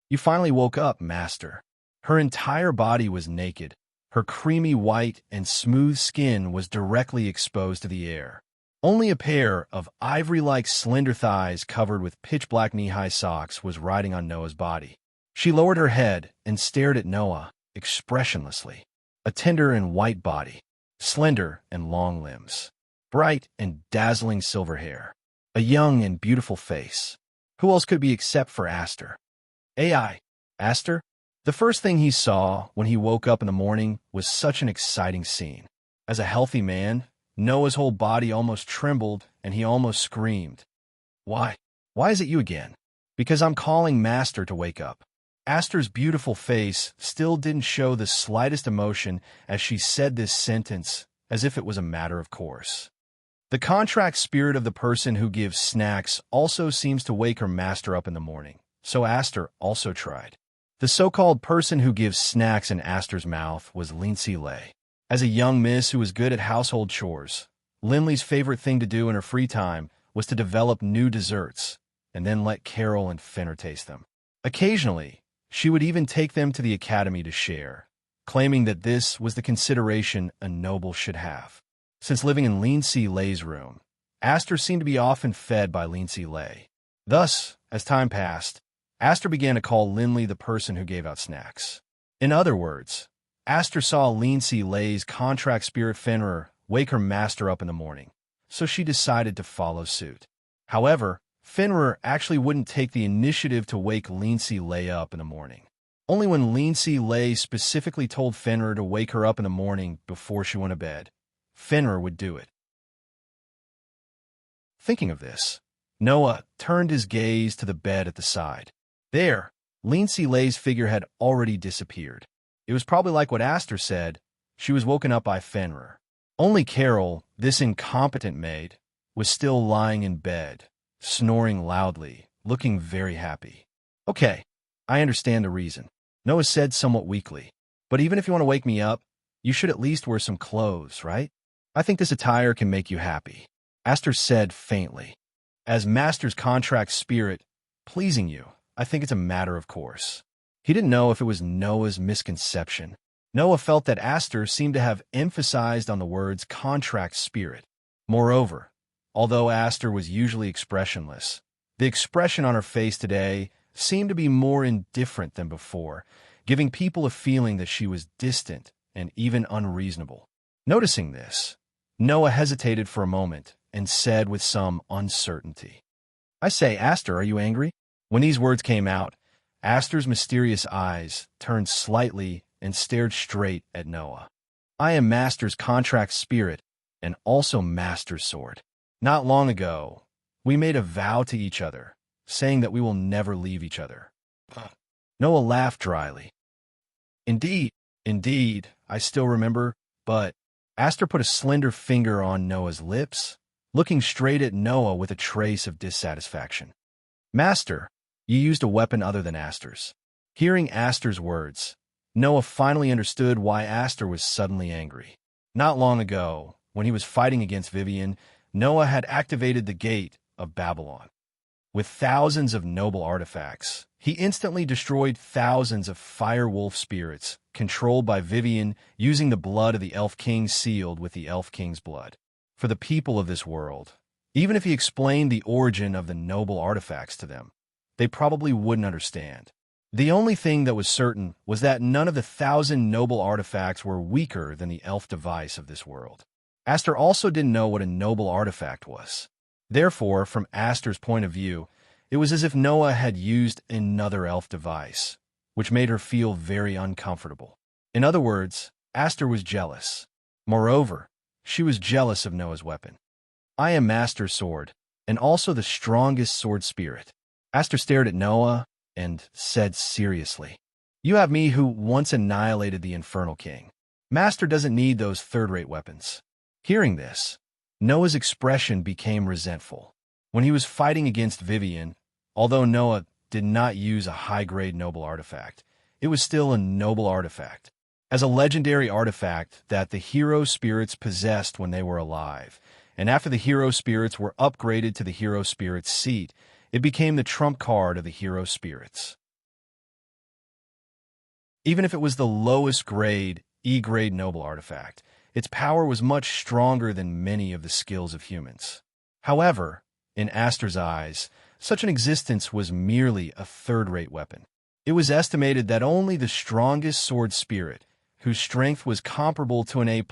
A: "You finally woke up, Master." Her entire body was naked. Her creamy white and smooth skin was directly exposed to the air. Only a pair of ivory-like slender thighs covered with pitch-black knee-high socks was riding on Noah's body. She lowered her head and stared at Noah expressionlessly. A tender and white body, slender and long limbs, bright and dazzling silver hair, a young and beautiful face. Who else could it be except for Aster? AI. Aster? The first thing he saw when he woke up in the morning was such an exciting scene. As a healthy man, Noah's whole body almost trembled and he almost screamed. "Why? Why is it you again?" "Because I'm calling Master to wake up." Aster's beautiful face still didn't show the slightest emotion as she said this sentence as if it was a matter of course. The contract spirit of the person who gives snacks also seems to wake her master up in the morning, so Aster also tried. The so-called person who gives snacks in Aster's mouth was Lindsay Lay. As a young miss who was good at household chores, Lindley's favorite thing to do in her free time was to develop new desserts and then let Carol and Finner taste them. Occasionally, she would even take them to the academy to share, claiming that this was the consideration a noble should have. Since living in Lindsay Lay's room, Aster seemed to be often fed by Lindsay Lay. Thus, as time passed, Aster began to call Lindley the person who gave out snacks. In other words, Aster saw Lindsay Lay's contract spirit Fenrir wake her master up in the morning, so she decided to follow suit. However, Fenrir actually wouldn't take the initiative to wake Lindsay Lay up in the morning. Only when Lindsay Lay specifically told Fenrir to wake her up in the morning before she went to bed, Fenrir would do it. Thinking of this, Noah turned his gaze to the bed at the side. There, Lindsay Lay's figure had already disappeared. It was probably like what Aster said. She was woken up by Fenrir. Only Carol, this incompetent maid, was still lying in bed, snoring loudly, looking very happy. "Okay, I understand the reason," Noah said somewhat weakly. "But even if you want to wake me up, you should at least wear some clothes, right? I think this attire can make you happy," Aster said faintly. "As Master's contract spirit, pleasing you, I think it's a matter of course." He didn't know if it was Noah's misconception. Noah felt that Aster seemed to have emphasized on the words contract spirit. Moreover, although Aster was usually expressionless, the expression on her face today seemed to be more indifferent than before, giving people a feeling that she was distant and even unreasonable. Noticing this, Noah hesitated for a moment and said with some uncertainty, "I say, Aster, are you angry?" When these words came out, Aster's mysterious eyes turned slightly and stared straight at Noah. "I am Master's contract spirit and also Master's sword. Not long ago, we made a vow to each other, saying that we will never leave each other." Noah laughed dryly. Indeed, I still remember, but..." Aster put a slender finger on Noah's lips, looking straight at Noah with a trace of dissatisfaction. "Master, you used a weapon other than Aster's." Hearing Aster's words, Noah finally understood why Aster was suddenly angry. Not long ago, when he was fighting against Vivian, Noah had activated the Gate of Babylon. With thousands of noble artifacts, he instantly destroyed thousands of fire wolf spirits controlled by Vivian using the blood of the Elf King sealed with the Elf King's blood. For the people of this world, even if he explained the origin of the noble artifacts to them, they probably wouldn't understand. The only thing that was certain was that none of the 1,000 noble artifacts were weaker than the elf device of this world. Aster also didn't know what a noble artifact was. Therefore, from Aster's point of view, it was as if Noah had used another elf device, which made her feel very uncomfortable. In other words, Aster was jealous. Moreover, she was jealous of Noah's weapon. "I am Master's sword, and also the strongest sword spirit." Aster stared at Noah and said seriously, "You have me who once annihilated the Infernal King. Master doesn't need those third-rate weapons." Hearing this, Noah's expression became resentful. When he was fighting against Vivian, although Noah did not use a high-grade noble artifact, it was still a noble artifact. As a legendary artifact that the hero spirits possessed when they were alive, and after the hero spirits were upgraded to the hero spirit's seat, it became the trump card of the hero spirits. Even if it was the lowest grade, E-grade noble artifact, its power was much stronger than many of the skills of humans. However, in Aster's eyes, such an existence was merely a third-rate weapon. It was estimated that only the strongest sword spirit, whose strength was comparable to an A++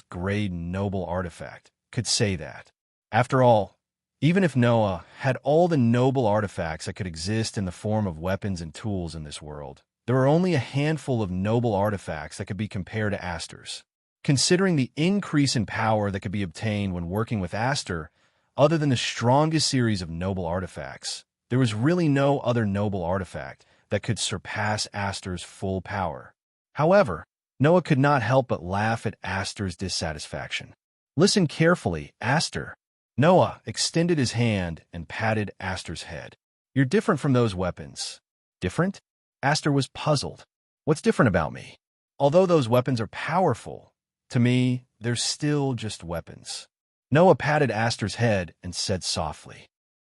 A: grade noble artifact, could say that. After all, even if Noah had all the noble artifacts that could exist in the form of weapons and tools in this world, there are only a handful of noble artifacts that could be compared to Aster's. Considering the increase in power that could be obtained when working with Aster, other than the strongest series of noble artifacts, there was really no other noble artifact that could surpass Aster's full power. However, Noah could not help but laugh at Aster's dissatisfaction. Listen carefully, Aster. Noah extended his hand and patted Aster's head. You're different from those weapons. Different? Aster was puzzled. What's different about me? Although those weapons are powerful, to me, they're still just weapons. Noah patted Aster's head and said softly,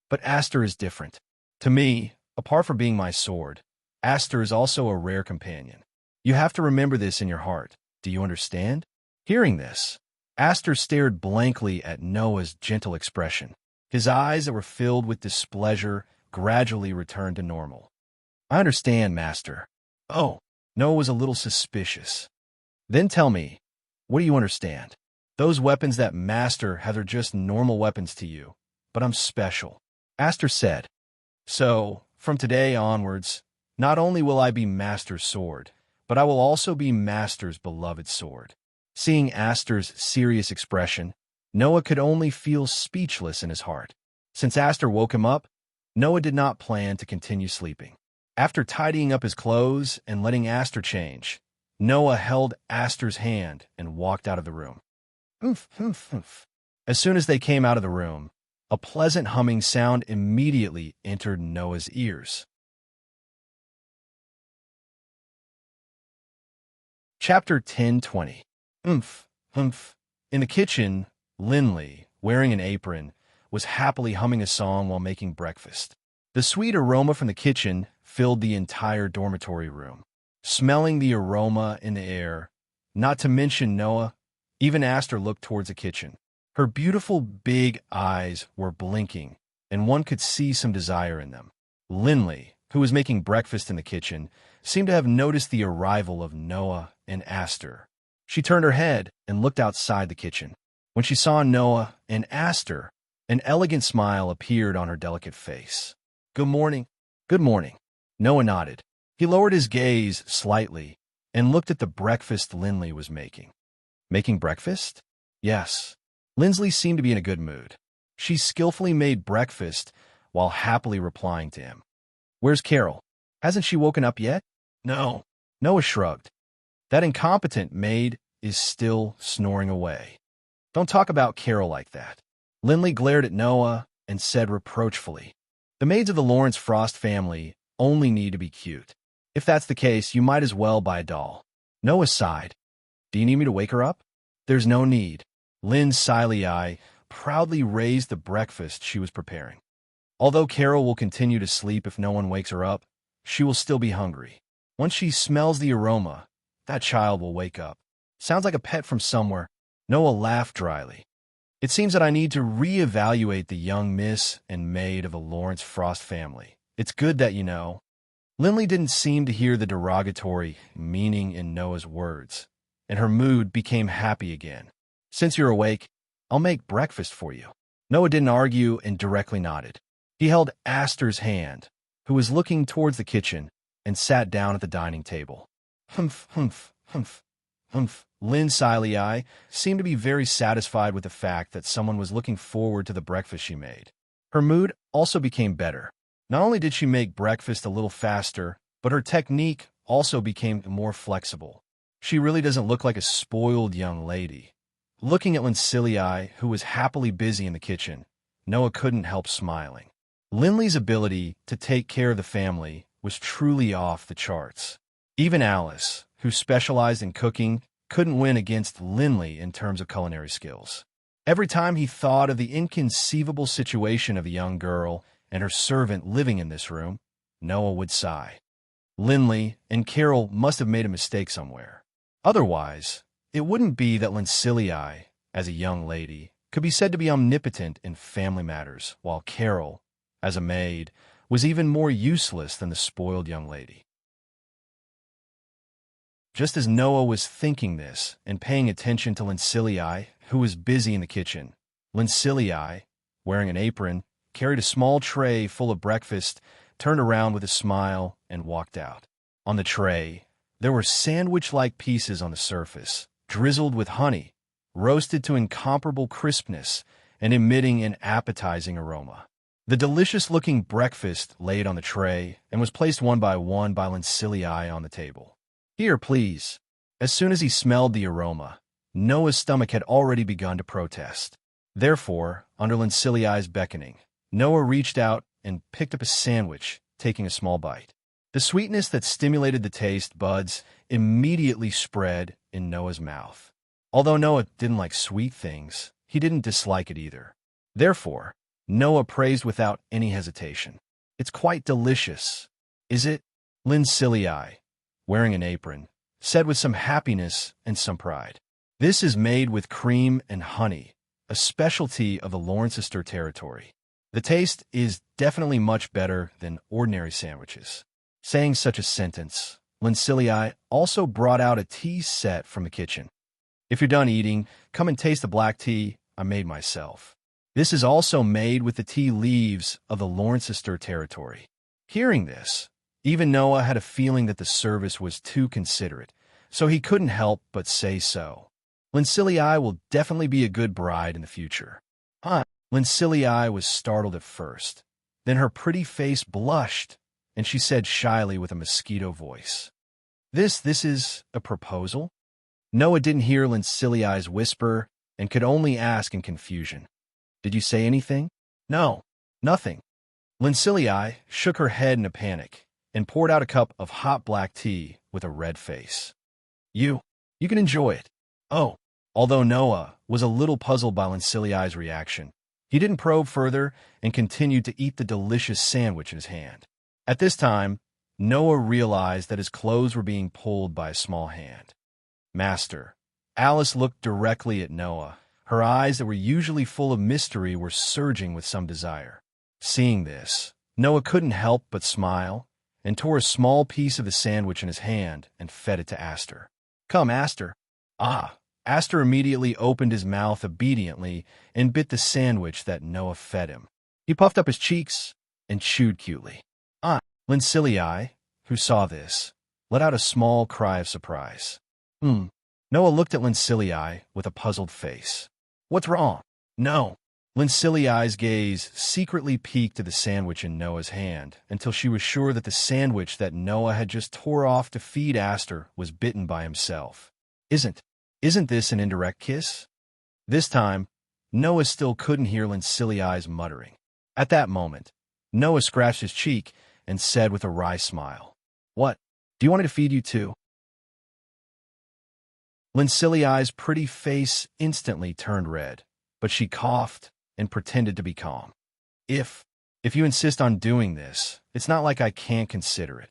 A: but Aster is different. To me, apart from being my sword, Aster is also a rare companion. You have to remember this in your heart. Do you understand? Hearing this, Aster stared blankly at Noah's gentle expression. His eyes that were filled with displeasure gradually returned to normal. I understand, Master. Oh, Noah was a little suspicious. Then tell me, what do you understand? Those weapons that Master have are just normal weapons to you, but I'm special. Aster said. So, from today onwards, not only will I be Master's sword, but I will also be Master's beloved sword. Seeing Aster's serious expression, Noah could only feel speechless in his heart. Since Aster woke him up, Noah did not plan to continue sleeping. After tidying up his clothes and letting Aster change, Noah held Aster's hand and walked out of the room. Oof, oof, oof. As soon as they came out of the room, a pleasant humming sound immediately entered Noah's ears. Chapter 10:20. Oomph, oomph. In the kitchen, Lindley, wearing an apron, was happily humming a song while making breakfast. The sweet aroma from the kitchen filled the entire dormitory room. Smelling the aroma in the air, not to mention Noah, even Aster looked towards the kitchen. Her beautiful big eyes were blinking, and one could see some desire in them. Lindley, who was making breakfast in the kitchen, seemed to have noticed the arrival of Noah and Aster. She turned her head and looked outside the kitchen. When she saw Noah and Aster, an elegant smile appeared on her delicate face. Good morning. Good morning. Noah nodded. He lowered his gaze slightly and looked at the breakfast Lindley was making. Making breakfast? Yes. Lindley seemed to be in a good mood. She skillfully made breakfast while happily replying to him. Where's Carol? Hasn't she woken up yet? No. Noah shrugged. That incompetent maid is still snoring away. Don't talk about Carol like that. Lindley glared at Noah and said reproachfully, the maids of the Lawrence Frost family only need to be cute. If that's the case, you might as well buy a doll. Noah sighed. Do you need me to wake her up? There's no need. Lynn's sily eye proudly raised the breakfast she was preparing. Although Carol will continue to sleep if no one wakes her up, she will still be hungry. Once she smells the aroma, that child will wake up. Sounds like a pet from somewhere. Noah laughed dryly. It seems that I need to reevaluate the young miss and maid of the Lawrence Frost family. It's good that you know. Lindley didn't seem to hear the derogatory meaning in Noah's words, and her mood became happy again. Since you're awake, I'll make breakfast for you. Noah didn't argue and directly nodded. He held Aster's hand, who was looking towards the kitchen, and sat down at the dining table. Humph, humph, humph, humph. Lynn's sily eye seemed to be very satisfied with the fact that someone was looking forward to the breakfast she made. Her mood also became better. Not only did she make breakfast a little faster, but her technique also became more flexible. She really doesn't look like a spoiled young lady. Looking at Lincilii, who was happily busy in the kitchen, Noah couldn't help smiling. Lindley's ability to take care of the family was truly off the charts. Even Alice, who specialized in cooking, couldn't win against Lindley in terms of culinary skills. Every time he thought of the inconceivable situation of a young girl and her servant living in this room, Noah would sigh. Linley and Carol must have made a mistake somewhere. Otherwise, it wouldn't be that Lincilii, as a young lady, could be said to be omnipotent in family matters, while Carol, as a maid, was even more useless than the spoiled young lady. Just as Noah was thinking this and paying attention to Lincilii, who was busy in the kitchen, Lincilii, wearing an apron, carried a small tray full of breakfast, turned around with a smile, and walked out. On the tray, there were sandwich-like pieces on the surface, drizzled with honey, roasted to incomparable crispness, and emitting an appetizing aroma. The delicious-looking breakfast laid on the tray and was placed one by Lincilii on the table. "Here, please." As soon as he smelled the aroma, Noah's stomach had already begun to protest. Therefore, under Lincilii's beckoning, Noah reached out and picked up a sandwich, taking a small bite. The sweetness that stimulated the taste buds immediately spread in Noah's mouth. Although Noah didn't like sweet things, he didn't dislike it either. Therefore, Noah praised without any hesitation. "It's quite delicious, is it?" Lincilii, wearing an apron, said with some happiness and some pride. "This is made with cream and honey, a specialty of the Laurencester territory. The taste is definitely much better than ordinary sandwiches." Saying such a sentence, Lincilii also brought out a tea set from the kitchen. "If you're done eating, come and taste the black tea I made myself. This is also made with the tea leaves of the Laurencester territory." Hearing this, even Noah had a feeling that the service was too considerate, so he couldn't help but say so. "Lincilii will definitely be a good bride in the future." Lincilii was startled at first. Then her pretty face blushed, and she said shyly with a mosquito voice, This is a proposal?" Noah didn't hear Lincilii's whisper and could only ask in confusion, "Did you say anything?" "No, nothing." Lincilii shook her head in a panic and poured out a cup of hot black tea with a red face. You can enjoy it." "Oh." Although Noah was a little puzzled by Lincilii's reaction, he didn't probe further and continued to eat the delicious sandwich in his hand. At this time, Noah realized that his clothes were being pulled by a small hand. "Master." Alice looked directly at Noah. Her eyes that were usually full of mystery were surging with some desire. Seeing this, Noah couldn't help but smile and tore a small piece of the sandwich in his hand and fed it to Aster. "Come, Aster." Aster immediately opened his mouth obediently and bit the sandwich that Noah fed him. He puffed up his cheeks and chewed cutely. Lincilii, who saw this, let out a small cry of surprise. Noah looked at Lincilii with a puzzled face. "What's wrong?" "No." Lincilii's gaze secretly peeked to the sandwich in Noah's hand until she was sure that the sandwich that Noah had just tore off to feed Aster was bitten by himself. Isn't this an indirect kiss?" This time, Noah still couldn't hear Lincilii's muttering. At that moment, Noah scratched his cheek and said with a wry smile, "What? Do you want me to feed you too?" Lincilii's pretty face instantly turned red, but she coughed and pretended to be calm. If you insist on doing this, it's not like I can't consider it."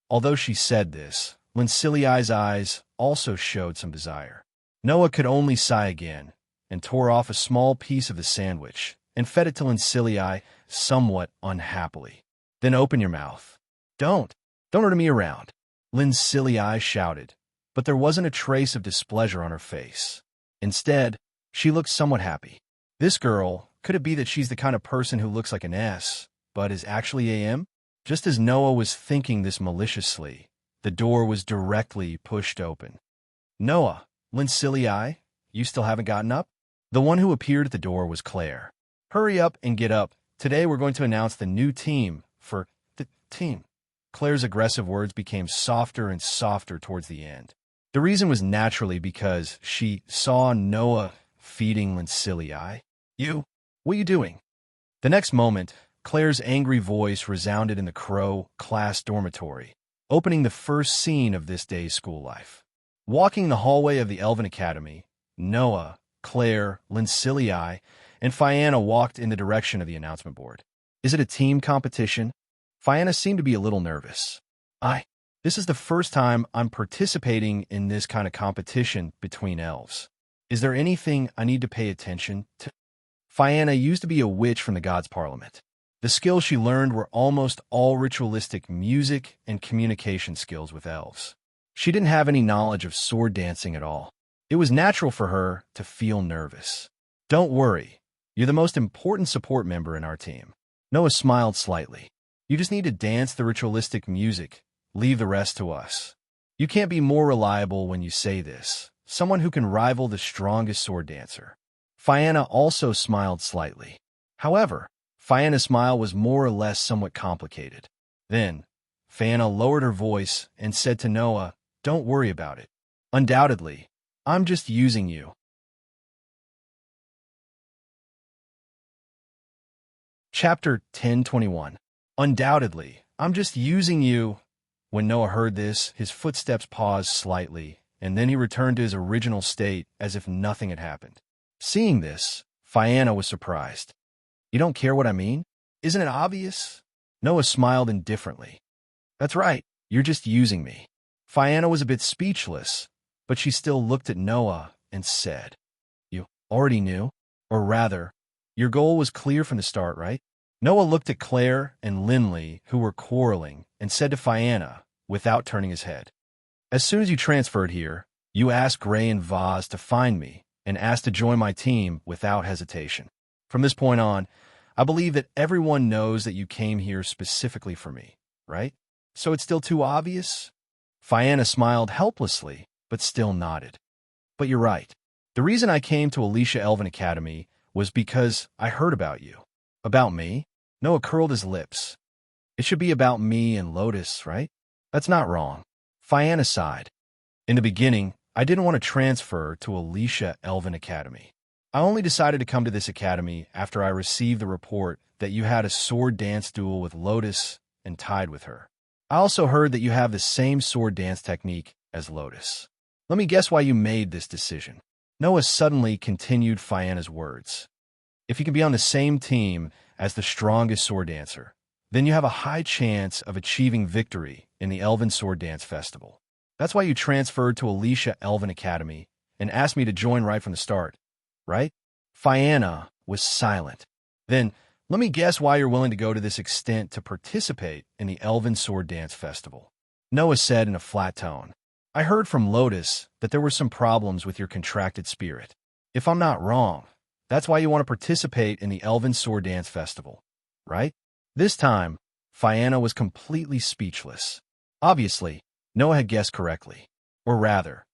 A: Although she said this, Lincilii's eyes also showed some desire. Noah could only sigh again and tore off a small piece of the sandwich and fed it to Lincilii somewhat unhappily. "Then open your mouth." Don't order me around," Lincilii shouted, but there wasn't a trace of displeasure on her face. Instead, she looked somewhat happy. This girl, could it be that she's the kind of person who looks like an S, but is actually a M? Just as Noah was thinking this maliciously, the door was directly pushed open. "Noah, Lincilii, you still haven't gotten up?" The one who appeared at the door was Claire. "Hurry up and get up. Today we're going to announce the new team for the team." Claire's aggressive words became softer and softer towards the end. The reason was naturally because she saw Noah feeding Lincilii. What are you doing?" The next moment, Claire's angry voice resounded in the Crow class dormitory, opening the first scene of this day's school life. Walking the hallway of the Elven Academy, Noah, Claire, Lincilii, and Fianna walked in the direction of the announcement board. Is it a team competition? Fianna seemed to be a little nervous. This is the first time I'm participating in this kind of competition between elves. Is there anything I need to pay attention to? Fianna used to be a witch from the Gods' Parliament. The skills she learned were almost all ritualistic music and communication skills with elves. She didn't have any knowledge of sword dancing at all. It was natural for her to feel nervous. Don't worry, you're the most important support member in our team. Noah smiled slightly. You just need to dance the ritualistic music. Leave the rest to us. You can't be more reliable when you say this. Someone who can rival the strongest sword dancer. Fianna also smiled slightly. However, Fianna's smile was more or less somewhat complicated. Then, Fianna lowered her voice and said to Noah, "Don't worry about it. Undoubtedly, I'm just using you." Chapter 10:21. Undoubtedly, I'm just using you. When Noah heard this, his footsteps paused slightly, and then he returned to his original state as if nothing had happened. Seeing this, Fianna was surprised. You don't care what I mean? Isn't it obvious? Noah smiled indifferently. That's right, you're just using me. Fianna was a bit speechless, but she still looked at Noah and said, You already knew? Or rather, your goal was clear from the start, right? Noah looked at Claire and Linley, who were quarreling, and said to Fianna, without turning his head, As soon as you transferred here, you asked Gray and Vaz to find me and asked to join my team without hesitation. From this point on, I believe that everyone knows that you came here specifically for me, right? So it's still too obvious? Fianna smiled helplessly, but still nodded. But you're right. The reason I came to Alicia Elven Academy was because I heard about you. About me? Noah curled his lips. It should be about me and Lotus, right? That's not wrong. Fianna sighed. In the beginning, I didn't want to transfer to Alicia Elven Academy. I only decided to come to this academy after I received the report that you had a sword dance duel with Lotus and tied with her. I also heard that you have the same sword dance technique as Lotus. Let me guess why you made this decision. Noah suddenly continued Fianna's words. If you can be on the same team as the strongest sword dancer, then you have a high chance of achieving victory in the Elven Sword Dance Festival. That's why you transferred to Alicia Elven Academy and asked me to join right from the start, right? Fianna was silent. Then, let me guess why you're willing to go to this extent to participate in the Elven Sword Dance Festival. Noah said in a flat tone, I heard from Lotus that there were some problems with your contracted spirit. If I'm not wrong, that's why you want to participate in the Elven Sword Dance Festival, right? This time, Fianna was completely speechless. Obviously, Noah had guessed correctly. Or rather,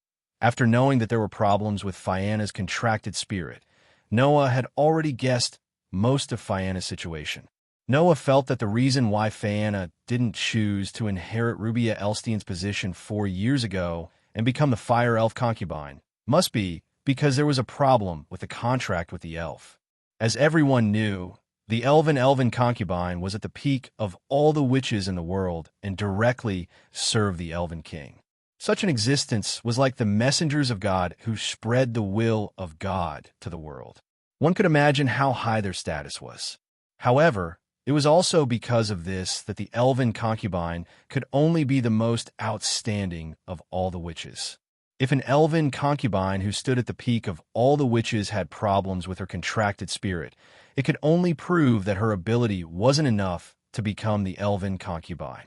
A: after knowing that there were problems with Fianna's contracted spirit, Noah had already guessed most of Fianna's situation. Noah felt that the reason why Fianna didn't choose to inherit Rubia Elstein's position 4 years ago and become the Fire Elf concubine must be because there was a problem with the contract with the elf. As everyone knew, the Elven concubine was at the peak of all the witches in the world and directly served the Elven king. Such an existence was like the messengers of God who spread the will of God to the world. One could imagine how high their status was. However, it was also because of this that the Elven concubine could only be the most outstanding of all the witches. If an Elven concubine who stood at the peak of all the witches had problems with her contracted spirit, it could only prove that her ability wasn't enough to become the Elven concubine.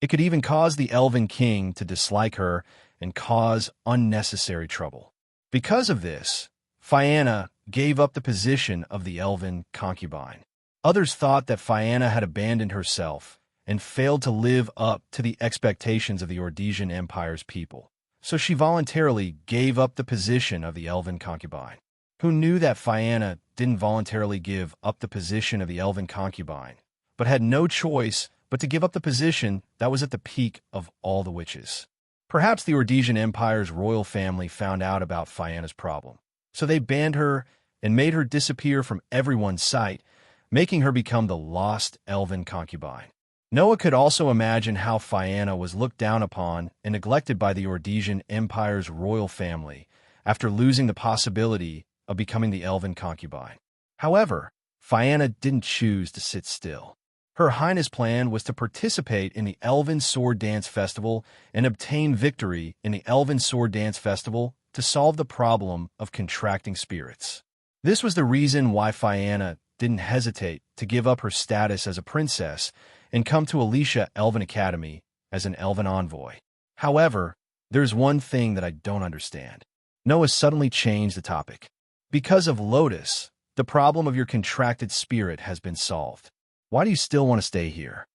A: It could even cause the Elven king to dislike her and cause unnecessary trouble. Because of this, Fianna gave up the position of the Elven concubine. Others thought that Fianna had abandoned herself and failed to live up to the expectations of the Ordesian Empire's people, so she voluntarily gave up the position of the Elven concubine. Who knew that Fianna didn't voluntarily give up the position of the Elven concubine, but had no choice but to give up the position that was at the peak of all the witches? Perhaps the Ordesian Empire's royal family found out about Fianna's problem, so they banned her and made her disappear from everyone's sight, making her become the lost Elven concubine. Noah could also imagine how Fianna was looked down upon and neglected by the Ordesian Empire's royal family, after losing the possibility of becoming the elven concubine. However, Fianna didn't choose to sit still. Her Highness' plan was to participate in the Elven Sword Dance Festival and obtain victory in the Elven Sword Dance Festival to solve the problem of contracting spirits. This was the reason why Fianna didn't hesitate to give up her status as a princess and come to Alicia Elven Academy as an elven envoy. However, there's one thing that I don't understand. Noah suddenly changed the topic. Because of Lotus, the problem of your contracted spirit has been solved. Why do you still want to stay here?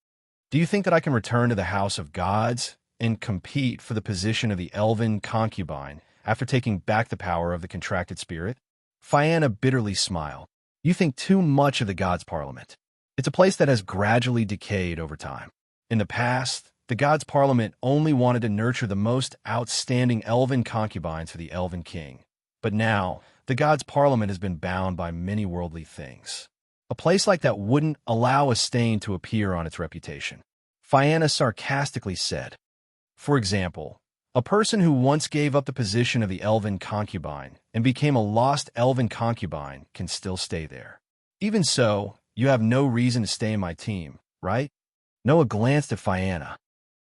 A: Do you think that I can return to the House of Gods and compete for the position of the elven concubine after taking back the power of the contracted spirit? Fianna bitterly smiled. You think too much of the Gods' Parliament. It's a place that has gradually decayed over time. In the past, the Gods' Parliament only wanted to nurture the most outstanding elven concubines for the Elven King. But now, the Gods' Parliament has been bound by many worldly things. A place like that wouldn't allow a stain to appear on its reputation. Fianna sarcastically said. For example, a person who once gave up the position of the elven concubine and became a lost elven concubine can still stay there. Even so, you have no reason to stay in my team, right? Noah glanced at Fianna.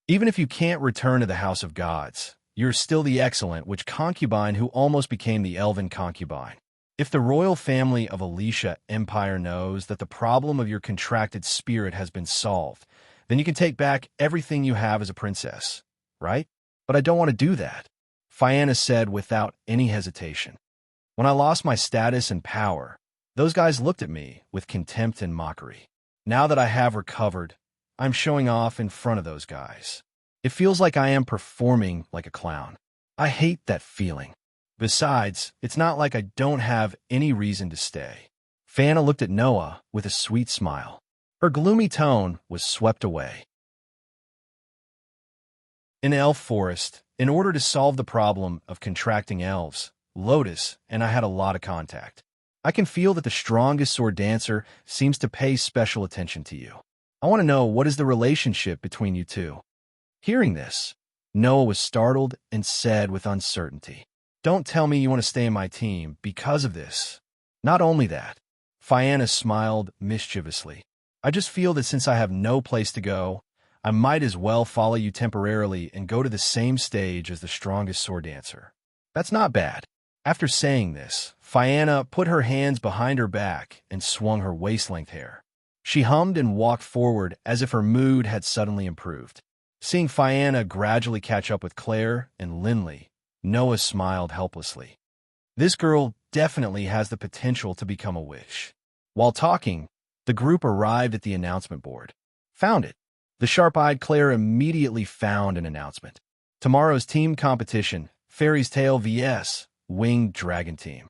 A: Even if you can't return to the House of Gods, you're still the excellent witch concubine who almost became the elven concubine. If the royal family of Alicia Empire knows that the problem of your contracted spirit has been solved, then you can take back everything you have as a princess, right? But I don't want to do that, Fianna said without any hesitation. When I lost my status and power, those guys looked at me with contempt and mockery. Now that I have recovered, I'm showing off in front of those guys. It feels like I am performing like a clown. I hate that feeling. Besides, it's not like I don't have any reason to stay. Fianna looked at Noah with a sweet smile. Her gloomy tone was swept away. In Elf Forest, in order to solve the problem of contracting elves, Lotus and I had a lot of contact. I can feel that the strongest sword dancer seems to pay special attention to you. I want to know, what is the relationship between you two? Hearing this, Noah was startled and said with uncertainty, Don't tell me you want to stay in my team because of this. Not only that, Fianna smiled mischievously. I just feel that since I have no place to go, I might as well follow you temporarily and go to the same stage as the strongest sword dancer. That's not bad. After saying this, Fianna put her hands behind her back and swung her waist-length hair. She hummed and walked forward as if her mood had suddenly improved. Seeing Fianna gradually catch up with Claire and Linley, Noah smiled helplessly. This girl definitely has the potential to become a witch. While talking, the group arrived at the announcement board. Found it. The sharp-eyed Claire immediately found an announcement. Tomorrow's team competition, Fairy's Tale vs. Winged Dragon Team.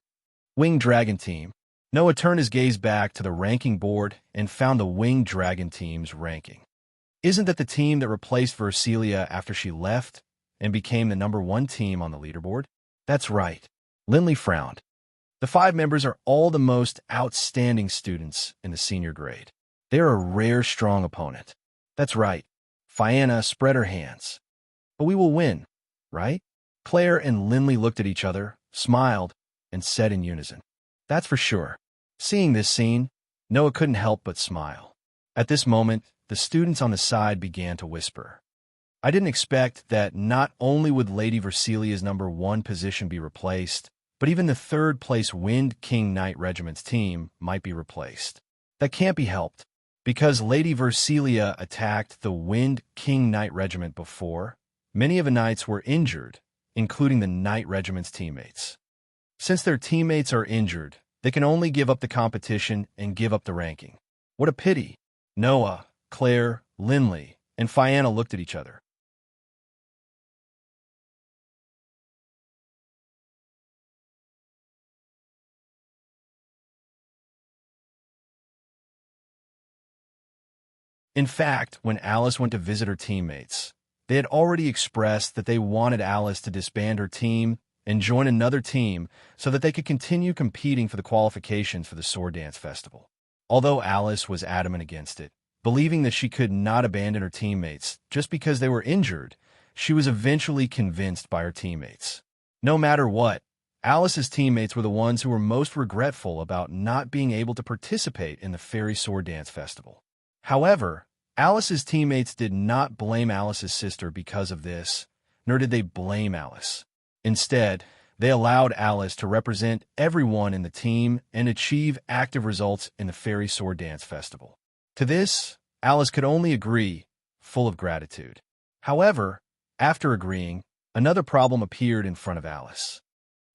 A: Winged Dragon Team. Noah turned his gaze back to the ranking board and found the Winged Dragon Team's ranking. Isn't that the team that replaced Versilia after she left and became the #1 team on the leaderboard? That's right. Linley frowned. The 5 members are all the most outstanding students in the senior grade. They're a rare strong opponent. That's right. Fianna spread her hands. But we will win, right? Claire and Linley looked at each other, smiled, and said in unison, That's for sure. Seeing this scene, Noah couldn't help but smile. At this moment, the students on the side began to whisper. I didn't expect that not only would Lady Versilia's #1 position be replaced, but even the 3rd place Wind King Knight Regiment's team might be replaced. That can't be helped, because Lady Versilia attacked the Wind King Knight Regiment before. Many of the knights were injured, including the Knight Regiment's teammates. Since their teammates are injured, they can only give up the competition and give up the ranking. What a pity. Noah, Claire, Linley, and Fianna looked at each other. In fact, when Alice went to visit her teammates, they had already expressed that they wanted Alice to disband her team and join another team so that they could continue competing for the qualifications for the Sword Dance Festival. Although Alice was adamant against it, believing that she could not abandon her teammates just because they were injured, she was eventually convinced by her teammates. No matter what, Alice's teammates were the ones who were most regretful about not being able to participate in the Fairy Sword Dance Festival. However, Alice's teammates did not blame Alice's sister because of this, nor did they blame Alice. Instead, they allowed Alice to represent everyone in the team and achieve active results in the Fairy Sword Dance Festival. To this, Alice could only agree, full of gratitude. However, after agreeing, another problem appeared in front of Alice.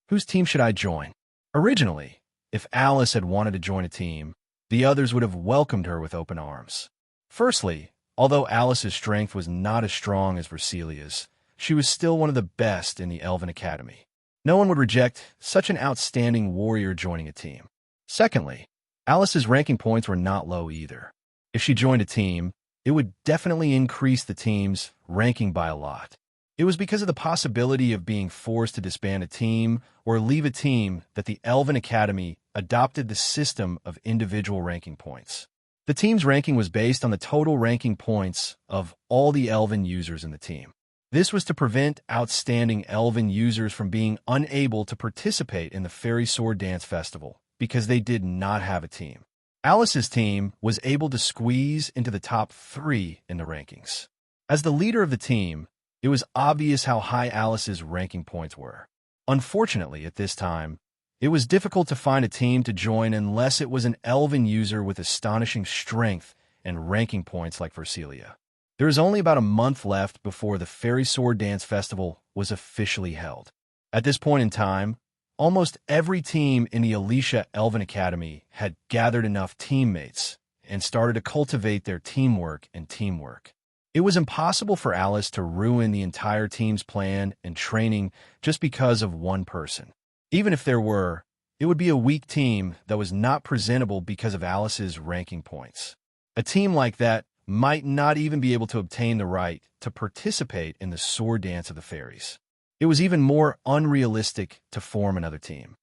A: Whose team should I join? Originally, if Alice had wanted to join a team, the others would have welcomed her with open arms. Firstly, although Alice's strength was not as strong as Versilia's, she was still one of the best in the Elven Academy. No one would reject such an outstanding warrior joining a team. Secondly, Alice's ranking points were not low either. If she joined a team, it would definitely increase the team's ranking by a lot. It was because of the possibility of being forced to disband a team or leave a team that the Elven Academy adopted the system of individual ranking points. The team's ranking was based on the total ranking points of all the Elven users in the team. This was to prevent outstanding Elven users from being unable to participate in the Fairy Sword Dance Festival because they did not have a team. Alice's team was able to squeeze into the top 3 in the rankings. As the leader of the team, it was obvious how high Alice's ranking points were. Unfortunately, at this time, it was difficult to find a team to join unless it was an Elven user with astonishing strength and ranking points like Versilia. There was only about a month left before the Fairy Sword Dance Festival was officially held. At this point in time, almost every team in the Alicia Elven Academy had gathered enough teammates and started to cultivate their teamwork and teamwork. It was impossible for Alice to ruin the entire team's plan and training just because of one person. Even if there were, it would be a weak team that was not presentable because of Alice's ranking points. A team like that might not even be able to obtain the right to participate in the sword dance of the fairies. It was even more unrealistic to form another team.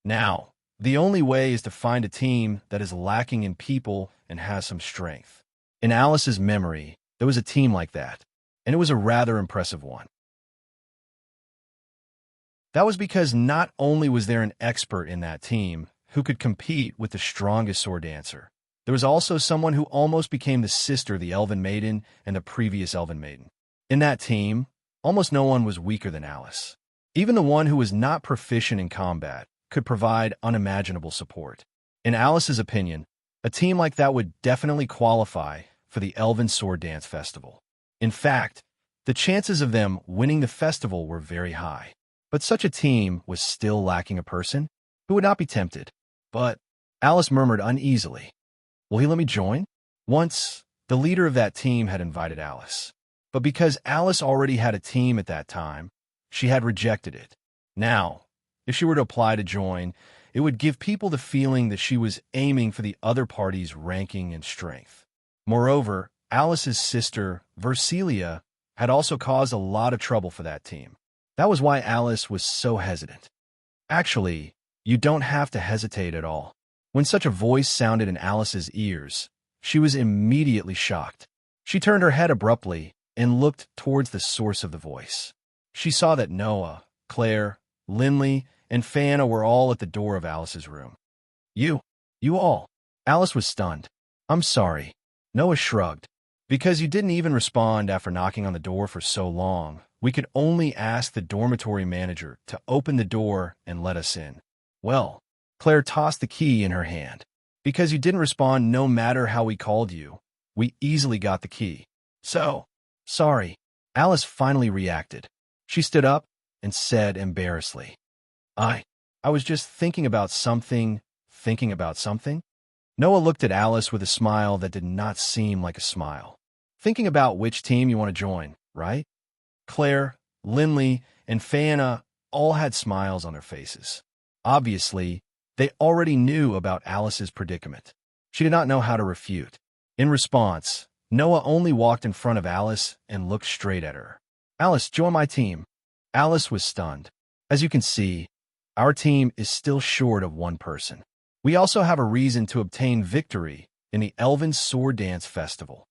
A: Now, the only way is to find a team that is lacking in people and has some strength. In Alice's memory, there was a team like that, and it was a rather impressive one. That was because not only was there an expert in that team who could compete with the strongest sword dancer, there was also someone who almost became the sister of the Elven Maiden and the previous Elven Maiden. In that team, almost no one was weaker than Alice. Even the one who was not proficient in combat could provide unimaginable support. In Alice's opinion, a team like that would definitely qualify for the Elven Sword Dance Festival. In fact, the chances of them winning the festival were very high. But such a team was still lacking a person who would not be tempted. But Alice murmured uneasily, "Will he let me join?" Once, the leader of that team had invited Alice. But because Alice already had a team at that time, she had rejected it. Now, if she were to apply to join, it would give people the feeling that she was aiming for the other party's ranking and strength. Moreover, Alice's sister, Versilia, had also caused a lot of trouble for that team. That was why Alice was so hesitant. Actually, you don't have to hesitate at all. When such a voice sounded in Alice's ears, she was immediately shocked. She turned her head abruptly and looked towards the source of the voice. She saw that Noah, Claire, Lindley, and Fana were all at the door of Alice's room. You all. Alice was stunned. "I'm sorry." Noah shrugged. "Because you didn't even respond after knocking on the door for so long, we could only ask the dormitory manager to open the door and let us in." "Well," Claire tossed the key in her hand. "Because you didn't respond no matter how we called you, we easily got the key. So, sorry." Alice finally reacted. She stood up and said embarrassedly, I was just thinking about something. Thinking about something?" Noah looked at Alice with a smile that did not seem like a smile. "Thinking about which team you want to join, right?" Claire, Lindley, and Fana all had smiles on their faces. Obviously, they already knew about Alice's predicament. She did not know how to refute. In response, Noah only walked in front of Alice and looked straight at her. "Alice, join my team." Alice was stunned. "As you can see, our team is still short of one person. We also have a reason to obtain victory in the Elven Sword Dance Festival."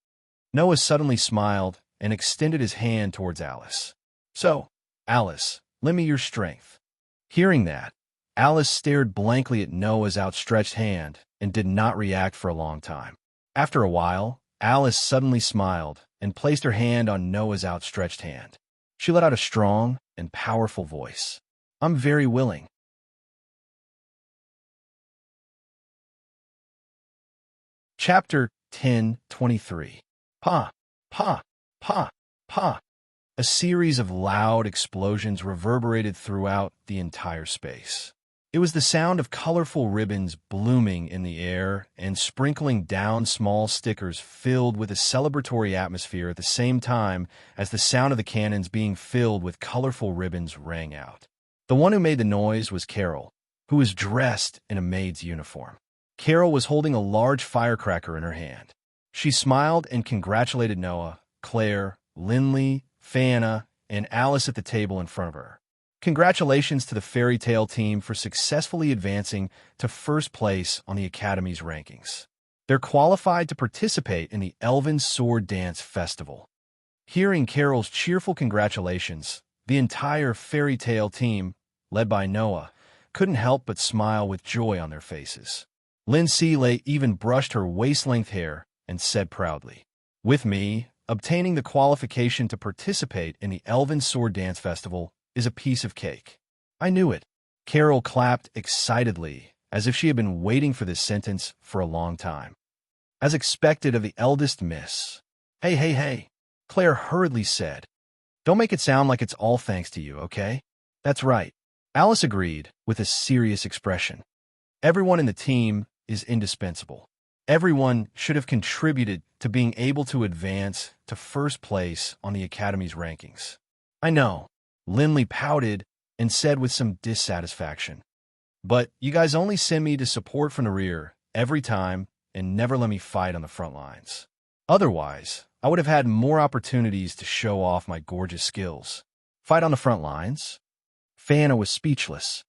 A: Noah suddenly smiled and extended his hand towards Alice. "So, Alice, lend me your strength." Hearing that, Alice stared blankly at Noah's outstretched hand and did not react for a long time. After a while, Alice suddenly smiled and placed her hand on Noah's outstretched hand. She let out a strong and powerful voice. "I'm very willing." Chapter 10:23. Pa, pa, pa, pa. A series of loud explosions reverberated throughout the entire space. It was the sound of colorful ribbons blooming in the air and sprinkling down small stickers filled with a celebratory atmosphere at the same time as the sound of the cannons being filled with colorful ribbons rang out. The one who made the noise was Carol, who was dressed in a maid's uniform. Carol was holding a large firecracker in her hand. She smiled and congratulated Noah, Claire, Lindley, Fana, and Alice at the table in front of her. Congratulations to the fairy tale team for successfully advancing to first place on the Academy's rankings. They're qualified to participate in the Elven Sword Dance Festival. Hearing Carol's cheerful congratulations, the entire fairy tale team, led by Noah, couldn't help but smile with joy on their faces. Lindsay even brushed her waist-length hair and said proudly, "With me, obtaining the qualification to participate in the Elven Sword Dance Festival is a piece of cake." "I knew it." Carol clapped excitedly, as if she had been waiting for this sentence for a long time. As expected of the eldest miss. Hey, Claire hurriedly said. "Don't make it sound like it's all thanks to you, okay?" "That's right," Alice agreed with a serious expression. "Everyone in the team is indispensable. Everyone should have contributed to being able to advance to first place on the Academy's rankings." "I know," Lindley pouted and said with some dissatisfaction. "But you guys only send me to support from the rear every time and never let me fight on the front lines. Otherwise, I would have had more opportunities to show off my gorgeous skills." "Fight on the front lines?" Fana was speechless.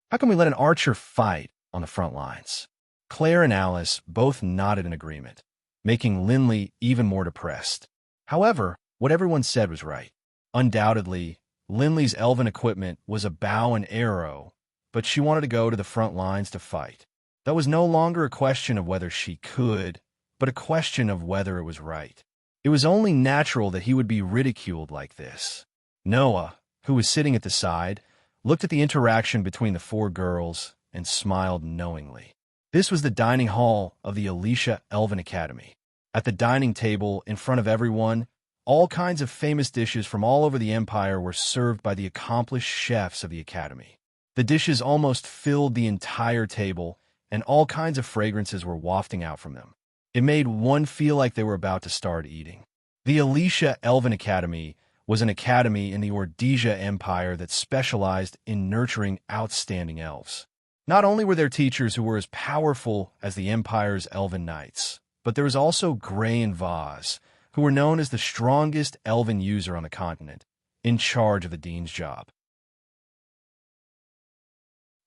A: "How can we let an archer fight on the front lines?" Claire and Alice both nodded in agreement, making Lindley even more depressed. However, what everyone said was right. Undoubtedly, Lindley's elven equipment was a bow and arrow, but she wanted to go to the front lines to fight. That was no longer a question of whether she could, but a question of whether it was right. It was only natural that he would be ridiculed like this. Noah, who was sitting at the side, looked at the interaction between the four girls and smiled knowingly. This was the dining hall of the Alicia Elven Academy. At the dining table, in front of everyone, all kinds of famous dishes from all over the Empire were served by the accomplished chefs of the Academy. The dishes almost filled the entire table, and all kinds of fragrances were wafting out from them. It made one feel like they were about to start eating. The Alicia Elven Academy was an academy in the Ordesia Empire that specialized in nurturing outstanding elves. Not only were there teachers who were as powerful as the Empire's elven knights, but there was also Gray and Vaz, who were known as the strongest elven user on the continent, in charge of the dean's job.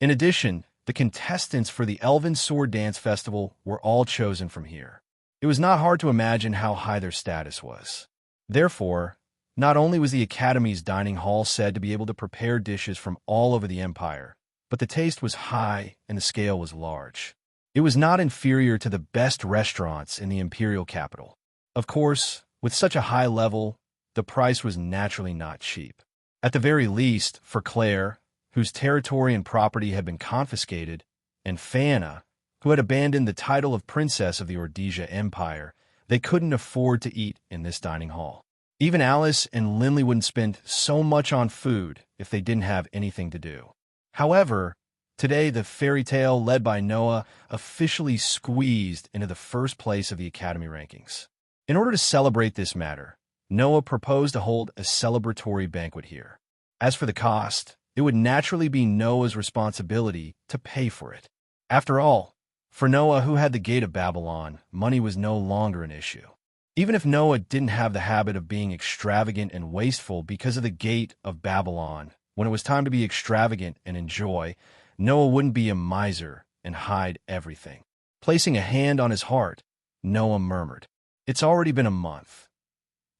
A: In addition, the contestants for the Elven Sword Dance Festival were all chosen from here. It was not hard to imagine how high their status was. Therefore, not only was the Academy's dining hall said to be able to prepare dishes from all over the Empire, but the taste was high and the scale was large. It was not inferior to the best restaurants in the imperial capital. Of course, with such a high level, the price was naturally not cheap. At the very least, for Claire, whose territory and property had been confiscated, and Fana, who had abandoned the title of princess of the Ordesia Empire, they couldn't afford to eat in this dining hall. Even Alice and Lindley wouldn't spend so much on food if they didn't have anything to do. However, today the fairy tale led by Noah officially squeezed into the first place of the Academy rankings. In order to celebrate this matter, Noah proposed to hold a celebratory banquet here. As for the cost, it would naturally be Noah's responsibility to pay for it. After all, for Noah, who had the Gate of Babylon, money was no longer an issue. Even if Noah didn't have the habit of being extravagant and wasteful because of the Gate of Babylon, when it was time to be extravagant and enjoy, Noah wouldn't be a miser and hide everything. Placing a hand on his heart, Noah murmured, "It's already been a month."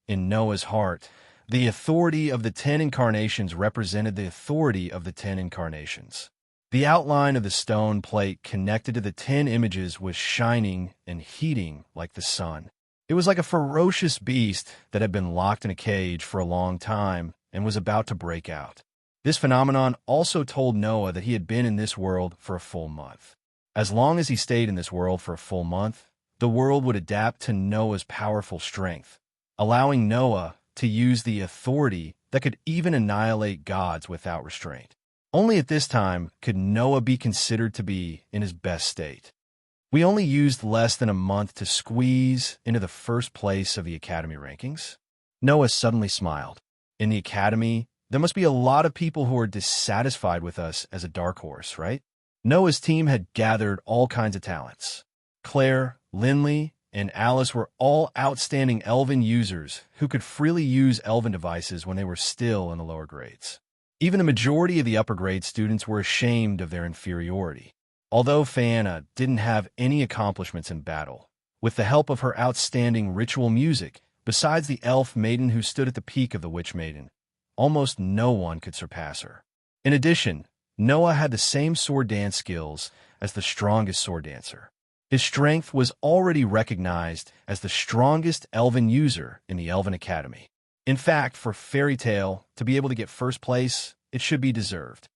A: In Noah's heart, The authority of the 10 incarnations represented the authority of the 10 incarnations. The outline of the stone plate connected to the 10 images was shining and heating like the sun. It was like a ferocious beast that had been locked in a cage for a long time and was about to break out. This phenomenon also told Noah that he had been in this world for a full month. As long as he stayed in this world for a full month, the world would adapt to Noah's powerful strength, allowing Noah to use the authority that could even annihilate gods without restraint. Only at this time could Noah be considered to be in his best state. We only used less than a month to squeeze into the first place of the Academy rankings. Noah suddenly smiled. In the Academy, there must be a lot of people who are dissatisfied with us as a dark horse, right? Noah's team had gathered all kinds of talents. Claire, Lindley, and Alice were all outstanding Elven users who could freely use Elven devices when they were still in the lower grades. Even the majority of the upper grade students were ashamed of their inferiority. Although Fianna didn't have any accomplishments in battle, with the help of her outstanding ritual music, besides the elf maiden who stood at the peak of the witch maiden, almost no one could surpass her. In addition, Noah had the same sword dance skills as the strongest sword dancer. His strength was already recognized as the strongest Elven user in the Elven Academy. In fact, for Fairy Tale to be able to get first place, it should be deserved.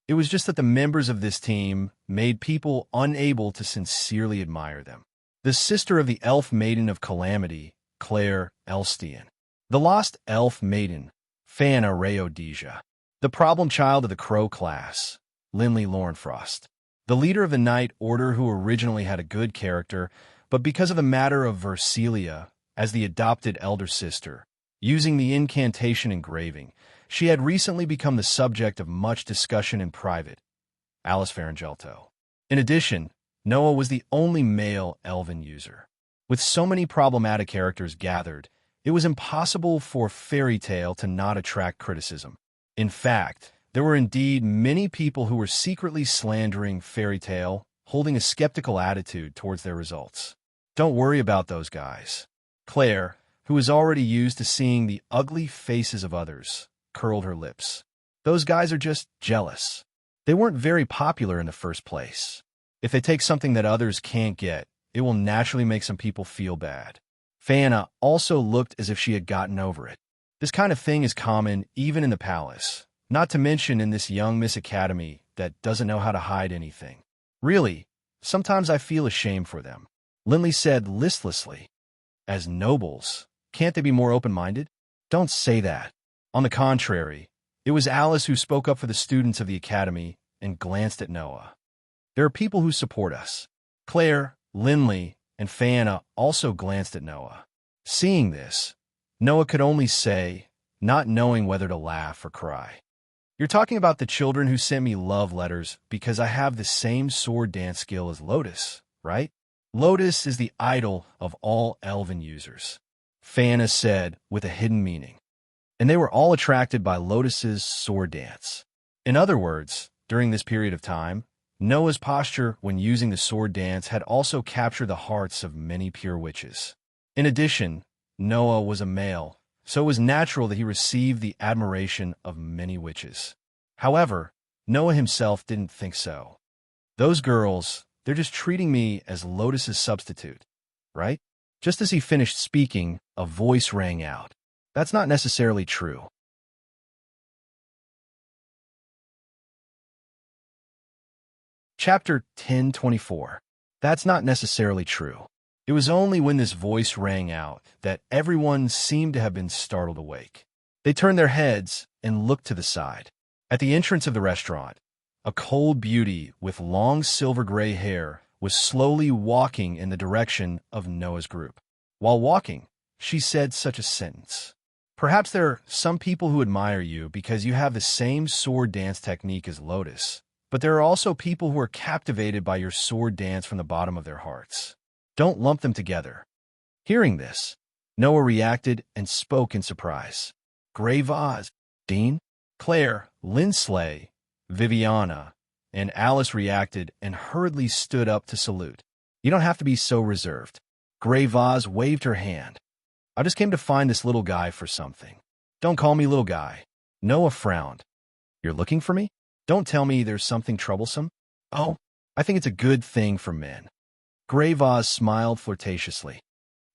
A: It was just that the members of this team made people unable to sincerely admire them. The sister of the elf maiden of calamity, Claire Elstian. The lost elf maiden, Fana Rayodesia. The problem child of the Crow class, Lindley Lorenfrost. The leader of the Knight Order who originally had a good character, but because of the matter of Versilia, as the adopted elder sister, using the incantation engraving, she had recently become the subject of much discussion in private, Alice Faringelto. In addition, Noah was the only male Elven user. With so many problematic characters gathered, it was impossible for Fairy Tale to not attract criticism. In fact, there were indeed many people who were secretly slandering Fairy Tale, holding a skeptical attitude towards their results. Don't worry about those guys. Claire, who was already used to seeing the ugly faces of others, curled her lips. Those guys are just jealous. They weren't very popular in the first place. If they take something that others can't get, it will naturally make some people feel bad. Fana also looked as if she had gotten over it. This kind of thing is common even in the palace, not to mention in this young Miss Academy that doesn't know how to hide anything. Really, sometimes I feel ashamed for them. Lindley said listlessly. As nobles, can't they be more open-minded? Don't say that. On the contrary, it was Alice who spoke up for the students of the Academy and glanced at Noah. There are people who support us. Claire, Lindley, and Fana also glanced at Noah. Seeing this, Noah could only say, not knowing whether to laugh or cry. You're talking about the children who sent me love letters because I have the same sword dance skill as Lotus, right? Lotus is the idol of all Elven users, Fana said with a hidden meaning. And they were all attracted by Lotus's sword dance. In other words, during this period of time, Noah's posture when using the sword dance had also captured the hearts of many pure witches. In addition, Noah was a male, so it was natural that he received the admiration of many witches. However, Noah himself didn't think so. Those girls, they're just treating me as Lotus's substitute, right? Just as he finished speaking, a voice rang out. That's not necessarily true. Chapter 1024. That's not necessarily true. It was only when this voice rang out that everyone seemed to have been startled awake. They turned their heads and looked to the side. At the entrance of the restaurant, a cold beauty with long silver-gray hair was slowly walking in the direction of Noah's group. While walking, she said such a sentence. Perhaps there are some people who admire you because you have the same sword dance technique as Lotus, but there are also people who are captivated by your sword dance from the bottom of their hearts. Don't lump them together. Hearing this, Noah reacted and spoke in surprise. Grey Vase, Dean, Claire, Lindsley, Viviana, and Alice reacted and hurriedly stood up to salute. You don't have to be so reserved. Grey Vase waved her hand. I just came to find this little guy for something. Don't call me little guy. Noah frowned. You're looking for me? Don't tell me there's something troublesome. Oh, I think it's a good thing for men. Grey Vase smiled flirtatiously.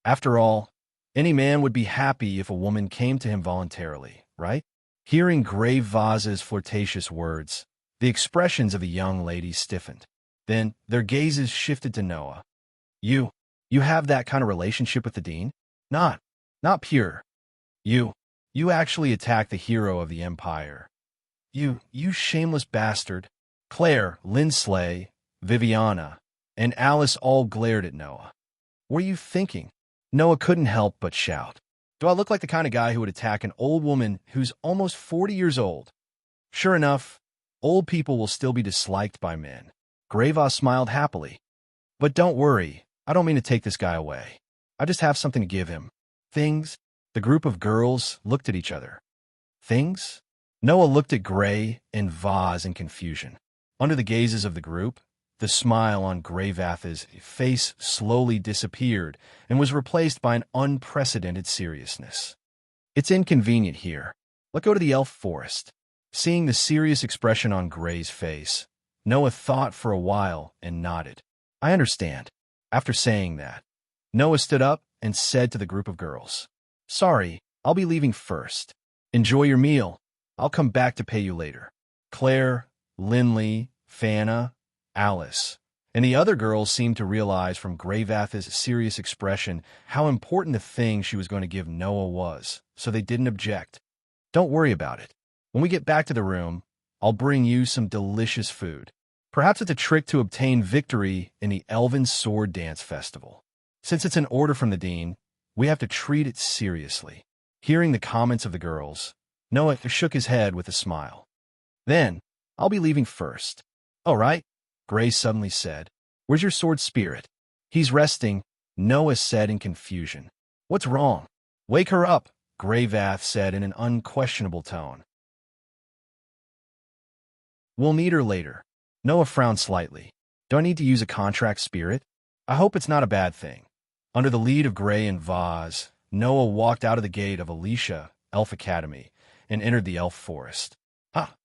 A: After all, any man would be happy if a woman came to him voluntarily, right? Hearing Grey Vase's flirtatious words, the expressions of the young lady stiffened. Then their gazes shifted to Noah. You have that kind of relationship with the dean? Not pure. You actually attacked the hero of the Empire. You shameless bastard. Claire, Lindsley, Viviana, and Alice all glared at Noah. What are you thinking? Noah couldn't help but shout. Do I look like the kind of guy who would attack an old woman who's almost 40 years old? Sure enough, old people will still be disliked by men. Grey Vase smiled happily. But don't worry, I don't mean to take this guy away. I just have something to give him. Things? The group of girls looked at each other. Things? Noah looked at Grey and Vase in confusion. Under the gazes of the group, the smile on Grey Vase's face slowly disappeared and was replaced by an unprecedented seriousness. It's inconvenient here. Let's go to the elf forest. Seeing the serious expression on Grey's face, Noah thought for a while and nodded. I understand. After saying that, Noah stood up and said to the group of girls, Sorry, I'll be leaving first. Enjoy your meal. I'll come back to pay you later. Claire, Lindley, Fana, Alice, and the other girls seemed to realize from Grey Vase's serious expression how important the thing she was going to give Noah was, so they didn't object. Don't worry about it. When we get back to the room, I'll bring you some delicious food. Perhaps it's a trick to obtain victory in the Elven Sword Dance Festival. Since it's an order from the dean, we have to treat it seriously. Hearing the comments of the girls, Noah shook his head with a smile. Then, I'll be leaving first. All right, Grey suddenly said. Where's your sword spirit? He's resting, Noah said in confusion. What's wrong? Wake her up, Grey Vase said in an unquestionable tone. We'll need her later. Noah frowned slightly. Do I need to use a contract spirit? I hope it's not a bad thing. Under the lead of Grey and Vase, Noah walked out of the gate of Alicia Elf Academy and entered the elf forest.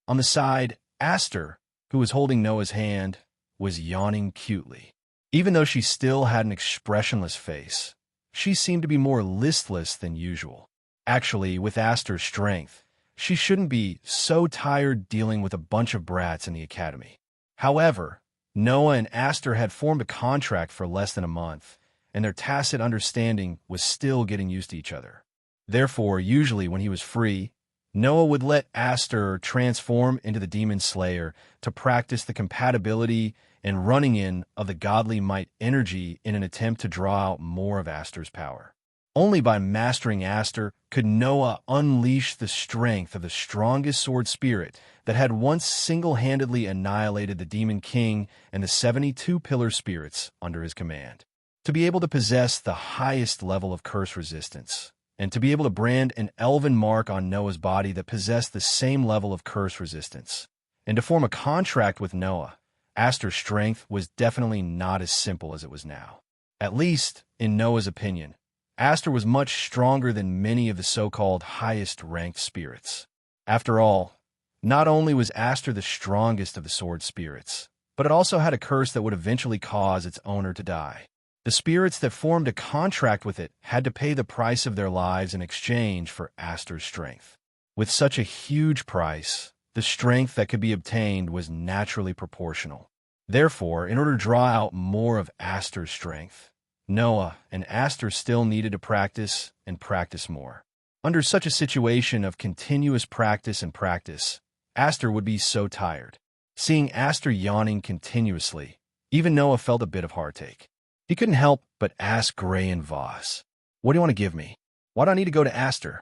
A: On the side, Aster, who was holding Noah's hand, was yawning cutely. Even though she still had an expressionless face, she seemed to be more listless than usual. Actually, with Aster's strength, she shouldn't be so tired dealing with a bunch of brats in the academy. However, Noah and Aster had formed a contract for less than a month, and their tacit understanding was still getting used to each other. Therefore, usually when he was free, Noah would let Aster transform into the Demon Slayer to practice the compatibility and running in of the godly might energy in an attempt to draw out more of Aster's power. Only by mastering Aster could Noah unleash the strength of the strongest sword spirit that had once single-handedly annihilated the Demon King and the 72 pillar spirits under his command. To be able to possess the highest level of curse resistance, and to be able to brand an elven mark on Noah's body that possessed the same level of curse resistance, and to form a contract with Noah, Aster's strength was definitely not as simple as it was now. At least, in Noah's opinion, Aster was much stronger than many of the so-called highest-ranked spirits. After all, not only was Aster the strongest of the sword spirits, but it also had a curse that would eventually cause its owner to die. The spirits that formed a contract with it had to pay the price of their lives in exchange for Aster's strength. With such a huge price, the strength that could be obtained was naturally proportional. Therefore, in order to draw out more of Aster's strength, Noah and Aster still needed to practice and practice more. Under such a situation of continuous practice and practice, Aster would be so tired. Seeing Aster yawning continuously, even Noah felt a bit of heartache. He couldn't help but ask Grey and Vase, What do you want to give me? Why do I need to go to Aster?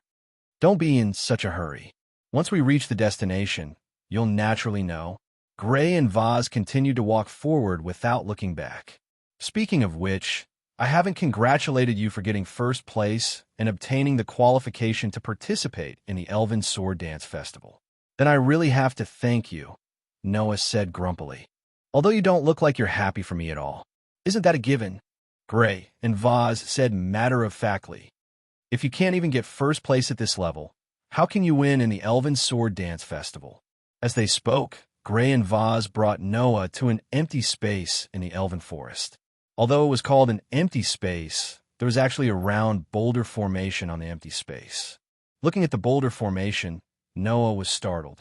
A: Don't be in such a hurry. Once we reach the destination, you'll naturally know. Grey and Vase continued to walk forward without looking back. Speaking of which, I haven't congratulated you for getting first place and obtaining the qualification to participate in the Elven Sword Dance Festival. Then I really have to thank you, Noah said grumpily. Although you don't look like you're happy for me at all. Isn't that a given? Grey and Vase said matter-of-factly. If you can't even get first place at this level, how can you win in the Elven Sword Dance Festival? As they spoke, Gray and Vaz brought Noah to an empty space in the Elven Forest. Although it was called an empty space, there was actually a round boulder formation on the empty space. Looking at the boulder formation, Noah was startled.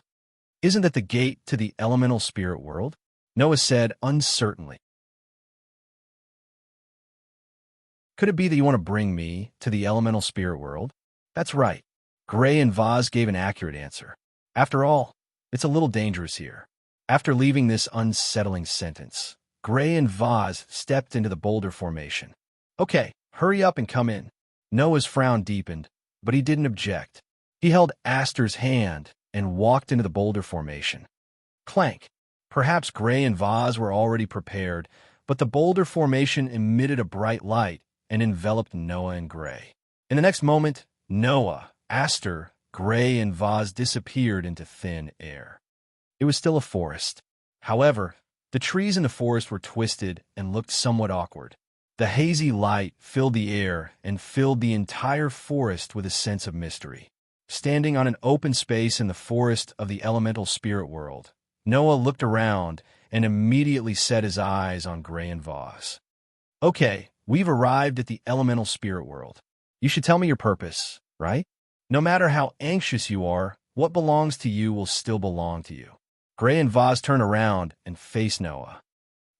A: Isn't that the gate to the elemental spirit world? Noah said uncertainly. Could it be that you want to bring me to the elemental spirit world? That's right. Gray and Vaz gave an accurate answer. After all, it's a little dangerous here. After leaving this unsettling sentence, Gray and Vaz stepped into the boulder formation. Okay, hurry up and come in. Noah's frown deepened, but he didn't object. He held Aster's hand and walked into the boulder formation. Clank. Perhaps Gray and Vaz were already prepared, but the boulder formation emitted a bright light and enveloped Noah and Gray. In the next moment, Noah, Aster, Gray, and Vaz disappeared into thin air. It was still a forest. However, the trees in the forest were twisted and looked somewhat awkward. The hazy light filled the air and filled the entire forest with a sense of mystery. Standing on an open space in the forest of the elemental spirit world, Noah looked around and immediately set his eyes on Gray and Vaz. Okay, we've arrived at the elemental spirit world. You should tell me your purpose, right? No matter how anxious you are, what belongs to you will still belong to you. Gray and Vaz turned around and faced Noah.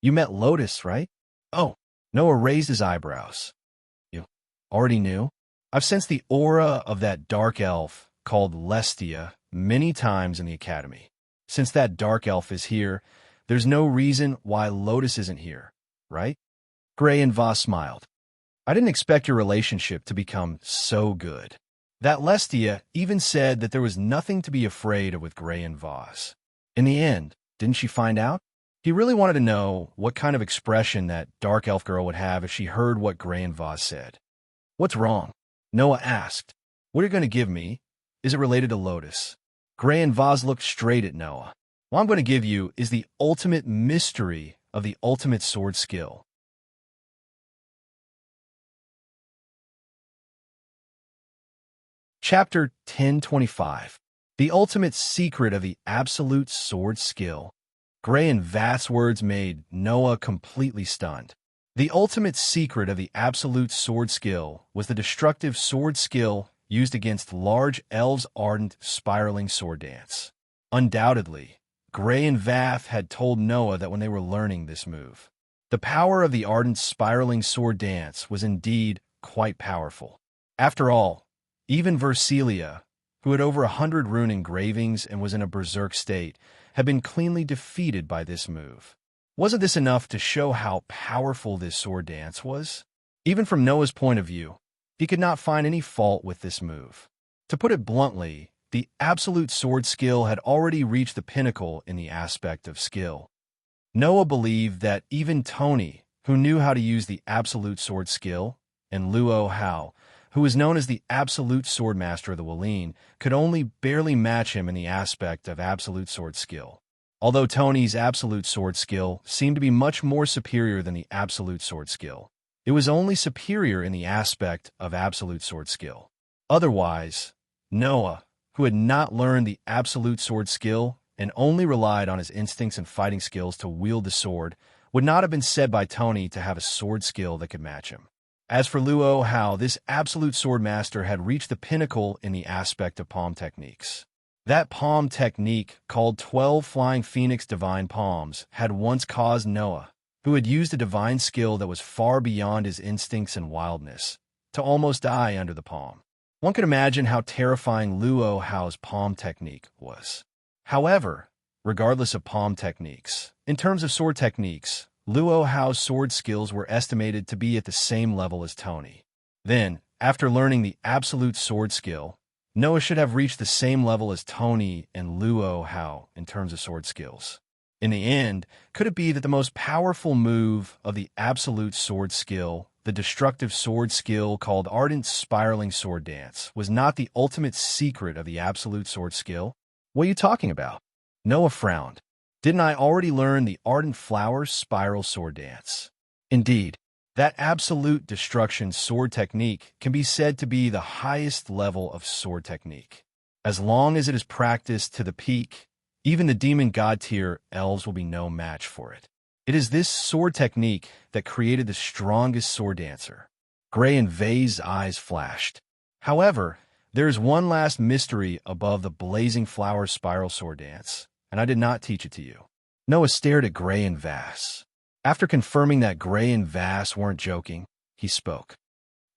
A: You met Lotus, right? Oh, Noah raised his eyebrows. You already knew? I've sensed the aura of that dark elf called Lestia many times in the academy. Since that dark elf is here, there's no reason why Lotus isn't here, right? Gray and Vaz smiled. I didn't expect your relationship to become so good. That Lestia even said that there was nothing to be afraid of with Gray and Vaz. In the end, didn't she find out? He really wanted to know what kind of expression that dark elf girl would have if she heard what Gray and Vaz said. What's wrong? Noah asked. What are you going to give me? Is it related to Lotus? Gray and Vaz looked straight at Noah. What I'm going to give you is the ultimate mystery of the ultimate sword skill. Chapter 1025. The Ultimate Secret of the Absolute Sword Skill. Gray and Vaz's words made Noah completely stunned. The ultimate secret of the absolute sword skill was the destructive sword skill used against large elves' ardent spiraling sword dance. Undoubtedly, Gray and Vaz had told Noah that when they were learning this move. The power of the ardent spiraling sword dance was indeed quite powerful. After all, even Versilia, who had over 100 rune engravings and was in a berserk state, had been cleanly defeated by this move. Wasn't this enough to show how powerful this sword dance was? Even from Noah's point of view, he could not find any fault with this move. To put it bluntly, the absolute sword skill had already reached the pinnacle in the aspect of skill. Noah believed that even Tony, who knew how to use the absolute sword skill, and Luo Hao, who was known as the absolute sword master of the Walene, could only barely match him in the aspect of absolute sword skill. Although Tony's absolute sword skill seemed to be much more superior than the absolute sword skill, it was only superior in the aspect of absolute sword skill. Otherwise, Noah, who had not learned the absolute sword skill and only relied on his instincts and fighting skills to wield the sword, would not have been said by Tony to have a sword skill that could match him. As for Luo Hao, this absolute sword master had reached the pinnacle in the aspect of palm techniques. That palm technique, called 12 Flying Phoenix Divine Palms, had once caused Noah, who had used a divine skill that was far beyond his instincts and wildness, to almost die under the palm. One could imagine how terrifying Luo Hao's palm technique was. However, regardless of palm techniques, in terms of sword techniques, Luo Hao's sword skills were estimated to be at the same level as Tony. Then, after learning the absolute sword skill, Noah should have reached the same level as Tony and Luo Hao in terms of sword skills. In the end, could it be that the most powerful move of the absolute sword skill, the destructive sword skill called Ardent Spiraling Sword Dance, was not the ultimate secret of the absolute sword skill? What are you talking about? Noah frowned. Didn't I already learn the Ardent Flower Spiral Sword Dance? Indeed, That absolute destruction sword technique can be said to be the highest level of sword technique. As long as it is practiced to the peak, even the demon god tier elves will be no match for it. It is this sword technique that created the strongest sword dancer. Gray and Vei's eyes flashed. However, there is one last mystery above the blazing flower spiral sword dance, and I did not teach it to you. Noah stared at Gray and Vass. After confirming that Gray and Vass weren't joking, he spoke.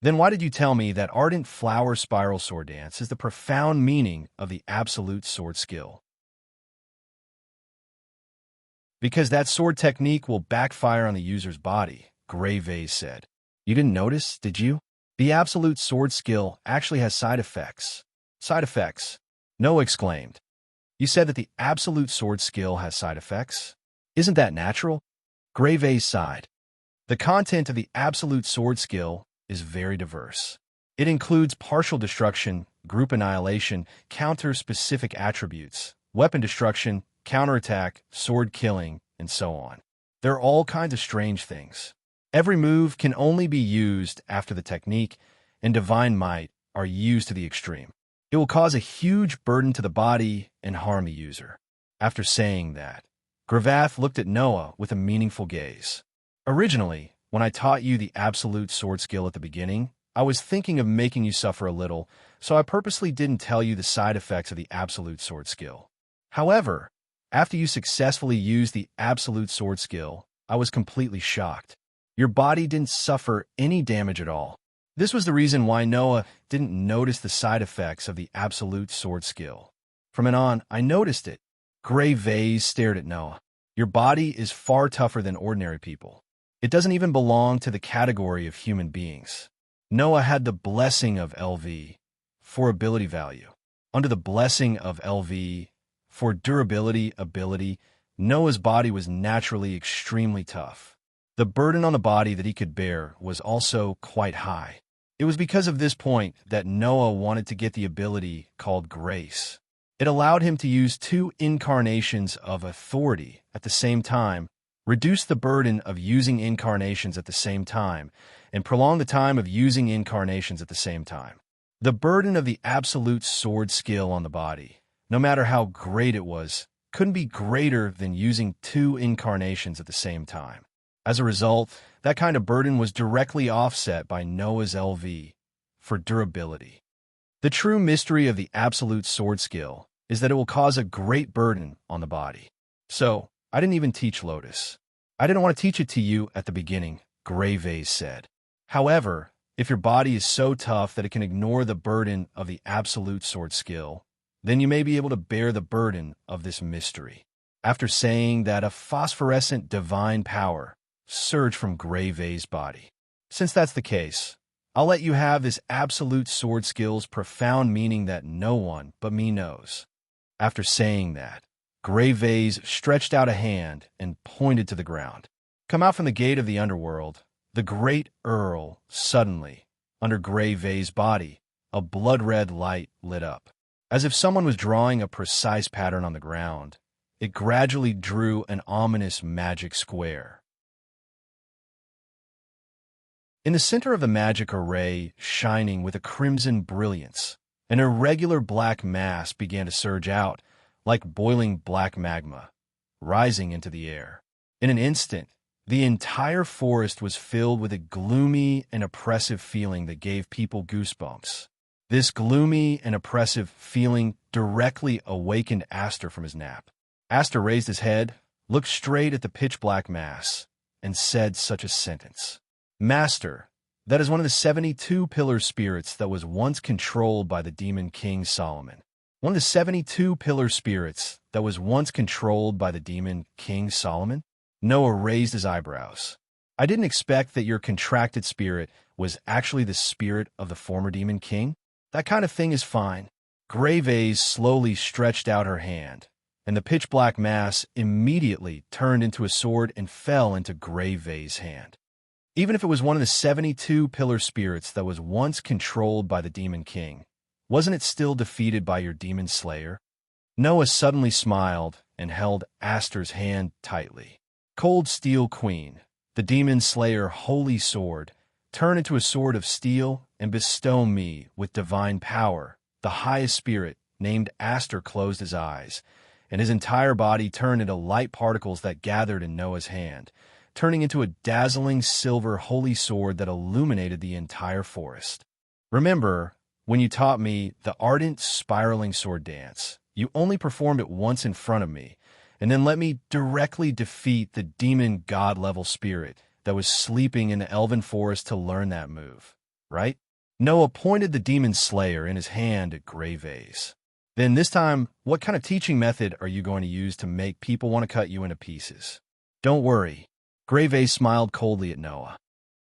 A: Then why did you tell me that ardent flower spiral sword dance is the profound meaning of the absolute sword skill? Because that sword technique will backfire on the user's body, Gray Vase said. You didn't notice, did you? The absolute sword skill actually has side effects. Side effects? Noah exclaimed. You said that the absolute sword skill has side effects? Isn't that natural? Gray Vase sighed. The content of the absolute sword skill is very diverse. It includes partial destruction, group annihilation, counter-specific attributes, weapon destruction, counterattack, sword killing, and so on. There are all kinds of strange things. Every move can only be used after the technique and divine might are used to the extreme. It will cause a huge burden to the body and harm the user. After saying that, Gravath looked at Noah with a meaningful gaze. Originally, when I taught you the absolute sword skill at the beginning, I was thinking of making you suffer a little, so I purposely didn't tell you the side effects of the absolute sword skill. However, after you successfully used the absolute sword skill, I was completely shocked. Your body didn't suffer any damage at all. This was the reason why Noah didn't notice the side effects of the absolute sword skill. From then on, I noticed it. Gray Vase stared at Noah. Your body is far tougher than ordinary people. It doesn't even belong to the category of human beings. Noah had the blessing of LV for ability value. Under the blessing of LV for durability ability, Noah's body was naturally extremely tough. The burden on the body that he could bear was also quite high. It was because of this point that Noah wanted to get the ability called Grace. It allowed him to use 2 incarnations of authority at the same time, reduce the burden of using incarnations at the same time, and prolong the time of using incarnations at the same time. The burden of the absolute sword skill on the body, no matter how great it was, couldn't be greater than using 2 incarnations at the same time. As a result, that kind of burden was directly offset by Noah's LV for durability. The true mystery of the absolute sword skill is that it will cause a great burden on the body. So, I didn't even teach Lotus. I didn't want to teach it to you at the beginning, Gray Vase said. However, if your body is so tough that it can ignore the burden of the absolute sword skill, then you may be able to bear the burden of this mystery. After saying that, a phosphorescent divine power surged from Gray Vase's body. Since that's the case, I'll let you have this absolute sword skill's profound meaning that no one but me knows. After saying that, Gray Vase stretched out a hand and pointed to the ground. Come out from the gate of the underworld, the great Earl. Suddenly, under Gray Vase's body, a blood-red light lit up. As if someone was drawing a precise pattern on the ground, it gradually drew an ominous magic square. In the center of the magic array, shining with a crimson brilliance, an irregular black mass began to surge out, like boiling black magma, rising into the air. In an instant, the entire forest was filled with a gloomy and oppressive feeling that gave people goosebumps. This gloomy and oppressive feeling directly awakened Aster from his nap. Aster raised his head, looked straight at the pitch-black mass, and said such a sentence. Master, that is one of the 72 pillar spirits that was once controlled by the demon King Solomon. One of the 72 pillar spirits that was once controlled by the demon King Solomon? Noah raised his eyebrows. I didn't expect that your contracted spirit was actually the spirit of the former demon king. That kind of thing is fine. Gray Vase slowly stretched out her hand, and the pitch-black mass immediately turned into a sword and fell into Gray Vase's hand. Even if it was one of the 72 pillar spirits that was once controlled by the demon king, wasn't it still defeated by your demon slayer? Noah suddenly smiled and held Aster's hand tightly. Cold Steel Queen, the demon slayer holy sword, turn into a sword of steel and bestow me with divine power. The highest spirit, named Aster, closed his eyes, and his entire body turned into light particles that gathered in Noah's hand, turning into a dazzling silver holy sword that illuminated the entire forest. Remember, when you taught me the ardent spiraling sword dance, you only performed it once in front of me, and then let me directly defeat the demon god-level spirit that was sleeping in the elven forest to learn that move, right? Noah pointed the demon slayer in his hand at Gray Vase. Then this time, what kind of teaching method are you going to use to make people want to cut you into pieces? Don't worry. Gray Vase smiled coldly at Noah.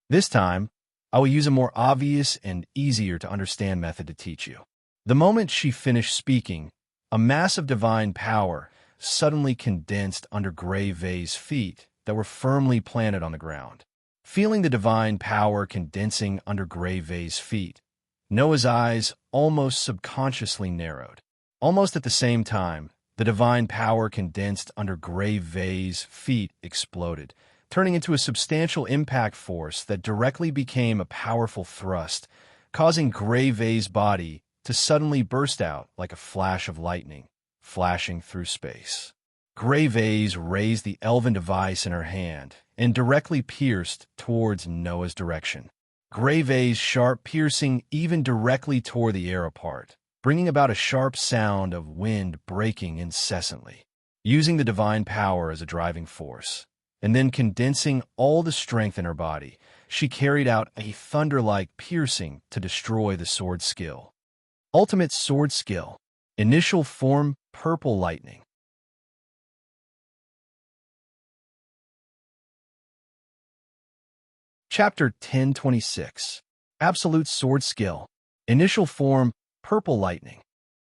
A: This time, I will use a more obvious and easier to understand method to teach you. The moment she finished speaking, a mass of divine power suddenly condensed under Gray Vase's feet that were firmly planted on the ground. Feeling the divine power condensing under Gray Vase's feet, Noah's eyes almost subconsciously narrowed. Almost at the same time, the divine power condensed under Gray Vase's feet exploded, turning into a substantial impact force that directly became a powerful thrust, causing Gray Vase's body to suddenly burst out like a flash of lightning, flashing through space. Gray Vase raised the elven device in her hand and directly pierced towards Noah's direction. Gray Vase's sharp piercing even directly tore the air apart, bringing about a sharp sound of wind breaking incessantly. Using the divine power as a driving force, and then condensing all the strength in her body, she carried out a thunder-like piercing to destroy the sword skill. Ultimate sword skill. Initial form, purple lightning. Chapter 1026. Absolute sword skill. Initial form, purple lightning.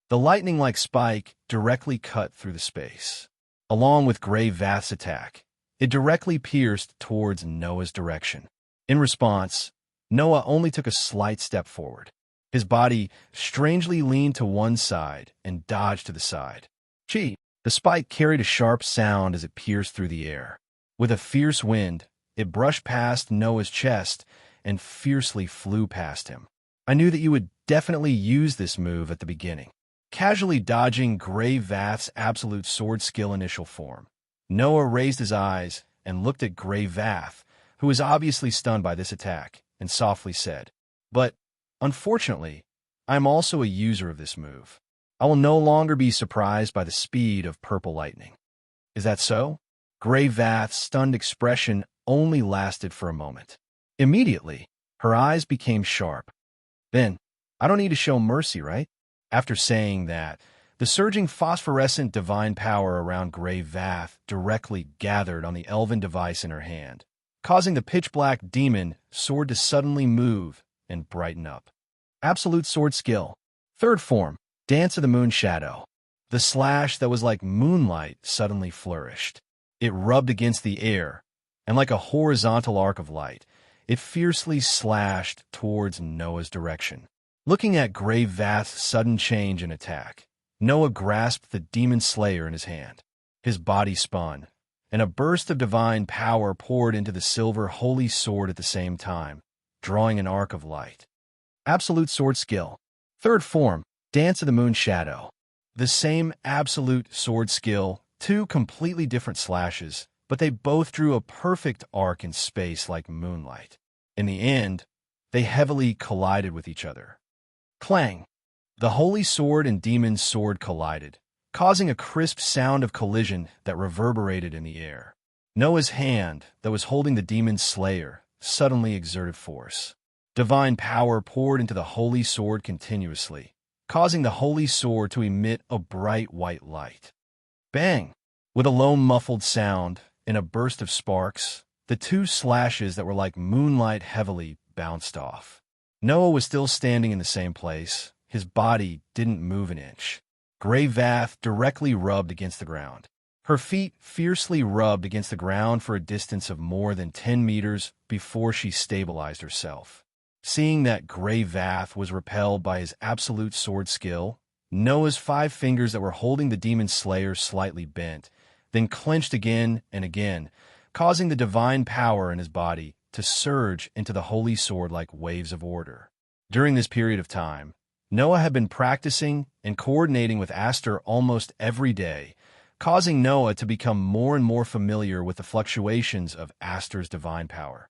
A: The lightning-like spike directly cut through the space. Along with Gray Vath's attack, it directly pierced towards Noah's direction. In response, Noah only took a slight step forward. His body strangely leaned to one side and dodged to the side. Gee! The spike carried a sharp sound as it pierced through the air. With a fierce wind, it brushed past Noah's chest and fiercely flew past him. I knew that you would definitely use this move at the beginning. Casually dodging Gray Vath's absolute sword skill initial form, Noah raised his eyes and looked at Gray Vath, who was obviously stunned by this attack, and softly said, "But, unfortunately, I am also a user of this move. I will no longer be surprised by the speed of purple lightning." Is that so? Gray Vath's stunned expression only lasted for a moment. Immediately, her eyes became sharp. Then, I don't need to show mercy, right? After saying that, the surging phosphorescent divine power around Gray Vath directly gathered on the elven device in her hand, causing the pitch-black demon sword to suddenly move and brighten up. Absolute sword skill. Third form, Dance of the Moon Shadow. The slash that was like moonlight suddenly flourished. It rubbed against the air, and like a horizontal arc of light, it fiercely slashed towards Noah's direction. Looking at Gray Vath's sudden change in attack, Noah grasped the demon slayer in his hand. His body spun, and a burst of divine power poured into the silver holy sword at the same time, drawing an arc of light. Absolute sword skill. Third form, Dance of the Moon Shadow. The same absolute sword skill, two completely different slashes, but they both drew a perfect arc in space like moonlight. In the end, they heavily collided with each other. Clang! The holy sword and demon sword collided, causing a crisp sound of collision that reverberated in the air. Noah's hand, that was holding the demon slayer, suddenly exerted force. Divine power poured into the holy sword continuously, causing the holy sword to emit a bright white light. Bang! With a low muffled sound and a burst of sparks, the two slashes that were like moonlight heavily bounced off. Noah was still standing in the same place. His body didn't move an inch. Gray Vath directly rubbed against the ground. Her feet fiercely rubbed against the ground for a distance of more than 10 meters before she stabilized herself. Seeing that Gray Vath was repelled by his absolute sword skill, Noah's 5 fingers that were holding the demon slayer slightly bent, then clenched again and again, causing the divine power in his body to surge into the holy sword like waves of order. During this period of time, Noah had been practicing and coordinating with Aster almost every day, causing Noah to become more and more familiar with the fluctuations of Aster's divine power.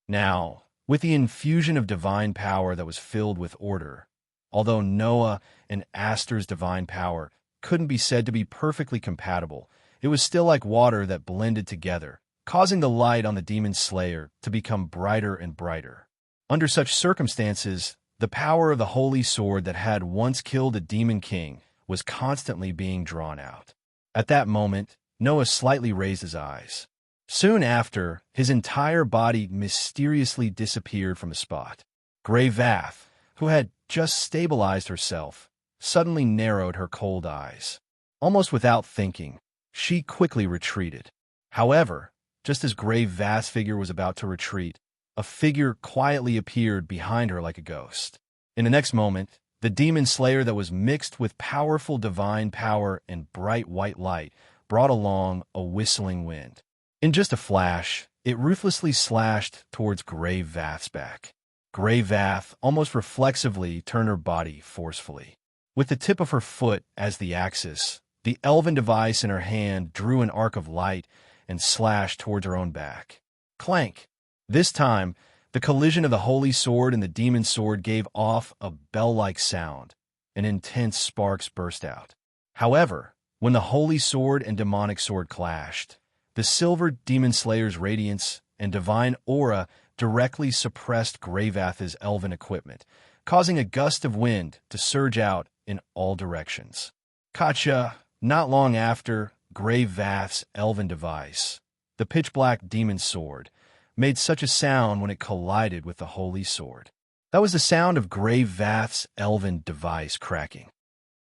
A: Now, with the infusion of divine power that was filled with order, although Noah and Aster's divine power couldn't be said to be perfectly compatible, it was still like water that blended together, causing the light on the demon slayer to become brighter and brighter. Under such circumstances, the power of the holy sword that had once killed a demon king was constantly being drawn out. At that moment, Noah slightly raised his eyes. Soon after, his entire body mysteriously disappeared from a spot. Grey Vath, who had just stabilized herself, suddenly narrowed her cold eyes. Almost without thinking, she quickly retreated. However, just as Grey Vath's figure was about to retreat, a figure quietly appeared behind her like a ghost. In the next moment, the demon slayer that was mixed with powerful divine power and bright white light brought along a whistling wind. In just a flash, it ruthlessly slashed towards Grey Vath's back. Grey Vath almost reflexively turned her body forcefully. With the tip of her foot as the axis, the elven device in her hand drew an arc of light and slashed towards her own back. Clank! This time, the collision of the holy sword and the demon sword gave off a bell-like sound, and intense sparks burst out. However, when the holy sword and demonic sword clashed, the silver demon slayer's radiance and divine aura directly suppressed Grey Vath's elven equipment, causing a gust of wind to surge out in all directions. Gotcha! Not long after, Grey Vath's elven device, the pitch-black demon sword, made such a sound when it collided with the holy sword. That was the sound of Grey Vath's elven device cracking.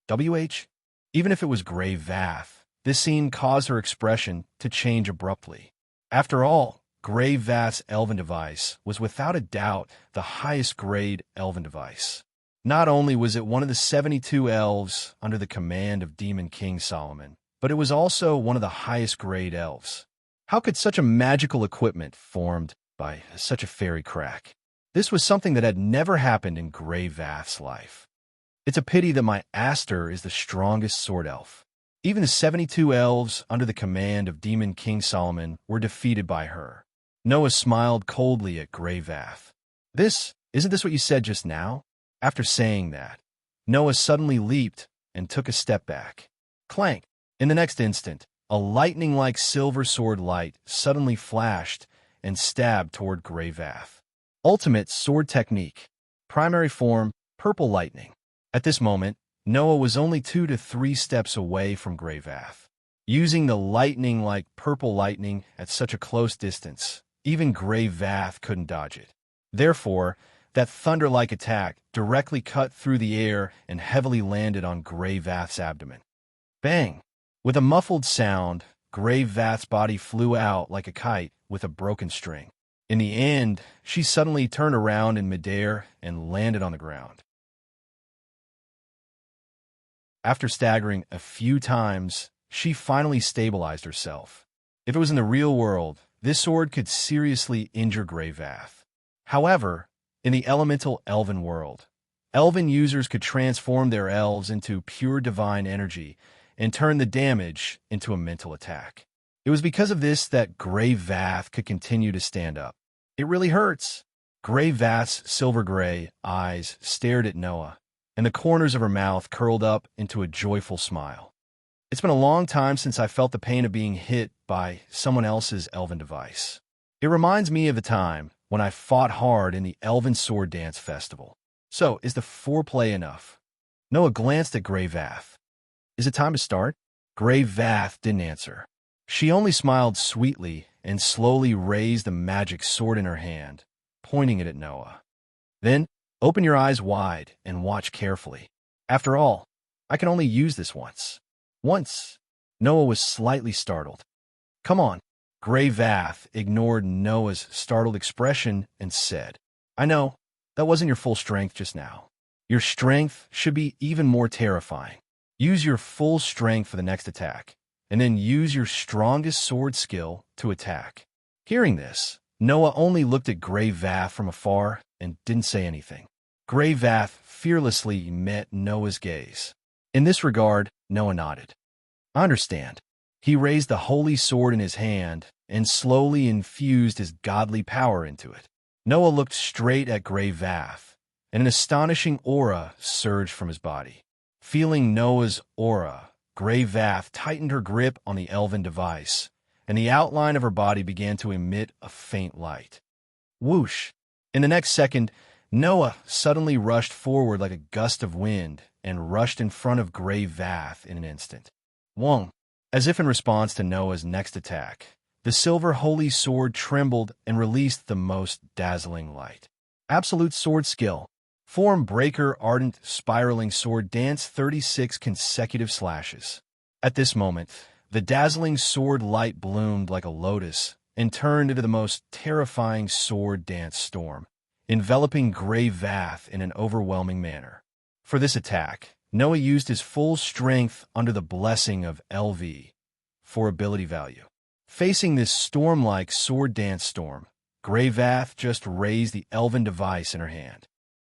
A: Even if it was Grey Vath, this scene caused her expression to change abruptly. After all, Grey Vath's elven device was without a doubt the highest grade elven device. Not only was it one of the 72 elves under the command of Demon King Solomon, but it was also one of the highest grade elves. How could such a magical equipment formed by such a fairy crack? This was something that had never happened in Grey Vath's life. It's a pity that my Aster is the strongest sword elf. Even the 72 elves under the command of Demon King Solomon were defeated by her. Noah smiled coldly at Grey Vath. Isn't this what you said just now? After saying that, Noah suddenly leaped and took a step back. Clank! In the next instant, a lightning-like silver sword light suddenly flashed and stabbed toward Grey Vath. Ultimate sword technique. Primary form, purple lightning. At this moment, Noah was only 2 to 3 steps away from Grey Vath. Using the lightning-like purple lightning at such a close distance, even Grey Vath couldn't dodge it. Therefore, that thunder-like attack directly cut through the air and heavily landed on Grey Vath's abdomen. Bang! With a muffled sound, Grey Vath's body flew out like a kite with a broken string. In the end, she suddenly turned around in midair and landed on the ground. After staggering a few times, she finally stabilized herself. If it was in the real world, this sword could seriously injure Grey Vath. However, in the elemental elven world, elven users could transform their elves into pure divine energy and turn the damage into a mental attack. It was because of this that Grey Vath could continue to stand up. It really hurts. Grey Vath's silver-gray eyes stared at Noah, and the corners of her mouth curled up into a joyful smile. It's been a long time since I felt the pain of being hit by someone else's elven device. It reminds me of the time when I fought hard in the Elven Sword Dance Festival. So, is the foreplay enough? Noah glanced at Grey Vath. Is it time to start? Grey Vath didn't answer. She only smiled sweetly and slowly raised the magic sword in her hand, pointing it at Noah. Then, open your eyes wide and watch carefully. After all, I can only use this once. Once. Noah was slightly startled. Come on. Grey Vath ignored Noah's startled expression and said, I know, that wasn't your full strength just now. Your strength should be even more terrifying. Use your full strength for the next attack, and then use your strongest sword skill to attack. Hearing this, Noah only looked at Grey Vath from afar and didn't say anything. Grey Vath fearlessly met Noah's gaze. In this regard, Noah nodded. I understand. He raised the holy sword in his hand and slowly infused his godly power into it. Noah looked straight at Grey Vath, and an astonishing aura surged from his body. Feeling Noah's aura, Grey Vath tightened her grip on the elven device, and the outline of her body began to emit a faint light. Whoosh! In the next second, Noah suddenly rushed forward like a gust of wind and rushed in front of Grey Vath in an instant. Wong! As if in response to Noah's next attack, the silver holy sword trembled and released the most dazzling light. Absolute sword skill. Form Breaker Ardent Spiraling Sword Dance 36 consecutive slashes. At this moment, the dazzling sword light bloomed like a lotus and turned into the most terrifying sword dance storm, enveloping Grey Vath in an overwhelming manner. For this attack, Noah used his full strength under the blessing of LV for ability value. Facing this storm-like sword dance storm, Grey Vath just raised the elven device in her hand.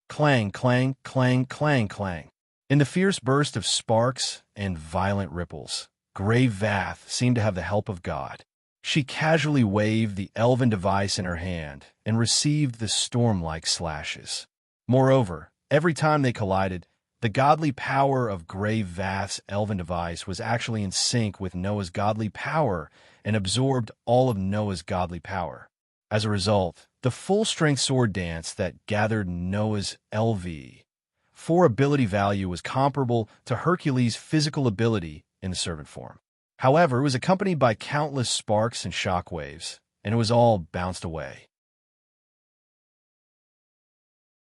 A: Clang, clang, clang, clang, clang. In the fierce burst of sparks and violent ripples, Grey Vath seemed to have the help of God. She casually waved the elven device in her hand and received the storm-like slashes. Moreover, every time they collided, the godly power of Grey Vath's elven device was actually in sync with Noah's godly power and absorbed all of Noah's godly power. As a result, the full-strength sword dance that gathered Noah's LV for ability value was comparable to Hercules' physical ability in the servant form. However, it was accompanied by countless sparks and shockwaves, and it was all bounced away.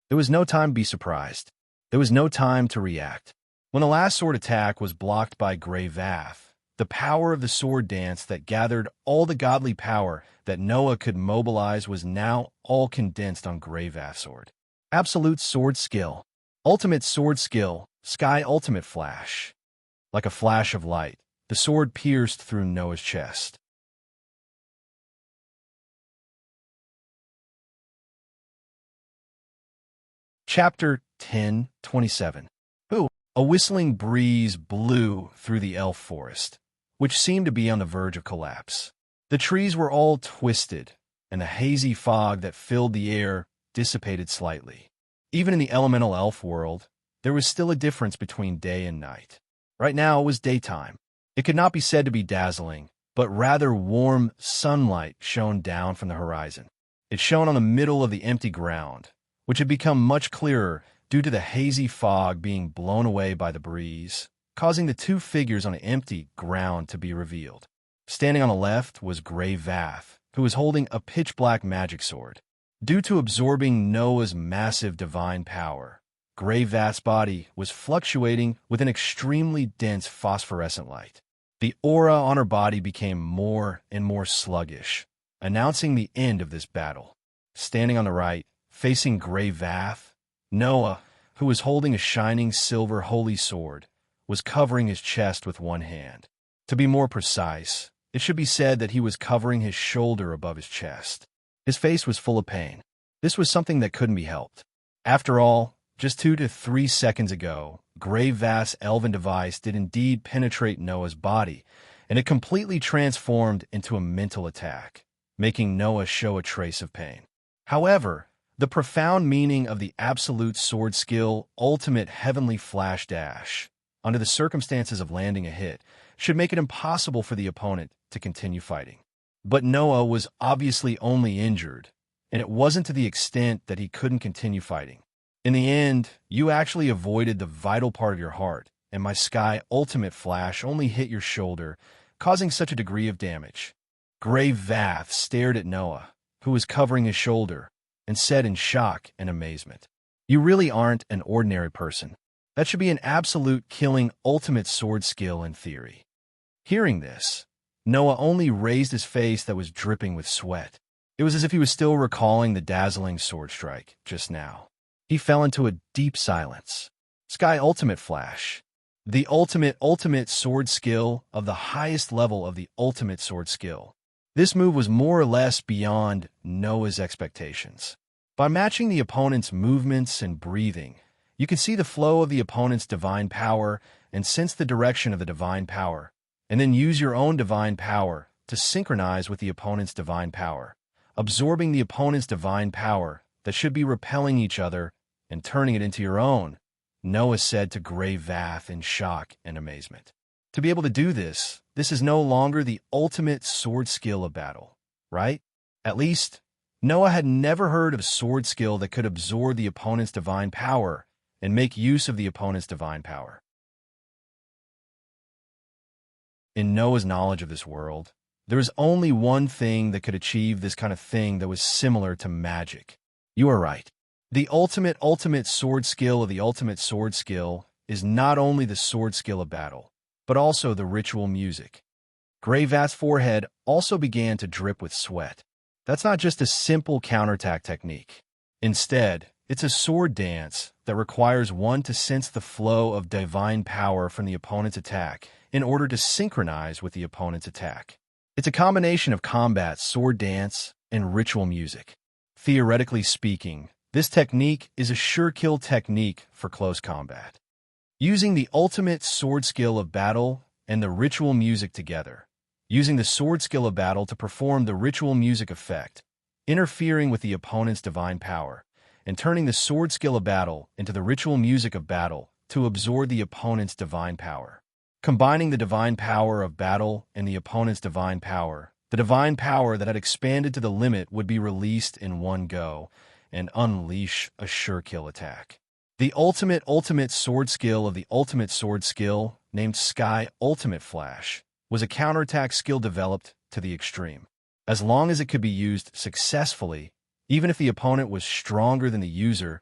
A: There was no time to be surprised. There was no time to react. When the last sword attack was blocked by Grey Vath, the power of the sword dance that gathered all the godly power that Noah could mobilize was now all condensed on Grey Vath's sword. Absolute sword skill. Ultimate sword skill. Sky ultimate flash. Like a flash of light, the sword pierced through Noah's chest. Chapter 10:27. A whistling breeze blew through the elf forest, which seemed to be on the verge of collapse. The trees were all twisted, and the hazy fog that filled the air dissipated slightly. Even in the elemental elf world, there was still a difference between day and night. Right now it was daytime. It could not be said to be dazzling, but rather warm sunlight shone down from the horizon. It shone on the middle of the empty ground, which had become much clearer due to the hazy fog being blown away by the breeze, causing the two figures on the empty ground to be revealed. Standing on the left was Grey Vath, who was holding a pitch-black magic sword. Due to absorbing Noah's massive divine power, Grey Vath's body was fluctuating with an extremely dense phosphorescent light. The aura on her body became more and more sluggish, announcing the end of this battle. Standing on the right, facing Grey Vath, Noah, who was holding a shining silver holy sword, was covering his chest with one hand. To be more precise, it should be said that he was covering his shoulder above his chest. His face was full of pain. This was something that couldn't be helped. After all, just 2 to 3 seconds ago, Grey Vath's elven device did indeed penetrate Noah's body, and it completely transformed into a mental attack, making Noah show a trace of pain. However, the profound meaning of the absolute sword skill ultimate heavenly flash dash, under the circumstances of landing a hit, should make it impossible for the opponent to continue fighting. But Noah was obviously only injured, and it wasn't to the extent that he couldn't continue fighting. In the end, you actually avoided the vital part of your heart, and my Sky Ultimate Flash only hit your shoulder, causing such a degree of damage. Grey Vath stared at Noah, who was covering his shoulder, and said in shock and amazement, "You really aren't an ordinary person. That should be an absolute killing ultimate sword skill in theory." Hearing this, Noah only raised his face that was dripping with sweat. It was as if he was still recalling the dazzling sword strike just now. He fell into a deep silence. Sky Ultimate Flash. The ultimate sword skill of the highest level of the ultimate sword skill. This move was more or less beyond Noah's expectations. By matching the opponent's movements and breathing, you can see the flow of the opponent's divine power and sense the direction of the divine power, and then use your own divine power to synchronize with the opponent's divine power, absorbing the opponent's divine power that should be repelling each other and turning it into your own, Noah said to Grey Vath in shock and amazement. To be able to do this is no longer the ultimate sword skill of battle, right? At least, Noah had never heard of a sword skill that could absorb the opponent's divine power and make use of the opponent's divine power. In Noah's knowledge of this world, there is only one thing that could achieve this kind of thing that was similar to magic. You are right. The ultimate sword skill of the ultimate sword skill is not only the sword skill of battle, but also the ritual music. Grey Vath's forehead also began to drip with sweat. That's not just a simple counterattack technique. Instead, it's a sword dance that requires one to sense the flow of divine power from the opponent's attack in order to synchronize with the opponent's attack. It's a combination of combat, sword dance, and ritual music. Theoretically speaking, this technique is a sure kill technique for close combat. Using the ultimate sword skill of battle and the ritual music together, using the sword skill of battle to perform the ritual music effect, interfering with the opponent's divine power, and turning the sword skill of battle into the ritual music of battle to absorb the opponent's divine power. Combining the divine power of battle and the opponent's divine power, the divine power that had expanded to the limit would be released in one go and unleash a sure kill attack. The ultimate sword skill of the ultimate sword skill, named Sky Ultimate Flash, was a counterattack skill developed to the extreme. As long as it could be used successfully, even if the opponent was stronger than the user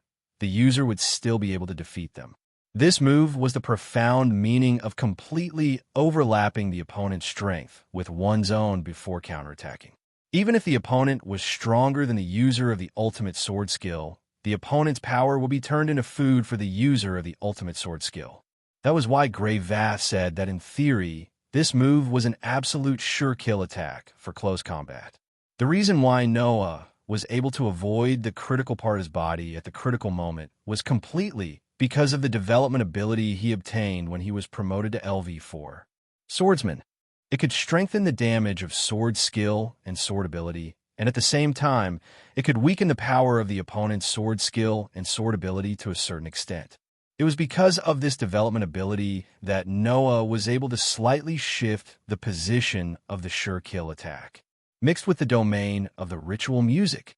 A: would still be able to defeat them. This move was the profound meaning of completely overlapping the opponent's strength with one's own before counterattacking. Even if the opponent was stronger than the user of the ultimate sword skill, the opponent's power will be turned into food for the user of the ultimate sword skill. That was why Grey Vath said that in theory, this move was an absolute sure kill attack for close combat. The reason why Noah was able to avoid the critical part of his body at the critical moment was completely because of the development ability he obtained when he was promoted to LV4. Swordsman. It could strengthen the damage of sword skill and sword ability, and at the same time, it could weaken the power of the opponent's sword skill and sword ability to a certain extent. It was because of this development ability that Noah was able to slightly shift the position of the sure kill attack, mixed with the domain of the ritual music.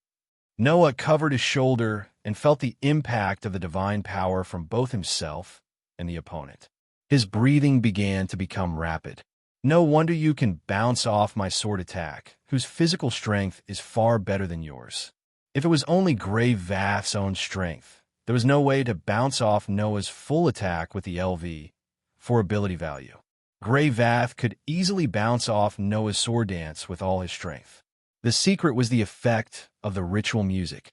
A: Noah covered his shoulder and felt the impact of the divine power from both himself and the opponent. His breathing began to become rapid. No wonder you can bounce off my sword attack, whose physical strength is far better than yours. If it was only Grey Vath's own strength, there was no way to bounce off Noah's full attack with the LV for ability value. Grey Vath could easily bounce off Noah's sword dance with all his strength. The secret was the effect of the ritual music.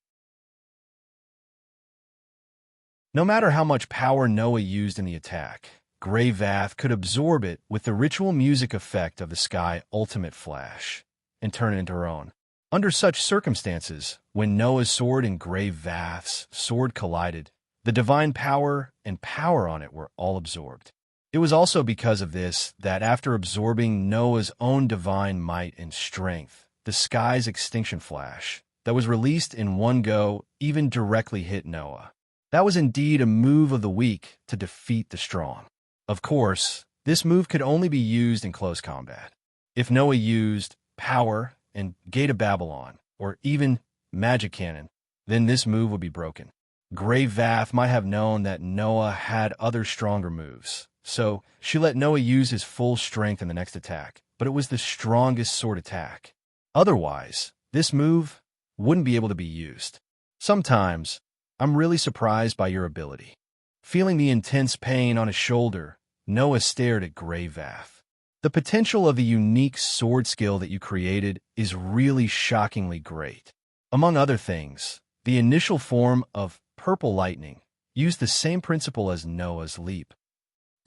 A: No matter how much power Noah used in the attack, Grey Vath could absorb it with the ritual music effect of the Sky Ultimate Flash and turn it into her own. Under such circumstances, when Noah's sword and Grey Vath's sword collided, the divine power and power on it were all absorbed. It was also because of this that after absorbing Noah's own divine might and strength, the Sky's Extinction Flash that was released in one go even directly hit Noah. That was indeed a move of the weak to defeat the strong. Of course, this move could only be used in close combat. If Noah used Power and Gate of Babylon, or even Magic Cannon, then this move would be broken. Grey Vath might have known that Noah had other stronger moves, so she let Noah use his full strength in the next attack, but it was the strongest sword attack. Otherwise, this move wouldn't be able to be used. Sometimes, I'm really surprised by your ability. Feeling the intense pain on his shoulder, Noah stared at Grey Vath. The potential of the unique sword skill that you created is really shockingly great. Among other things, the initial form of purple lightning used the same principle as Noah's leap.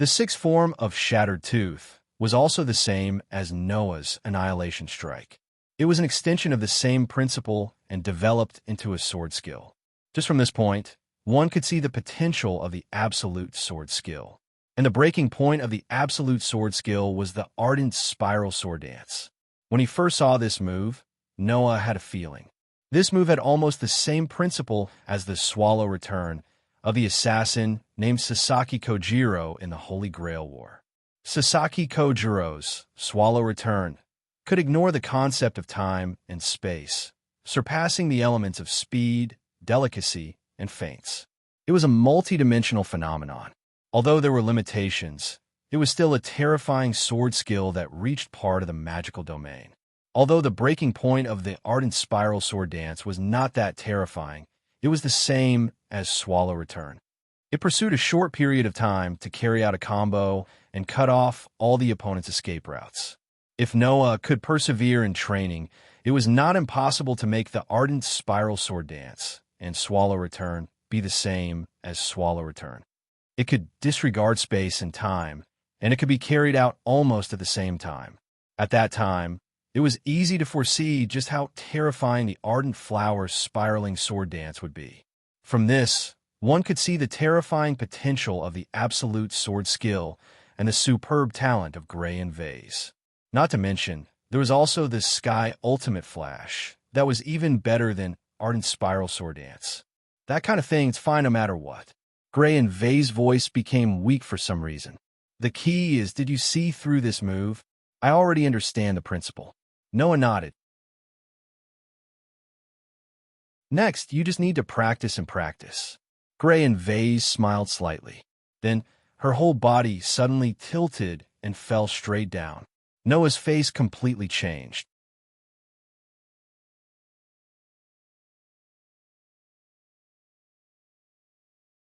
A: The sixth form of Shattered Tooth was also the same as Noah's Annihilation Strike. It was an extension of the same principle and developed into a sword skill. Just from this point, one could see the potential of the absolute sword skill. And the breaking point of the absolute sword skill was the ardent spiral sword dance. When he first saw this move, Noah had a feeling. This move had almost the same principle as the Swallow Return of the assassin named Sasaki Kojiro in the Holy Grail War. Sasaki Kojiro's Swallow Return could ignore the concept of time and space, surpassing the elements of speed, delicacy, and feints. It was a multi-dimensional phenomenon. Although there were limitations, it was still a terrifying sword skill that reached part of the magical domain. Although the breaking point of the ardent spiral sword dance was not that terrifying, it was the same as Swallow Return. It pursued a short period of time to carry out a combo and cut off all the opponent's escape routes. If Noah could persevere in training, it was not impossible to make the ardent spiral sword dance and Swallow Return be the same as Swallow Return. It could disregard space and time, and it could be carried out almost at the same time. At that time, it was easy to foresee just how terrifying the ardent flower spiraling sword dance would be. From this, one could see the terrifying potential of the absolute sword skill and the superb talent of Gray and Vase. Not to mention, there was also the Sky Ultimate Flash that was even better than ardent spiral sword dance. That kind of thing's fine no matter what. Gray and Vase's voice became weak for some reason. The key is, did you see through this move? I already understand the principle. Noah nodded. Next, you just need to practice and practice. Gray and Vase smiled slightly. Then, her whole body suddenly tilted and fell straight down. Noah's face completely changed.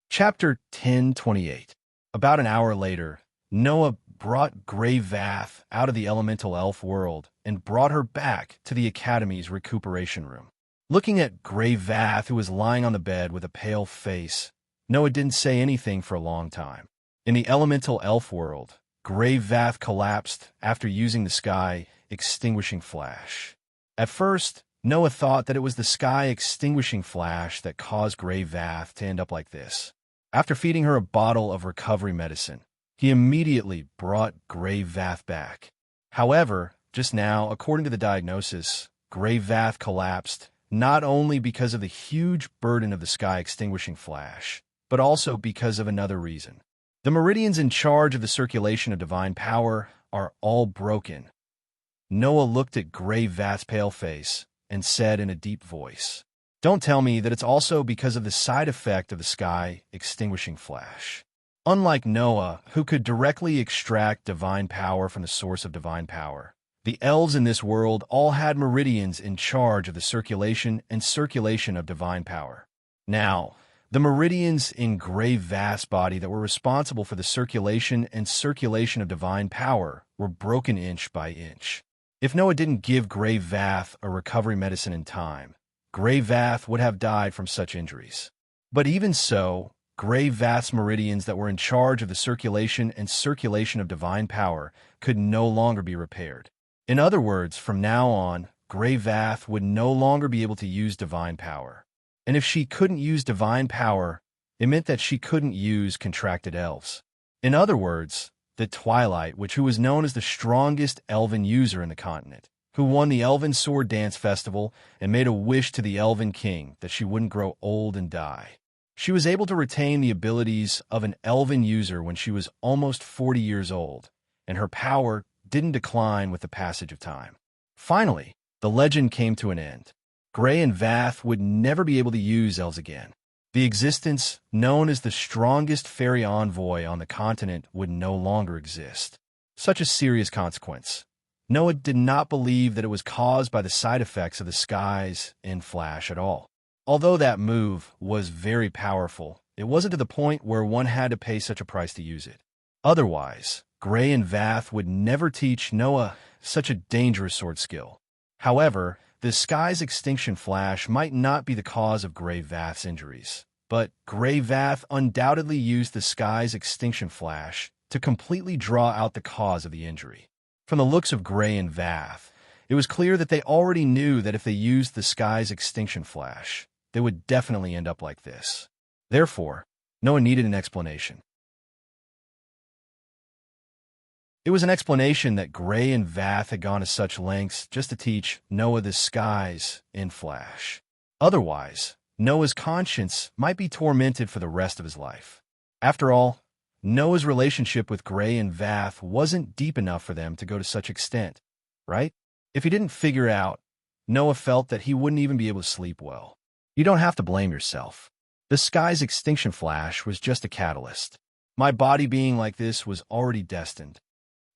A: Chapter 10:28. About an hour later, Noah brought Grey Vath out of the elemental elf world and brought her back to the Academy's recuperation room. Looking at Grey Vath, who was lying on the bed with a pale face, Noah didn't say anything for a long time. In the elemental elf world, Grey Vath collapsed after using the Sky Extinguishing Flash. At first, Noah thought that it was the Sky Extinguishing Flash that caused Grey Vath to end up like this. After feeding her a bottle of recovery medicine, he immediately brought Grey Vath back. However, just now, according to the diagnosis, Grey Vath collapsed not only because of the huge burden of the Sky Extinguishing Flash, but also because of another reason. The meridians in charge of the circulation of divine power are all broken. Noah looked at Grey Vath's pale face and said in a deep voice, "Don't tell me that it's also because of the side effect of the Sky Extinguishing Flash." Unlike Noah, who could directly extract divine power from the source of divine power, the elves in this world all had meridians in charge of the circulation of divine power. Now, the meridians in Grey Vath's body that were responsible for the circulation of divine power were broken inch by inch. If Noah didn't give Grey Vath a recovery medicine in time, Grey Vath would have died from such injuries. But even so, Grey Vath's meridians that were in charge of the circulation of divine power could no longer be repaired. In other words, from now on, Grey Vath would no longer be able to use divine power. And if she couldn't use divine power, it meant that she couldn't use contracted elves. In other words, the Twilight, who was known as the strongest elven user in the continent, who won the Elven Sword Dance Festival and made a wish to the Elven King that she wouldn't grow old and die. She was able to retain the abilities of an elven user when she was almost 40 years old, and her power didn't decline with the passage of time. Finally, the legend came to an end. Grey and Vath would never be able to use elves again. The existence known as the strongest fairy envoy on the continent would no longer exist. Such a serious consequence. Noah did not believe that it was caused by the side effects of the Skies in Flash at all. Although that move was very powerful, it wasn't to the point where one had to pay such a price to use it. Otherwise, Grey and Vath would never teach Noah such a dangerous sword skill. However, the Sky's Extinction Flash might not be the cause of Grey Vath's injuries, but Grey Vath undoubtedly used the Sky's Extinction Flash to completely draw out the cause of the injury. From the looks of Gray and Vath, it was clear that they already knew that if they used the sky's extinction flash, they would definitely end up like this. Therefore, Noah needed an explanation. It was an explanation that Gray and Vath had gone to such lengths just to teach Noah the skies in flash. Otherwise, Noah's conscience might be tormented for the rest of his life. After all, Noah's relationship with Gray and Vath wasn't deep enough for them to go to such extent, right? If he didn't figure out, Noah felt that he wouldn't even be able to sleep well. You don't have to blame yourself. The sky's extinction flash was just a catalyst. My body being like this was already destined.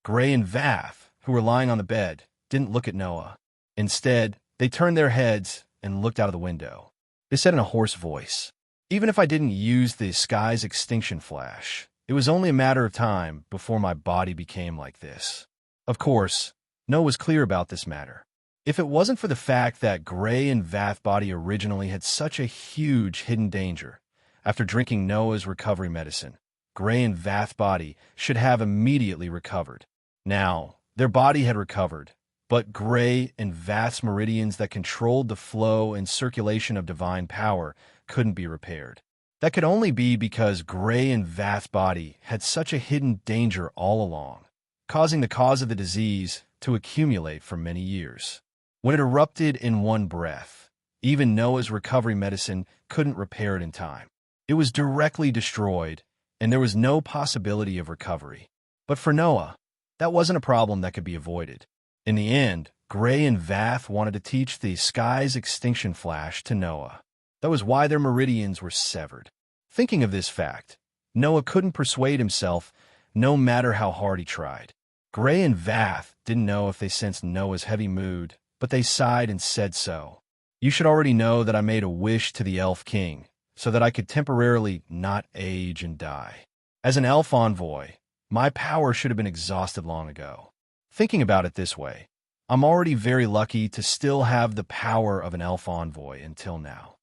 A: Gray and Vath, who were lying on the bed, didn't look at Noah. Instead, they turned their heads and looked out of the window. They said in a hoarse voice, "Even if I didn't use the sky's extinction flash, it was only a matter of time before my body became like this." Of course, Noah was clear about this matter. If it wasn't for the fact that Gray and Vath body originally had such a huge hidden danger, after drinking Noah's recovery medicine, Gray and Vath body should have immediately recovered. Now, their body had recovered, but Gray and Vath's meridians that controlled the flow and circulation of divine power couldn't be repaired. That could only be because Gray and Vath's body had such a hidden danger all along, causing the cause of the disease to accumulate for many years. When it erupted in one breath, even Noah's recovery medicine couldn't repair it in time. It was directly destroyed, and there was no possibility of recovery. But for Noah, that wasn't a problem that could be avoided. In the end, Gray and Vath wanted to teach the sky's extinction flash to Noah. That was why their meridians were severed. Thinking of this fact, Noah couldn't persuade himself, no matter how hard he tried. Gray and Vath didn't know if they sensed Noah's heavy mood, but they sighed and said so. "You should already know that I made a wish to the Elf King, so that I could temporarily not age and die. As an elf envoy, my power should have been exhausted long ago. Thinking about it this way, I'm already very lucky to still have the power of an elf envoy until now."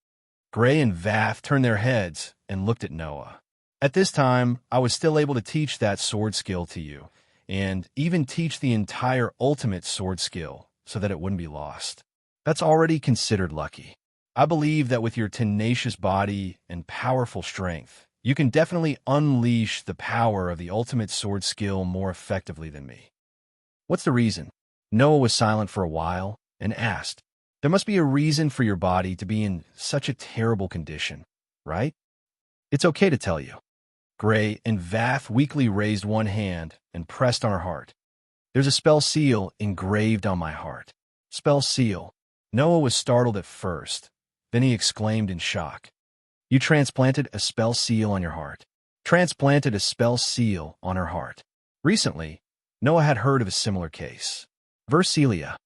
A: Gray and Vath turned their heads and looked at Noah. "At this time, I was still able to teach that sword skill to you, and even teach the entire ultimate sword skill so that it wouldn't be lost. That's already considered lucky. I believe that with your tenacious body and powerful strength, you can definitely unleash the power of the ultimate sword skill more effectively than me." "What's the reason?" Noah was silent for a while and asked. "There must be a reason for your body to be in such a terrible condition, right?" "It's okay to tell you." Gray and Vath weakly raised one hand and pressed on her heart. "There's a spell seal engraved on my heart." "Spell seal?" Noah was startled at first. Then he exclaimed in shock. "You transplanted a spell seal on your heart." Transplanted a spell seal on her heart. Recently, Noah had heard of a similar case. Versilia.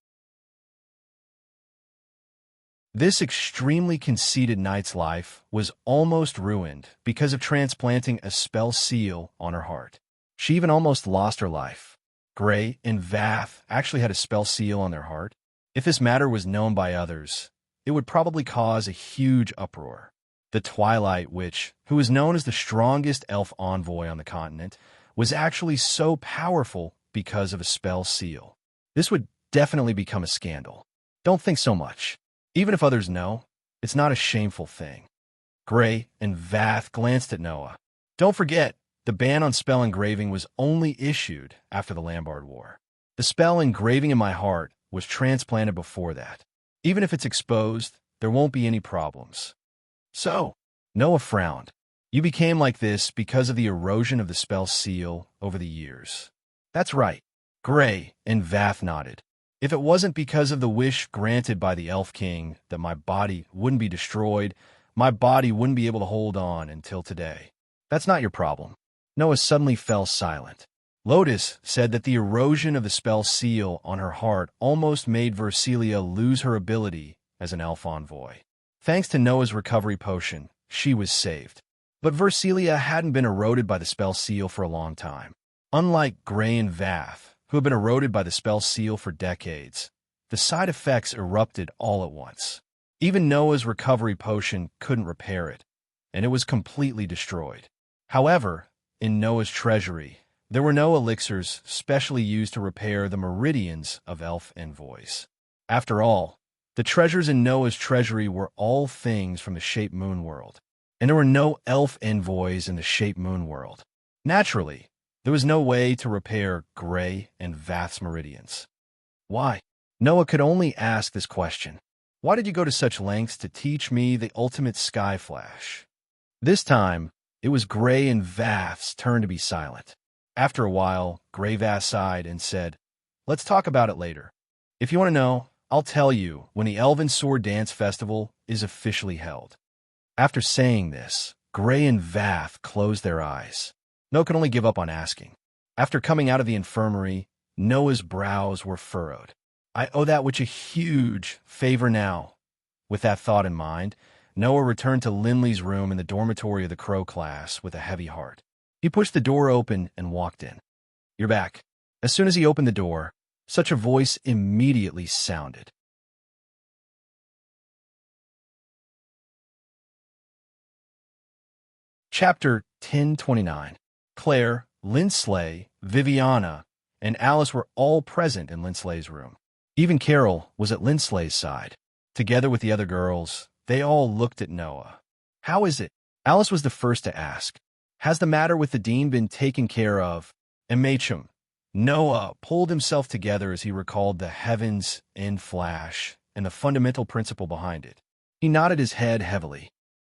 A: This extremely conceited knight's life was almost ruined because of transplanting a spell seal on her heart. She even almost lost her life. Gray and Vath actually had a spell seal on their heart. If this matter was known by others, it would probably cause a huge uproar. The Twilight Witch, who was known as the strongest elf envoy on the continent, was actually so powerful because of a spell seal. This would definitely become a scandal. Don't think so much. Even if others know, it's not a shameful thing. Gray and Vath glanced at Noah. Don't forget, the ban on spell engraving was only issued after the Lambard War. The spell engraving in my heart was transplanted before that. Even if it's exposed, there won't be any problems. So, Noah frowned. You became like this because of the erosion of the spell seal over the years. That's right. Gray and Vath nodded. If it wasn't because of the wish granted by the Elf King that my body wouldn't be destroyed, my body wouldn't be able to hold on until today. That's not your problem. Noah suddenly fell silent. Lotus said that the erosion of the spell seal on her heart almost made Versilia lose her ability as an elf envoy. Thanks to Noah's recovery potion, she was saved. But Versilia hadn't been eroded by the spell seal for a long time. Unlike Gray and Vath, who had been eroded by the spell seal for decades, the side effects erupted all at once. Even Noah's recovery potion couldn't repair it, and it was completely destroyed. However, in Noah's treasury, There were no elixirs specially used to repair the meridians of elf envoys. After all, the treasures in Noah's treasury were all things from the Shape Moon world, and there were no elf envoys in the Shape Moon world. Naturally, there was no way to repair Gray and Vath's meridians. Why? Noah could only ask this question. Why did you go to such lengths to teach me the ultimate sky flash? This time, it was Gray and Vath's turn to be silent. After a while, Gray Vath sighed and said, "Let's talk about it later. If you want to know, I'll tell you when the Elven Sword Dance Festival is officially held." After saying this, Gray and Vath closed their eyes. Noah could only give up on asking. After coming out of the infirmary, Noah's brows were furrowed. I owe that witch a huge favor now. With that thought in mind, Noah returned to Lindley's room in the dormitory of the Crow class with a heavy heart. He pushed the door open and walked in. "You're back." As soon as he opened the door, such a voice immediately sounded. Chapter 1029. Claire, Lindsley, Viviana, and Alice were all present in Lindsley's room. Even Carol was at Lindsley's side. Together with the other girls, they all looked at Noah. "How is it?" Alice was the first to ask. "Has the matter with the dean been taken care of?" And Machem. Noah pulled himself together as he recalled the heavens in flash and the fundamental principle behind it. He nodded his head heavily.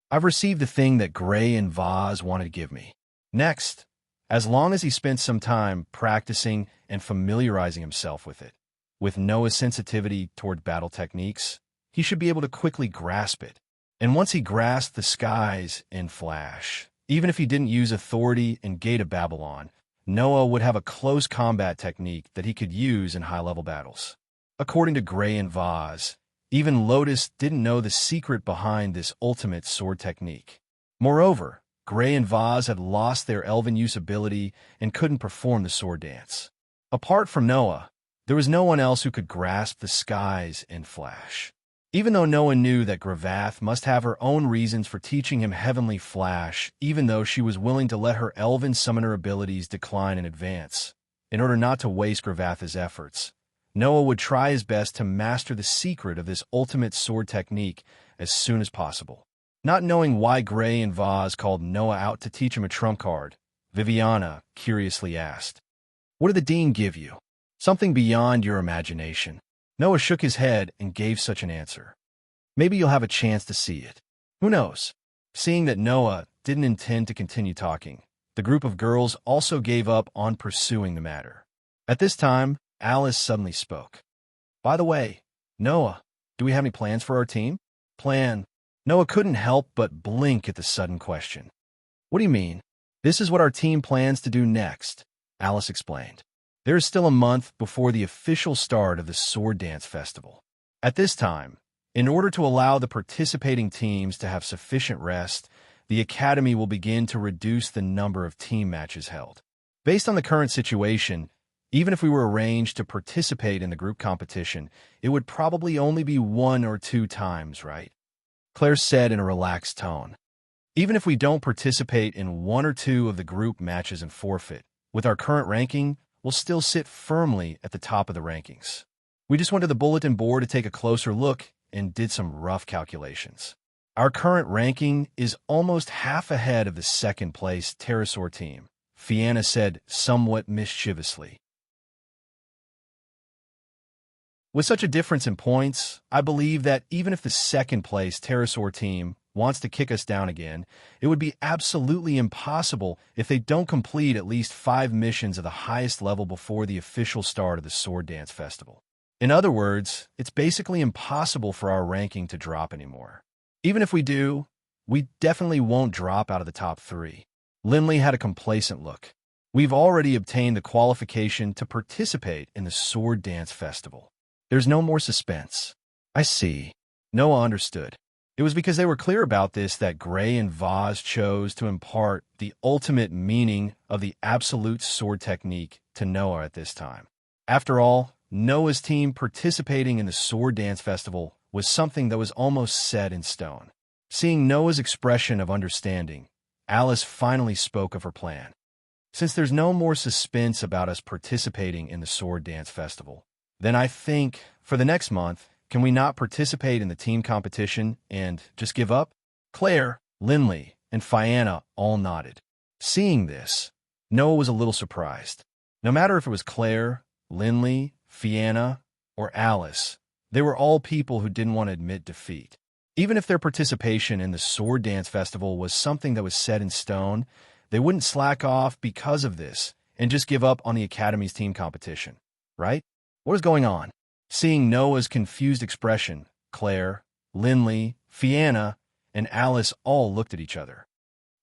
A: "I've received the thing that Gray and Vaz wanted to give me. Next, as long as he spent some time practicing and familiarizing himself with it, with Noah's sensitivity toward battle techniques, he should be able to quickly grasp it. And once he grasped the skies in flash, even if he didn't use authority and Gate of Babylon, Noah would have a close combat technique that he could use in high-level battles." According to Gray and Vaz, even Lotus didn't know the secret behind this ultimate sword technique. Moreover, Gray and Vaz had lost their elven use ability and couldn't perform the sword dance. Apart from Noah, there was no one else who could grasp the skies in flash. Even though Noah knew that Gravath must have her own reasons for teaching him Heavenly Flash, even though she was willing to let her elven summoner abilities decline in advance, in order not to waste Gravath's efforts, Noah would try his best to master the secret of this ultimate sword technique as soon as possible. Not knowing why Gray and Vaz called Noah out to teach him a trump card, Viviana curiously asked, "What did the dean give you? Something beyond your imagination?" Noah shook his head and gave such an answer. "Maybe you'll have a chance to see it. Who knows?" Seeing that Noah didn't intend to continue talking, the group of girls also gave up on pursuing the matter. At this time, Alice suddenly spoke. "By the way, Noah, do we have any plans for our team?" "Plan?" Noah couldn't help but blink at the sudden question. "What do you mean?" "This is what our team plans to do next," Alice explained. "There is still a month before the official start of the Sword Dance Festival. At this time, in order to allow the participating teams to have sufficient rest, the Academy will begin to reduce the number of team matches held. Based on the current situation, even if we were arranged to participate in the group competition, it would probably only be 1 or 2 times, right?" Claire said in a relaxed tone. "Even if we don't participate in 1 or 2 of the group matches and forfeit, with our current ranking, we'll still sit firmly at the top of the rankings. We just went to the bulletin board to take a closer look and did some rough calculations. Our current ranking is almost half ahead of the second-place Pterosaur team," Fianna said somewhat mischievously. "With such a difference in points, I believe that even if the second-place Pterosaur team wants to kick us down again, it would be absolutely impossible if they don't complete at least 5 missions of the highest level before the official start of the Sword Dance Festival. In other words, it's basically impossible for our ranking to drop anymore. Even if we do, we definitely won't drop out of the top 3. Lindley had a complacent look. "We've already obtained the qualification to participate in the Sword Dance Festival. There's no more suspense." "I see." Noah understood. It was because they were clear about this that Gray and Vaz chose to impart the ultimate meaning of the absolute sword technique to Noah at this time. After all, Noah's team participating in the Sword Dance Festival was something that was almost set in stone. Seeing Noah's expression of understanding, Alice finally spoke of her plan. Since there's no more suspense about us participating in the Sword Dance Festival, then I think, for the next month, can we not participate in the team competition and just give up? Claire, Lindley, and Fianna all nodded. Seeing this, Noah was a little surprised. No matter if it was Claire, Lindley, Fianna, or Alice, they were all people who didn't want to admit defeat. Even if their participation in the Sword Dance Festival was something that was set in stone, they wouldn't slack off because of this and just give up on the Academy's team competition, right? What is going on? Seeing Noah's confused expression, Claire, Lindley, Fianna, and Alice all looked at each other.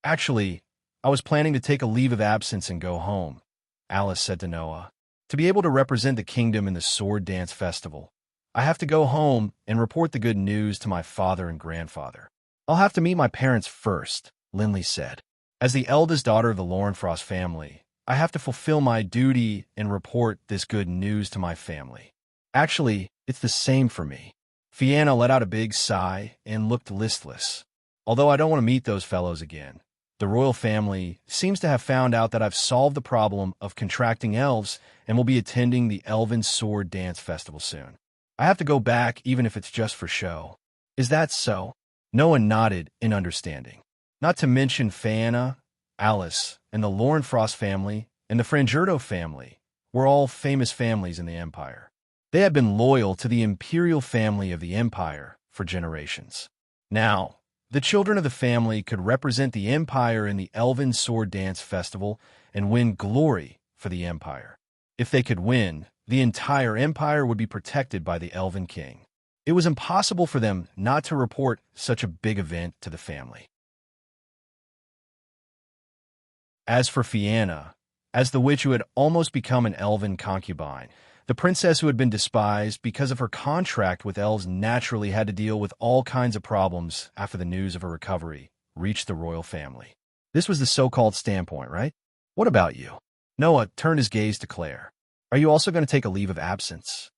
A: Actually, I was planning to take a leave of absence and go home, Alice said to Noah. To be able to represent the kingdom in the Sword Dance Festival, I have to go home and report the good news to my father and grandfather. I'll have to meet my parents first, Lindley said. As the eldest daughter of the Lorenfrost family, I have to fulfill my duty and report this good news to my family. Actually, it's the same for me. Fianna let out a big sigh and looked listless. Although I don't want to meet those fellows again, the royal family seems to have found out that I've solved the problem of contracting elves and will be attending the Elven Sword Dance Festival soon. I have to go back even if it's just for show. Is that so? Noah nodded in understanding. Not to mention Fianna, Alice, and the Lorenfrost family, and the Frangerdo family were all famous families in the Empire. They had been loyal to the imperial family of the Empire for generations. Now, the children of the family could represent the Empire in the Elven Sword Dance Festival and win glory for the Empire. If they could win, the entire Empire would be protected by the Elven King. It was impossible for them not to report such a big event to the family. As for Fianna, as the witch who had almost become an elven concubine, the princess who had been despised because of her contract with elves naturally had to deal with all kinds of problems after the news of her recovery reached the royal family. This was the so-called standpoint, right? What about you? Noah turned his gaze to Claire. Are you also going to take a leave of absence?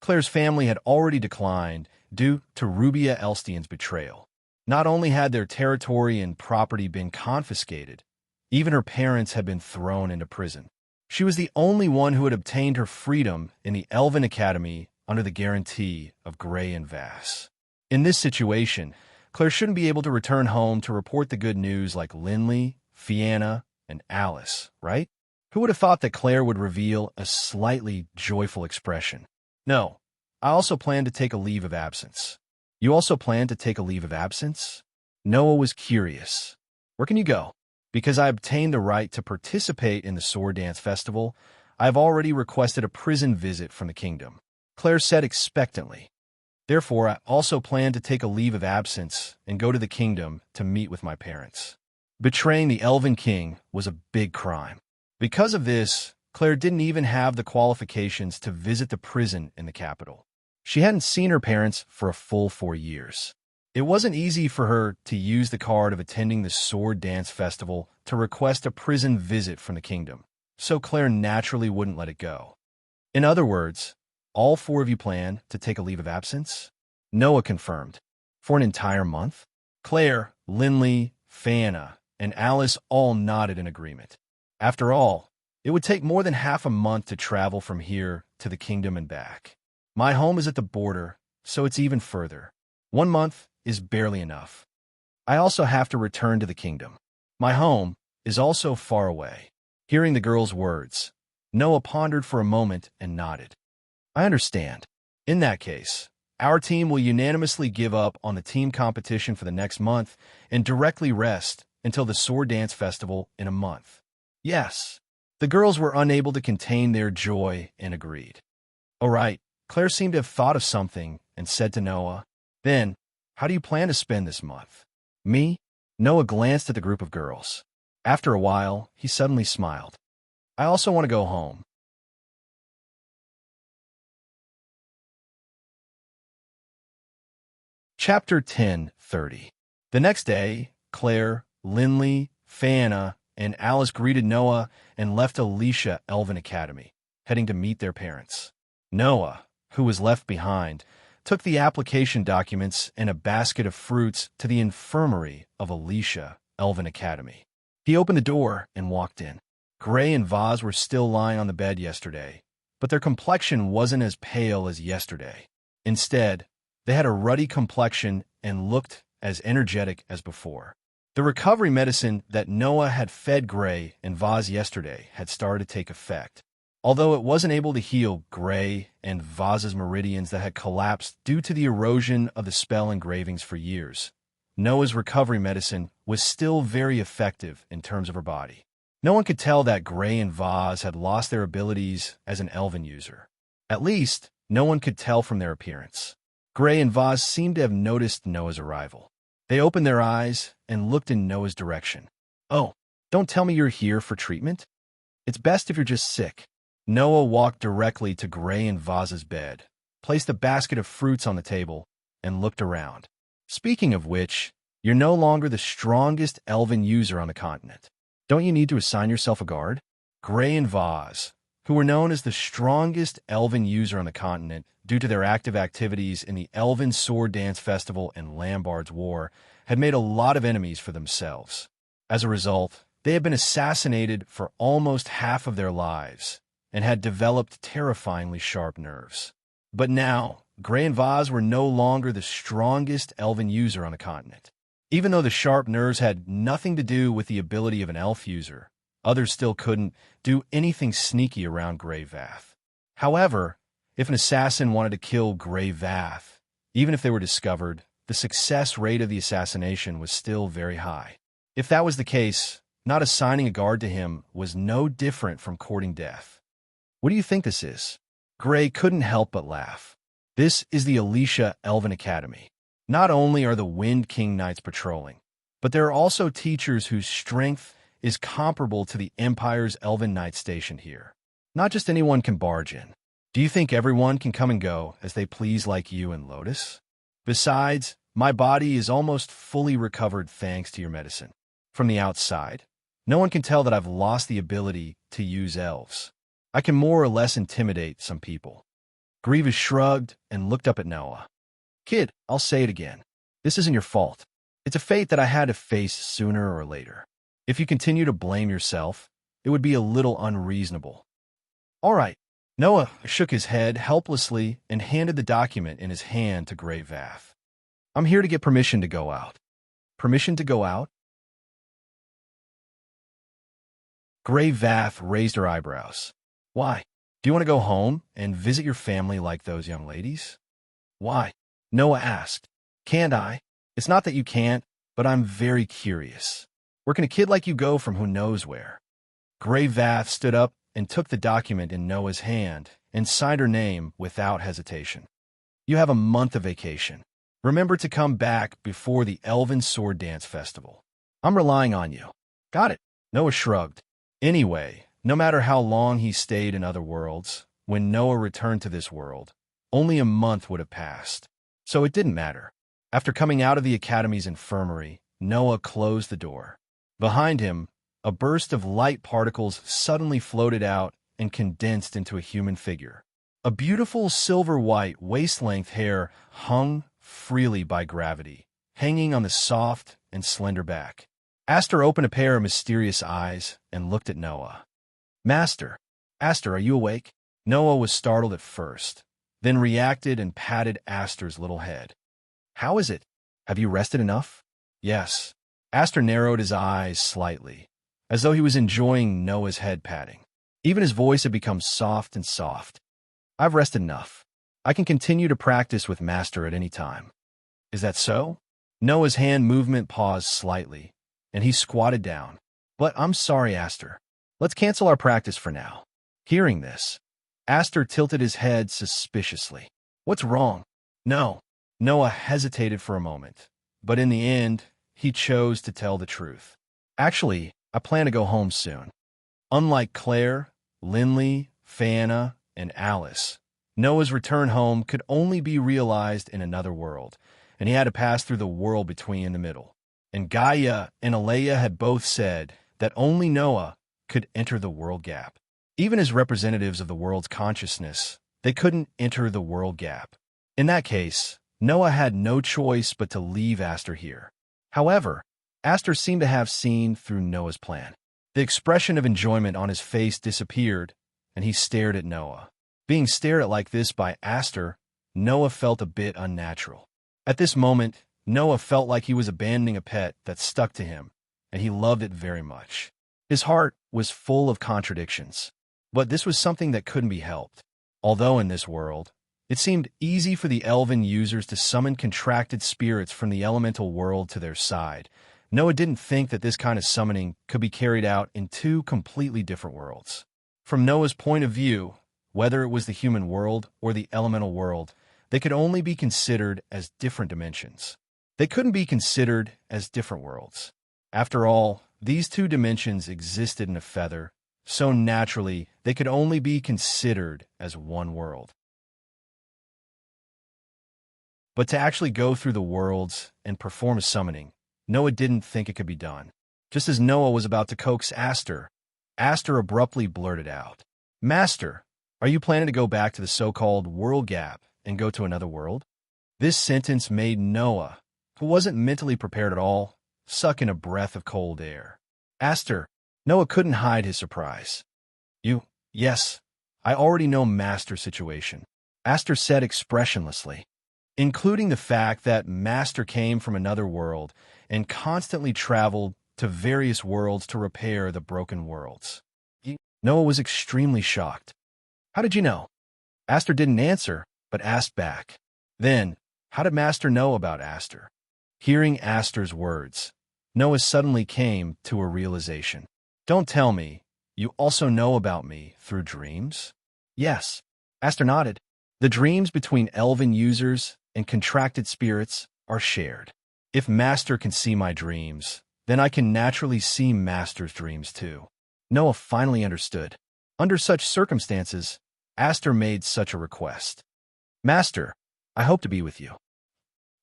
A: Claire's family had already declined due to Rubia Elstian's betrayal. Not only had their territory and property been confiscated, even her parents had been thrown into prison. She was the only one who had obtained her freedom in the Elven Academy under the guarantee of Grey and Vass. In this situation, Claire shouldn't be able to return home to report the good news like Lindley, Fianna, and Alice, right? Who would have thought that Claire would reveal a slightly joyful expression? No, I also plan to take a leave of absence. You also plan to take a leave of absence? Noah was curious. Where can you go? Because I obtained the right to participate in the Sword Dance Festival, I have already requested a prison visit from the kingdom, Claire said expectantly. Therefore, I also plan to take a leave of absence and go to the kingdom to meet with my parents. Betraying the Elven King was a big crime. Because of this, Claire didn't even have the qualifications to visit the prison in the capital. She hadn't seen her parents for a full 4 years. It wasn't easy for her to use the card of attending the Sword Dance Festival to request a prison visit from the kingdom, so Claire naturally wouldn't let it go. In other words, all 4 of you plan to take a leave of absence? Noah confirmed. For an entire month? Claire, Lindley, Fianna, and Alice all nodded in agreement. After all, it would take more than half a month to travel from here to the kingdom and back. My home is at the border, so it's even further. 1 month is barely enough. I also have to return to the kingdom. My home is also far away. Hearing the girl's words, Noah pondered for a moment and nodded. I understand. In that case, our team will unanimously give up on the team competition for the next month and directly rest until the Sword Dance Festival in a month. Yes. The girls were unable to contain their joy and agreed. All right, Claire seemed to have thought of something and said to Noah, Then, how do you plan to spend this month? Me? Noah glanced at the group of girls. After a while, he suddenly smiled. I also want to go home. Chapter 10:30. The next day, Claire, Lindley, Fianna, and Alice greeted Noah and left Alicia Elven Academy, heading to meet their parents. Noah, who was left behind, took the application documents and a basket of fruits to the infirmary of Alicia Elven Academy. He opened the door and walked in. Gray and Vaz were still lying on the bed yesterday, but their complexion wasn't as pale as yesterday. Instead, they had a ruddy complexion and looked as energetic as before. The recovery medicine that Noah had fed Gray and Vaz yesterday had started to take effect. Although it wasn't able to heal Gray and Vaz's meridians that had collapsed due to the erosion of the spell engravings for years, Noah's recovery medicine was still very effective in terms of her body. No one could tell that Gray and Vaz had lost their abilities as an elven user. At least, no one could tell from their appearance. Gray and Vaz seemed to have noticed Noah's arrival. They opened their eyes and looked in Noah's direction. "Oh, don't tell me you're here for treatment? It's best if you're just sick." Noah walked directly to Gray and Vaz's bed, placed a basket of fruits on the table, and looked around. "Speaking of which, you're no longer the strongest elven user on the continent. Don't you need to assign yourself a guard?" Gray and Vaz, who were known as the strongest elven user on the continent due to their active activities in the Elven Sword Dance Festival and Lambard's War, had made a lot of enemies for themselves. As a result, they had been assassinated for almost half of their lives and had developed terrifyingly sharp nerves. But now, Gray and Vaz were no longer the strongest elven user on the continent. Even though the sharp nerves had nothing to do with the ability of an elf user, others still couldn't do anything sneaky around Gray Vath. However, if an assassin wanted to kill Gray Vath, even if they were discovered, the success rate of the assassination was still very high. If that was the case, not assigning a guard to him was no different from courting death. "What do you think this is?" Gray couldn't help but laugh. "This is the Alicia Elven Academy. Not only are the Wind King Knights patrolling, but there are also teachers whose strength is comparable to the Empire's Elven Knights stationed here. Not just anyone can barge in. Do you think everyone can come and go as they please like you and Lotus? Besides, my body is almost fully recovered thanks to your medicine. From the outside, no one can tell that I've lost the ability to use elves. I can more or less intimidate some people." Grievous shrugged and looked up at Noah. "Kid, I'll say it again. This isn't your fault. It's a fate that I had to face sooner or later. If you continue to blame yourself, it would be a little unreasonable." "All right." Noah shook his head helplessly and handed the document in his hand to Gray Vath. "I'm here to get permission to go out." "Permission to go out?" Gray Vath raised her eyebrows. "Why? Do you want to go home and visit your family like those young ladies?" "Why?" Noah asked. "Can't I? It's not that you can't, but I'm very curious. Where can a kid like you go from who knows where?" Gray Vath stood up and took the document in Noah's hand and signed her name without hesitation. "You have a month of vacation. Remember to come back before the Elven Sword Dance Festival. I'm relying on you." "Got it." Noah shrugged. Anyway, no matter how long he stayed in other worlds, when Noah returned to this world, only a month would have passed. So it didn't matter. After coming out of the Academy's infirmary, Noah closed the door. Behind him, a burst of light particles suddenly floated out and condensed into a human figure. A beautiful silver-white waist-length hair hung freely by gravity, hanging on the soft and slender back. Aster opened a pair of mysterious eyes and looked at Noah. "Master, Aster, are you awake?" Noah was startled at first, then reacted and patted Aster's little head. "How is it? Have you rested enough?" "Yes." Aster narrowed his eyes slightly, as though he was enjoying Noah's head patting. Even his voice had become soft and soft. "I've rested enough. I can continue to practice with Master at any time." "Is that so?" Noah's hand movement paused slightly, and he squatted down. "But I'm sorry, Aster. Let's cancel our practice for now." Hearing this, Aster tilted his head suspiciously. "What's wrong?" "No." Noah hesitated for a moment, but in the end, he chose to tell the truth. "Actually, I plan to go home soon." Unlike Claire, Lindley, Fana, and Alice, Noah's return home could only be realized in another world, and he had to pass through the world between in the middle. And Gaia and Alea had both said that only Noah could enter the world gap. Even as representatives of the world's consciousness, they couldn't enter the world gap. In that case, Noah had no choice but to leave Aster here. However, Aster seemed to have seen through Noah's plan. The expression of enjoyment on his face disappeared, and he stared at Noah. Being stared at like this by Aster, Noah felt a bit unnatural. At this moment, Noah felt like he was abandoning a pet that stuck to him, and he loved it very much. His heart was full of contradictions, but this was something that couldn't be helped. Although in this world, it seemed easy for the elven users to summon contracted spirits from the elemental world to their side, Noah didn't think that this kind of summoning could be carried out in two completely different worlds. From Noah's point of view, whether it was the human world or the elemental world, they could only be considered as different dimensions. They couldn't be considered as different worlds. After all, these two dimensions existed in a feather, so naturally they could only be considered as one world. But to actually go through the worlds and perform a summoning, Noah didn't think it could be done. Just as Noah was about to coax Aster, Aster abruptly blurted out, "Master, are you planning to go back to the so-called world gap and go to another world?" This sentence made Noah, who wasn't mentally prepared at all, suck in a breath of cold air. Aster, Noah couldn't hide his surprise. Yes, I already know Master's situation," Aster said expressionlessly, including the fact that Master came from another world and constantly traveled to various worlds to repair the broken worlds. Noah was extremely shocked. "How did you know?" Aster didn't answer, but asked back. Then, how did Master know about Aster? Hearing Aster's words, Noah suddenly came to a realization. "Don't tell me, you also know about me through dreams?" "Yes," Aster nodded. "The dreams between elven users and contracted spirits are shared. If Master can see my dreams, then I can naturally see Master's dreams too." Noah finally understood. Under such circumstances, Aster made such a request. "Master, I hope to be with you."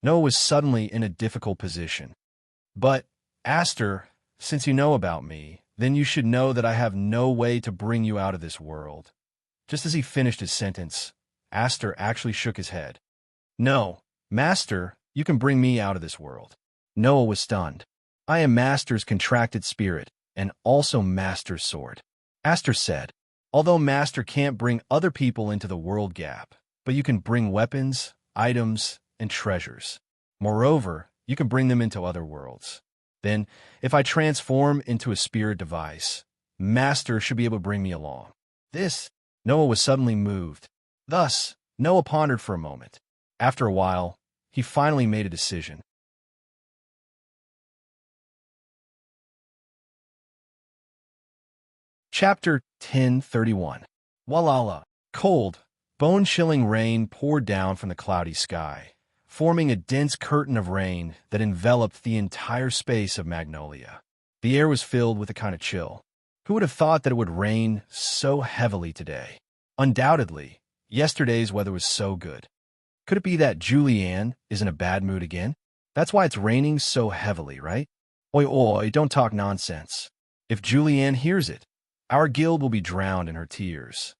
A: Noah was suddenly in a difficult position. "But, Aster, since you know about me, then you should know that I have no way to bring you out of this world." Just as he finished his sentence, Aster actually shook his head. "No, Master, you can bring me out of this world." Noah was stunned. "I am Master's contracted spirit, and also Master's sword," Aster said. "Although Master can't bring other people into the world gap, but you can bring weapons, items, and treasures. Moreover, you can bring them into other worlds. Then, if I transform into a spirit device, Master should be able to bring me along." Noah was suddenly moved. Thus, Noah pondered for a moment. After a while, he finally made a decision. Chapter 1031. Walala. Cold, bone-chilling rain poured down from the cloudy sky, forming a dense curtain of rain that enveloped the entire space of Magnolia. The air was filled with a kind of chill. Who would have thought that it would rain so heavily today? Undoubtedly, yesterday's weather was so good. Could it be that Julianne is in a bad mood again? That's why it's raining so heavily, right? Oi, don't talk nonsense. If Julianne hears it, our guild will be drowned in her tears.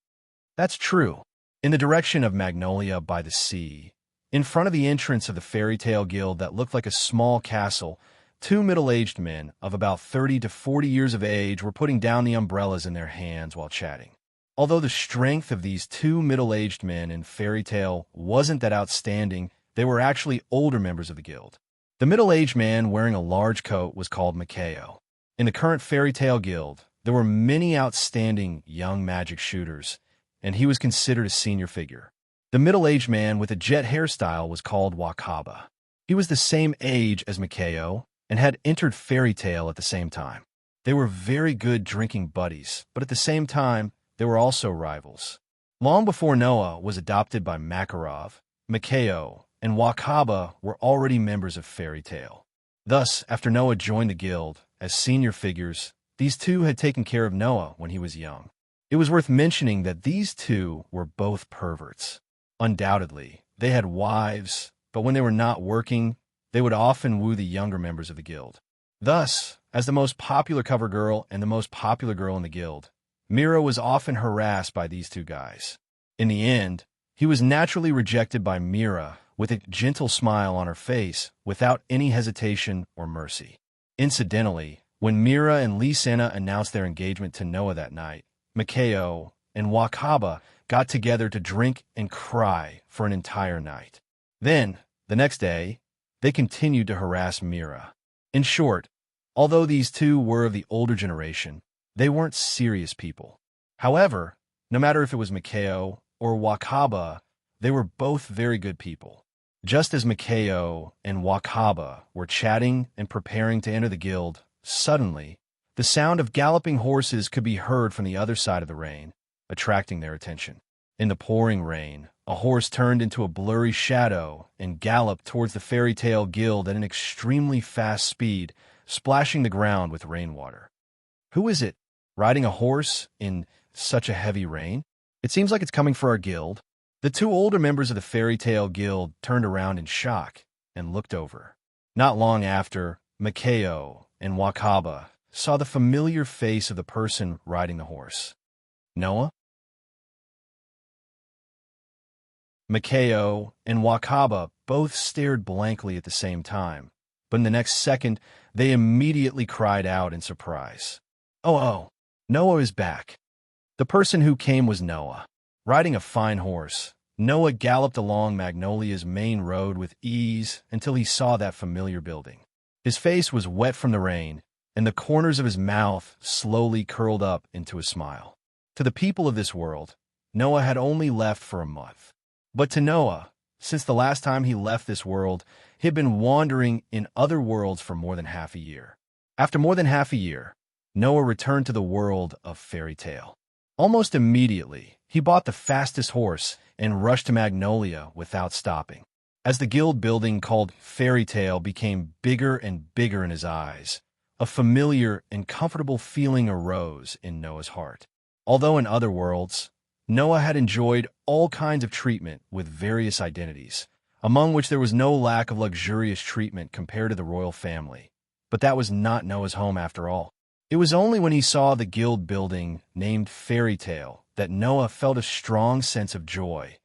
A: That's true. In the direction of Magnolia by the sea, in front of the entrance of the fairy tale guild that looked like a small castle, two middle-aged men of about 30 to 40 years of age were putting down the umbrellas in their hands while chatting. Although the strength of these two middle-aged men in fairy tale wasn't that outstanding, they were actually older members of the guild. The middle-aged man wearing a large coat was called Makeo. In the current fairy tale guild, there were many outstanding young magic shooters, and he was considered a senior figure. The middle-aged man with a jet hairstyle was called Wakaba. He was the same age as Makeo and had entered fairy tale at the same time. They were very good drinking buddies, but at the same time, they were also rivals. Long before Noah was adopted by Makarov, Makeo and Wakaba were already members of fairy tale. Thus, after Noah joined the guild as senior figures, these two had taken care of Noah when he was young. It was worth mentioning that these two were both perverts. Undoubtedly, they had wives, but when they were not working, they would often woo the younger members of the guild. Thus, as the most popular cover girl and the most popular girl in the guild, Mira was often harassed by these two guys. In the end, he was naturally rejected by Mira with a gentle smile on her face without any hesitation or mercy. Incidentally, When Mira and Lisana announced their engagement to Noah that night, Makeo and Wakaba got together to drink and cry for an entire night. Then, the next day, they continued to harass Mira. In short, although these two were of the older generation, they weren't serious people. However, no matter if it was Makeo or Wakaba, they were both very good people. Just as Makeo and Wakaba were chatting and preparing to enter the guild, suddenly, the sound of galloping horses could be heard from the other side of the rain, attracting their attention. In the pouring rain, a horse turned into a blurry shadow and galloped towards the fairy tale guild at an extremely fast speed, splashing the ground with rainwater. Who is it, riding a horse in such a heavy rain? It seems like it's coming for our guild. The two older members of the fairy tale guild turned around in shock and looked over. Not long after, Makeo and Wakaba saw the familiar face of the person riding the horse. Noah? Makeo and Wakaba both stared blankly at the same time, but in the next second, they immediately cried out in surprise. Oh, Noah is back. The person who came was Noah. Riding a fine horse, Noah galloped along Magnolia's main road with ease until he saw that familiar building. His face was wet from the rain, and the corners of his mouth slowly curled up into a smile. To the people of this world, Noah had only left for a month. But to Noah, since the last time he left this world, he had been wandering in other worlds for more than half a year. After more than half a year, Noah returned to the world of fairy tale. Almost immediately, he bought the fastest horse and rushed to Magnolia without stopping. As the guild building called Fairy Tale became bigger and bigger in his eyes, a familiar and comfortable feeling arose in Noah's heart. Although in other worlds, Noah had enjoyed all kinds of treatment with various identities, among which there was no lack of luxurious treatment compared to the royal family. But that was not Noah's home after all. It was only when he saw the guild building named Fairy Tale that Noah felt a strong sense of joy,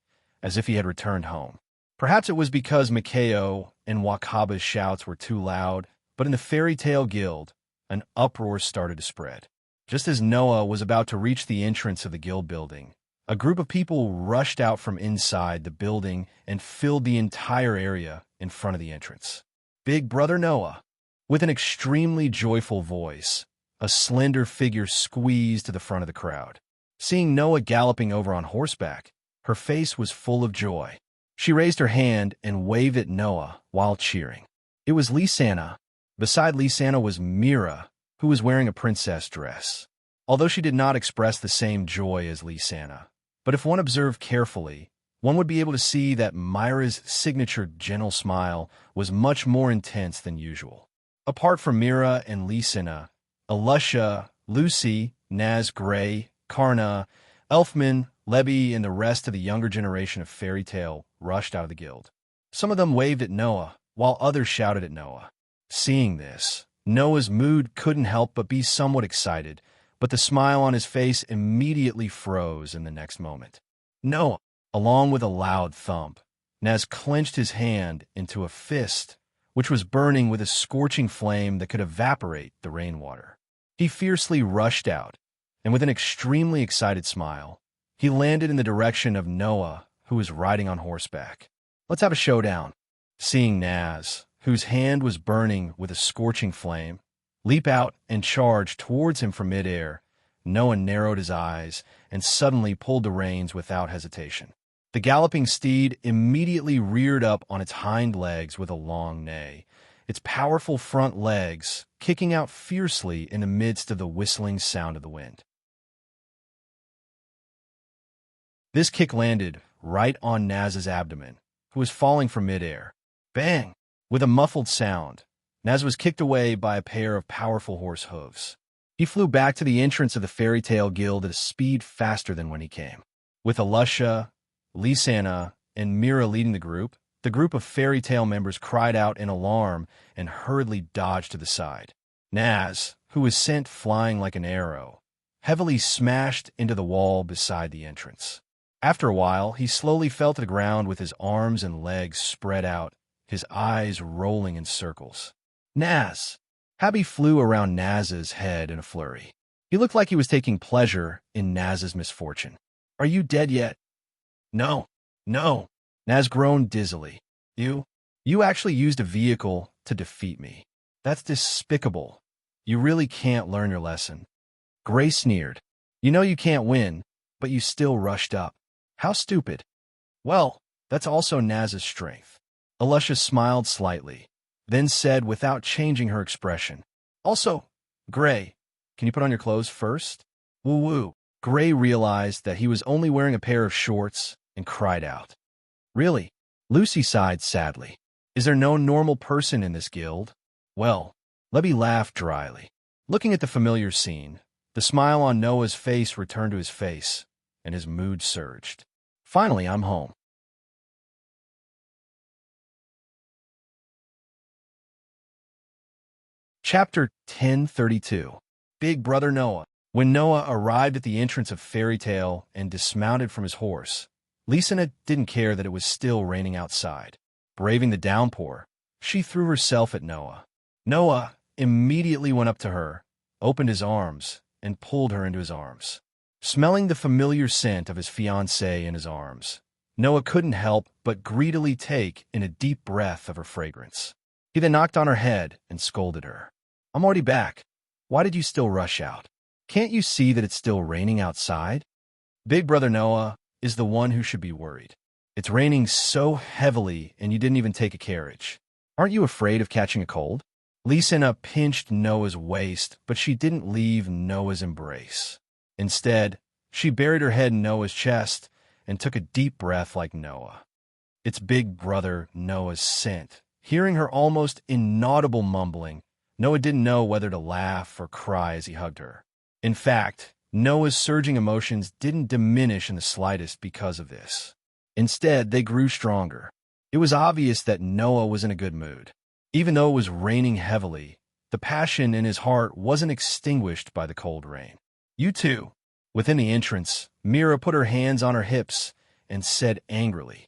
A: as if he had returned home. Perhaps it was because Makeo and Wakaba's shouts were too loud, but in the Fairy Tale Guild, an uproar started to spread. Just as Noah was about to reach the entrance of the guild building, a group of people rushed out from inside the building and filled the entire area in front of the entrance. Big Brother Noah, with an extremely joyful voice, a slender figure squeezed to the front of the crowd. Seeing Noah galloping over on horseback, her face was full of joy. She raised her hand and waved at Noah while cheering. It was Lisana. Beside Lisana was Mira, who was wearing a princess dress. Although she did not express the same joy as Lisana, but if one observed carefully, one would be able to see that Mira's signature gentle smile was much more intense than usual. Apart from Mira and Lisana, Alusha, Lucy, Naz Gray, Karna, Elfman, Lebby, and the rest of the younger generation of Fairy Tale rushed out of the guild. Some of them waved at Noah, while others shouted at Noah. Seeing this, Noah's mood couldn't help but be somewhat excited, but the smile on his face immediately froze in the next moment. Noah, along with a loud thump, Naz clenched his hand into a fist, which was burning with a scorching flame that could evaporate the rainwater. He fiercely rushed out, and with an extremely excited smile, he landed in the direction of Noah, who was riding on horseback. Let's have a showdown. Seeing Naz, whose hand was burning with a scorching flame, leap out and charge towards him from midair, Noah narrowed his eyes and suddenly pulled the reins without hesitation. The galloping steed immediately reared up on its hind legs with a long neigh, its powerful front legs kicking out fiercely in the midst of the whistling sound of the wind. This kick landed right on Naz's abdomen, who was falling from midair. Bang! With a muffled sound, Naz was kicked away by a pair of powerful horse hooves. He flew back to the entrance of the Fairy Tale Guild at a speed faster than when he came. With Alusha, Lisana, and Mira leading the group of Fairy Tale members cried out in alarm and hurriedly dodged to the side. Naz, who was sent flying like an arrow, heavily smashed into the wall beside the entrance. After a while, he slowly fell to the ground with his arms and legs spread out, his eyes rolling in circles. Naz! Happy flew around Naz's head in a flurry. He looked like he was taking pleasure in Naz's misfortune. Are you dead yet? No, no. Naz groaned dizzily. You actually used a vehicle to defeat me. That's despicable. You really can't learn your lesson. Gray sneered. You know you can't win, but you still rushed up. How stupid. Well, that's also Naz's strength. Alusha smiled slightly, then said without changing her expression. Also, Gray, can you put on your clothes first? Woo-woo. Gray realized that he was only wearing a pair of shorts and cried out. Really? Lucy sighed sadly. Is there no normal person in this guild? Well, Lebby laughed dryly. Looking at the familiar scene, the smile on Noah's face returned to his face, and his mood surged. Finally, I'm home. Chapter 1032. Big Brother Noah. When Noah arrived at the entrance of Fairy Tale and dismounted from his horse, Lysina didn't care that it was still raining outside. Braving the downpour, she threw herself at Noah. Noah immediately went up to her, opened his arms, and pulled her into his arms. Smelling the familiar scent of his fiancée in his arms, Noah couldn't help but greedily take in a deep breath of her fragrance. He then knocked on her head and scolded her. I'm already back. Why did you still rush out? Can't you see that it's still raining outside? Big Brother Noah is the one who should be worried. It's raining so heavily and you didn't even take a carriage. Aren't you afraid of catching a cold? Lysina pinched Noah's waist, but she didn't leave Noah's embrace. Instead, she buried her head in Noah's chest and took a deep breath like Noah. It's Big Brother Noah's scent. Hearing her almost inaudible mumbling, Noah didn't know whether to laugh or cry as he hugged her. In fact, Noah's surging emotions didn't diminish in the slightest because of this. Instead, they grew stronger. It was obvious that Noah was in a good mood. Even though it was raining heavily, the passion in his heart wasn't extinguished by the cold rain. You too. Within the entrance, Mira put her hands on her hips and said angrily,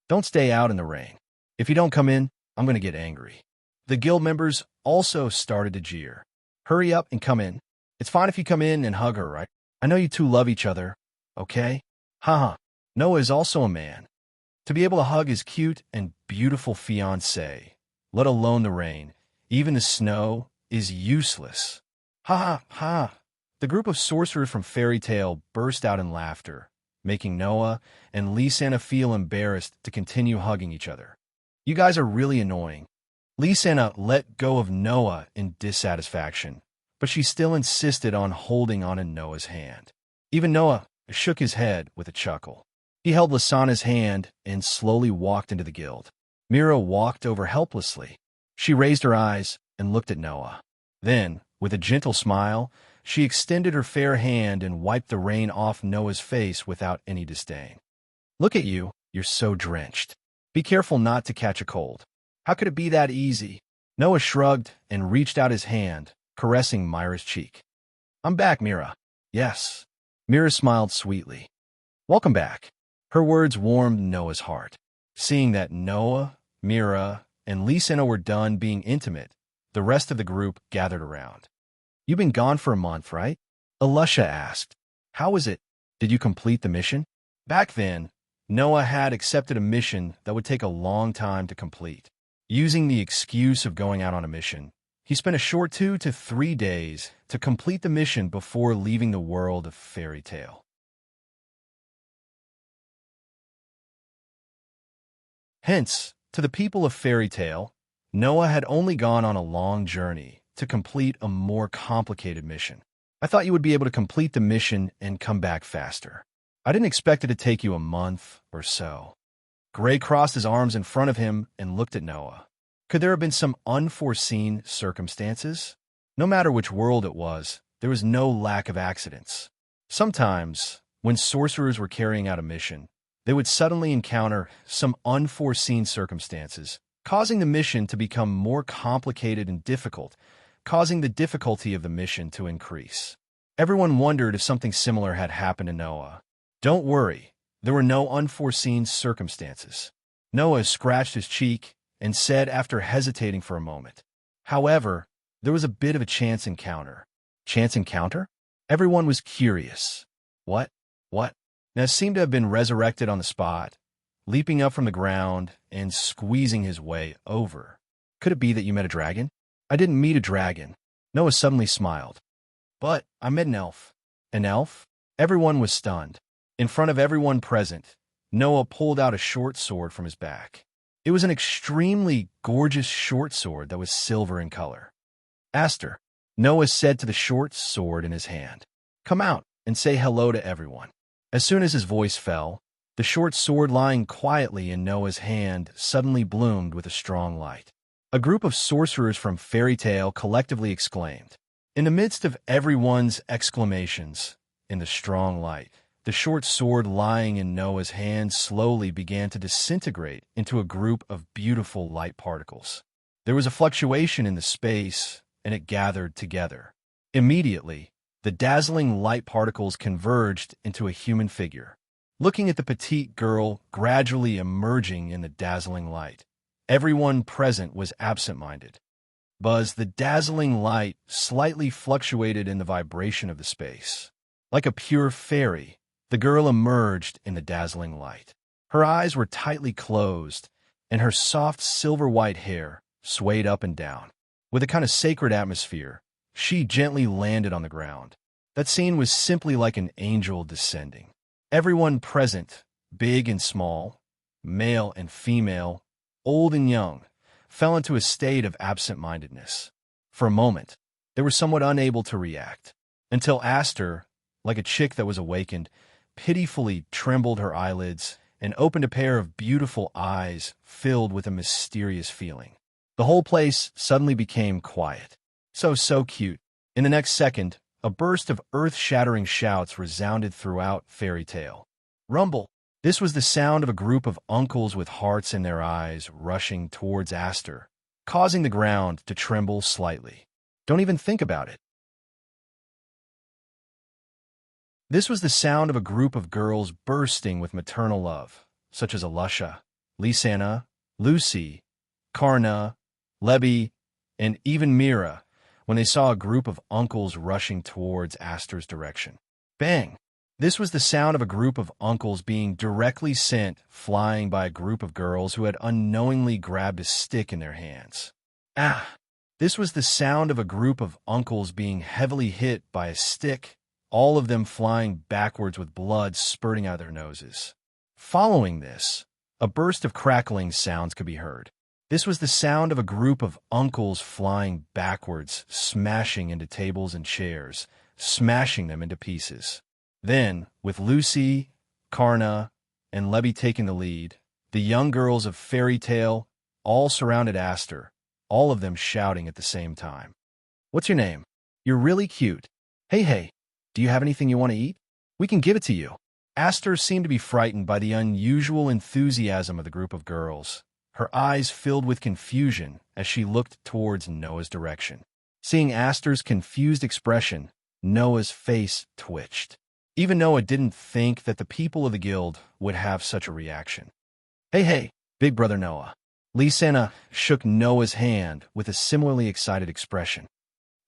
A: Don't stay out in the rain. If you don't come in, I'm going to get angry. The guild members also started to jeer. Hurry up and come in. It's fine if you come in and hug her, right? I know you two love each other, okay? Haha. Noah is also a man. To be able to hug his cute and beautiful fiancée, let alone the rain, even the snow, is useless. Ha ha ha. The group of sorcerers from Fairy Tale burst out in laughter, making Noah and Lysina feel embarrassed to continue hugging each other. You guys are really annoying. Lysina let go of Noah in dissatisfaction, but she still insisted on holding on to Noah's hand. Even Noah shook his head with a chuckle. He held Lysana's hand and slowly walked into the guild. Mira walked over helplessly. She raised her eyes and looked at Noah. Then, with a gentle smile, she extended her fair hand and wiped the rain off Noah's face without any disdain. Look at you, you're so drenched. Be careful not to catch a cold. How could it be that easy? Noah shrugged and reached out his hand, caressing Mira's cheek. I'm back, Mira. Yes. Mira smiled sweetly. Welcome back. Her words warmed Noah's heart. Seeing that Noah, Mira, and Lysina were done being intimate, the rest of the group gathered around. You've been gone for a month, right? Alusha asked. How was it? Did you complete the mission? Back then, Noah had accepted a mission that would take a long time to complete. Using the excuse of going out on a mission, he spent a short 2 to 3 days to complete the mission before leaving the world of Fairy Tale. Hence, to the people of Fairy Tale, Noah had only gone on a long journey to complete a more complicated mission. I thought you would be able to complete the mission and come back faster. I didn't expect it to take you a month or so. Gray crossed his arms in front of him and looked at Noah. Could there have been some unforeseen circumstances? No matter which world it was, there was no lack of accidents. Sometimes, when sorcerers were carrying out a mission, they would suddenly encounter some unforeseen circumstances, causing the mission to become more complicated and difficult, causing the difficulty of the mission to increase. Everyone wondered if something similar had happened to Noah. Don't worry, there were no unforeseen circumstances. Noah scratched his cheek and said after hesitating for a moment, However, There was a bit of a chance encounter. Chance encounter? Everyone was curious. What? What? Ness seemed to have been resurrected on the spot, leaping up from the ground and squeezing his way over. Could it be that you met a dragon? I didn't meet a dragon. Noah suddenly smiled. But I met an elf. An elf? Everyone was stunned. In front of everyone present, Noah pulled out a short sword from his back. It was an extremely gorgeous short sword that was silver in color. Aster, Noah said to the short sword in his hand, come out and say hello to everyone. As soon as his voice fell, the short sword lying quietly in Noah's hand suddenly bloomed with a strong light. A group of sorcerers from Fairy Tale collectively exclaimed. In the midst of everyone's exclamations, in the strong light, the short sword lying in Noah's hand slowly began to disintegrate into a group of beautiful light particles. There was a fluctuation in the space, and it gathered together. Immediately, the dazzling light particles converged into a human figure. Looking at the petite girl gradually emerging in the dazzling light, everyone present was absent-minded. Buzz, the dazzling light slightly fluctuated in the vibration of the space. Like a pure fairy, the girl emerged in the dazzling light. Her eyes were tightly closed, and her soft silver-white hair swayed up and down. With a kind of sacred atmosphere, she gently landed on the ground. That scene was simply like an angel descending. Everyone present, big and small, male and female, old and young, fell into a state of absent-mindedness. For a moment, they were somewhat unable to react, until Aster, like a chick that was awakened, pitifully trembled her eyelids and opened a pair of beautiful eyes filled with a mysterious feeling. The whole place suddenly became quiet. So cute. In the next second, a burst of earth-shattering shouts resounded throughout Fairy Tale. Rumble! This was the sound of a group of uncles with hearts in their eyes rushing towards Aster, causing the ground to tremble slightly. Don't even think about it. This was the sound of a group of girls bursting with maternal love, such as Alusha, Lisanna, Lucy, Karna, Lebby, and even Mira, when they saw a group of uncles rushing towards Aster's direction. Bang! This was the sound of a group of uncles being directly sent flying by a group of girls who had unknowingly grabbed a stick in their hands. Ah! This was the sound of a group of uncles being heavily hit by a stick, all of them flying backwards with blood spurting out of their noses. Following this, a burst of crackling sounds could be heard. This was the sound of a group of uncles flying backwards, smashing into tables and chairs, smashing them into pieces. Then, with Lucy, Karna, and Lebby taking the lead, the young girls of Fairy Tale all surrounded Aster, all of them shouting at the same time. What's your name? You're really cute. Hey, do you have anything you want to eat? We can give it to you. Aster seemed to be frightened by the unusual enthusiasm of the group of girls. Her eyes filled with confusion as she looked towards Noah's direction. Seeing Aster's confused expression, Noah's face twitched. Even Noah didn't think that the people of the guild would have such a reaction. Hey, big brother Noah. Lisanna shook Noah's hand with a similarly excited expression.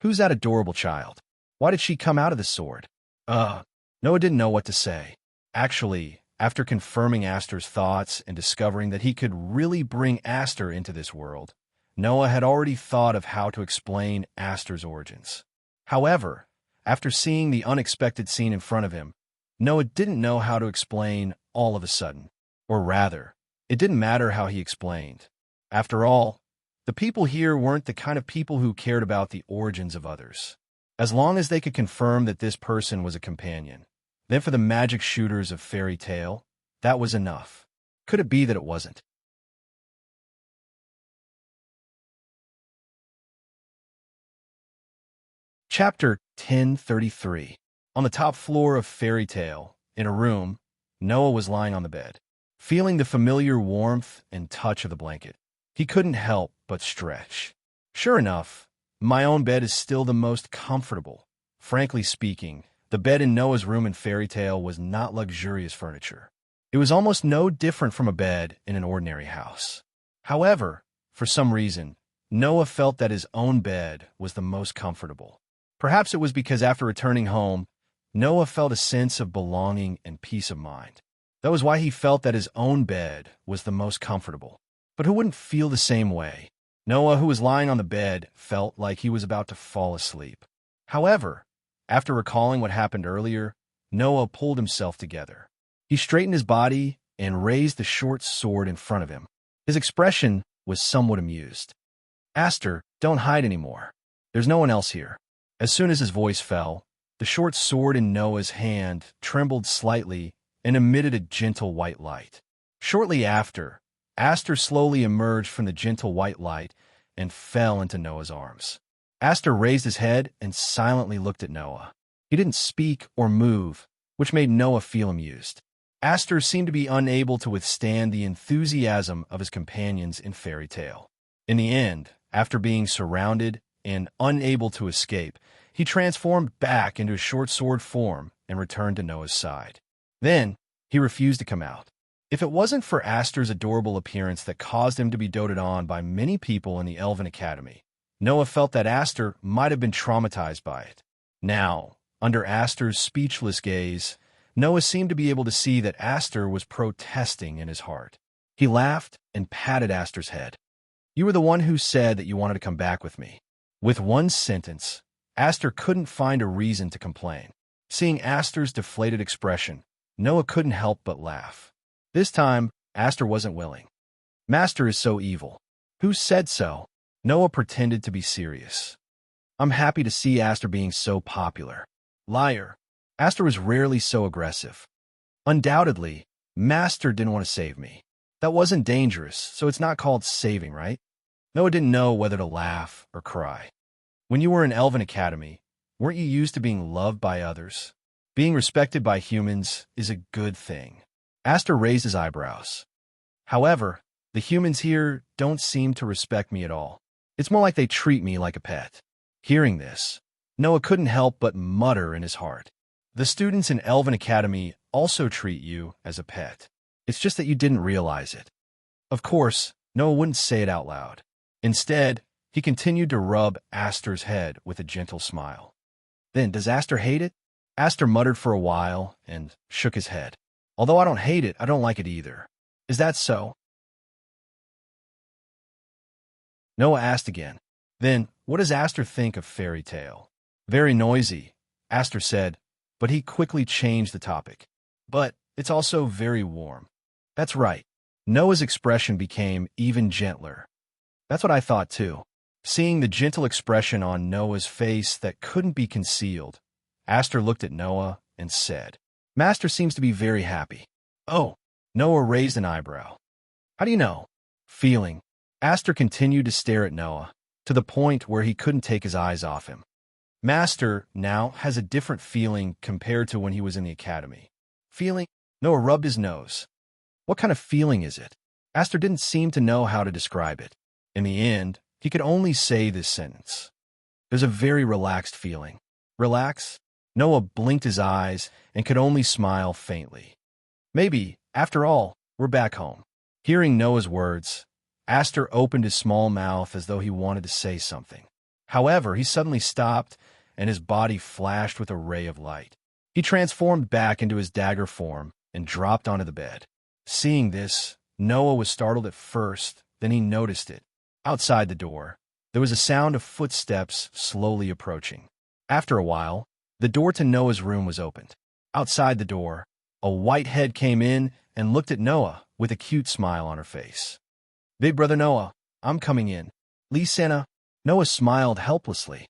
A: Who's that adorable child? Why did she come out of the sword? Noah didn't know what to say. Actually, after confirming Aster's thoughts and discovering that he could really bring Aster into this world, Noah had already thought of how to explain Aster's origins. However, after seeing the unexpected scene in front of him, Noah didn't know how to explain all of a sudden. Or rather, it didn't matter how he explained. After all, the people here weren't the kind of people who cared about the origins of others. As long as they could confirm that this person was a companion, then for the magic shooters of Fairy Tale, that was enough. Could it be that it wasn't? Chapter 1033. On the top floor of Fairy Tale, in a room, Noah was lying on the bed, feeling the familiar warmth and touch of the blanket. He couldn't help but stretch. Sure enough, my own bed is still the most comfortable. Frankly speaking, the bed in Noah's room in Fairy Tale was not luxurious furniture. It was almost no different from a bed in an ordinary house. However, for some reason, Noah felt that his own bed was the most comfortable. Perhaps it was because after returning home, Noah felt a sense of belonging and peace of mind. That was why he felt that his own bed was the most comfortable. But who wouldn't feel the same way? Noah, who was lying on the bed, felt like he was about to fall asleep. However, after recalling what happened earlier, Noah pulled himself together. He straightened his body and raised the short sword in front of him. His expression was somewhat amused. "Aster, don't hide anymore. There's no one else here." As soon as his voice fell, the short sword in Noah's hand trembled slightly and emitted a gentle white light. Shortly after, Aster slowly emerged from the gentle white light and fell into Noah's arms. Aster raised his head and silently looked at Noah. He didn't speak or move, which made Noah feel amused. Aster seemed to be unable to withstand the enthusiasm of his companions in fairy tale. In the end, after being surrounded and unable to escape, he transformed back into his short sword form and returned to Noah's side. Then, he refused to come out. If it wasn't for Aster's adorable appearance that caused him to be doted on by many people in the Elven Academy, Noah felt that Aster might have been traumatized by it. Now, under Aster's speechless gaze, Noah seemed to be able to see that Aster was protesting in his heart. He laughed and patted Aster's head. "You were the one who said that you wanted to come back with me." With one sentence, Aster couldn't find a reason to complain. Seeing Aster's deflated expression, Noah couldn't help but laugh. This time, Aster wasn't willing. "Master is so evil." "Who said so?" Noah pretended to be serious. "I'm happy to see Aster being so popular." "Liar." Aster was rarely so aggressive. "Undoubtedly, Master didn't want to save me. That wasn't dangerous, so it's not called saving, right?" Noah didn't know whether to laugh or cry. When you were in Elven Academy, weren't you used to being loved by others? Being respected by humans is a good thing. Aster raised his eyebrows. "However, the humans here don't seem to respect me at all. It's more like they treat me like a pet." Hearing this, Noah couldn't help but mutter in his heart. "The students in Elven Academy also treat you as a pet. It's just that you didn't realize it." Of course, Noah wouldn't say it out loud. Instead, he continued to rub Aster's head with a gentle smile. "Then, does Aster hate it?" Aster muttered for a while and shook his head. "Although I don't hate it, I don't like it either." "Is that so?" Noah asked again. "Then, what does Aster think of fairy tale?" "Very noisy," Aster said, but he quickly changed the topic. "But it's also very warm." "That's right." Noah's expression became even gentler. "That's what I thought too." Seeing the gentle expression on Noah's face that couldn't be concealed, Aster looked at Noah and said, "Master seems to be very happy." "Oh." Noah raised an eyebrow. "How do you know?" "Feeling." Aster continued to stare at Noah, to the point where he couldn't take his eyes off him. "Master now has a different feeling compared to when he was in the academy." "Feeling?" Noah rubbed his nose. "What kind of feeling is it?" Aster didn't seem to know how to describe it. In the end, he could only say this sentence. "There's a very relaxed feeling." "Relax?" Noah blinked his eyes and could only smile faintly. "Maybe, after all, we're back home." Hearing Noah's words, Aster opened his small mouth as though he wanted to say something. However, he suddenly stopped, and his body flashed with a ray of light. He transformed back into his dagger form and dropped onto the bed. Seeing this, Noah was startled at first, then he noticed it. Outside the door, there was a sound of footsteps slowly approaching. After a while, the door to Noah's room was opened. Outside the door, a white head came in and looked at Noah with a cute smile on her face. "Big brother Noah, I'm coming in." "Lysana." Noah smiled helplessly.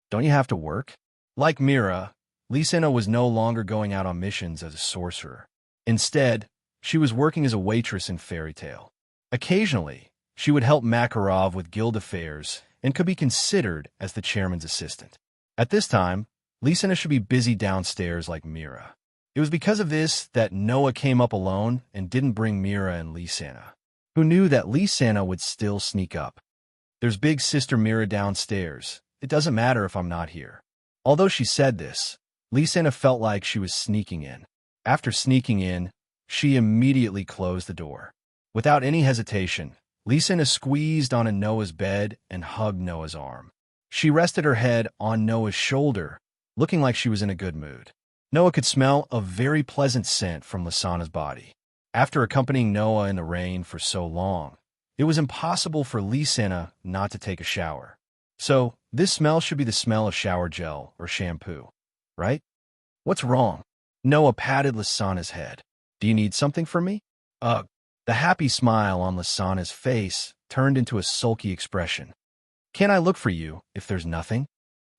A: "Don't you have to work?" Like Mira, Lysana was no longer going out on missions as a sorcerer. Instead, she was working as a waitress in fairy tale. Occasionally, she would help Makarov with guild affairs and could be considered as the chairman's assistant. At this time, Lysana should be busy downstairs like Mira. It was because of this that Noah came up alone and didn't bring Mira and Lysana, who knew that Lysana would still sneak up. "There's big sister Mira downstairs. It doesn't matter if I'm not here." Although she said this, Lysana felt like she was sneaking in. After sneaking in, she immediately closed the door. Without any hesitation, Lisa squeezed onto Noah's bed and hugged Noah's arm. She rested her head on Noah's shoulder, looking like she was in a good mood. Noah could smell a very pleasant scent from Lisana's body. After accompanying Noah in the rain for so long, it was impossible for Lisa not to take a shower. So, this smell should be the smell of shower gel or shampoo, right? What's wrong? Noah patted Lisana's head. Do you need something from me? Ugh. The happy smile on Lisana's face turned into a sulky expression. Can't I look for you if there's nothing?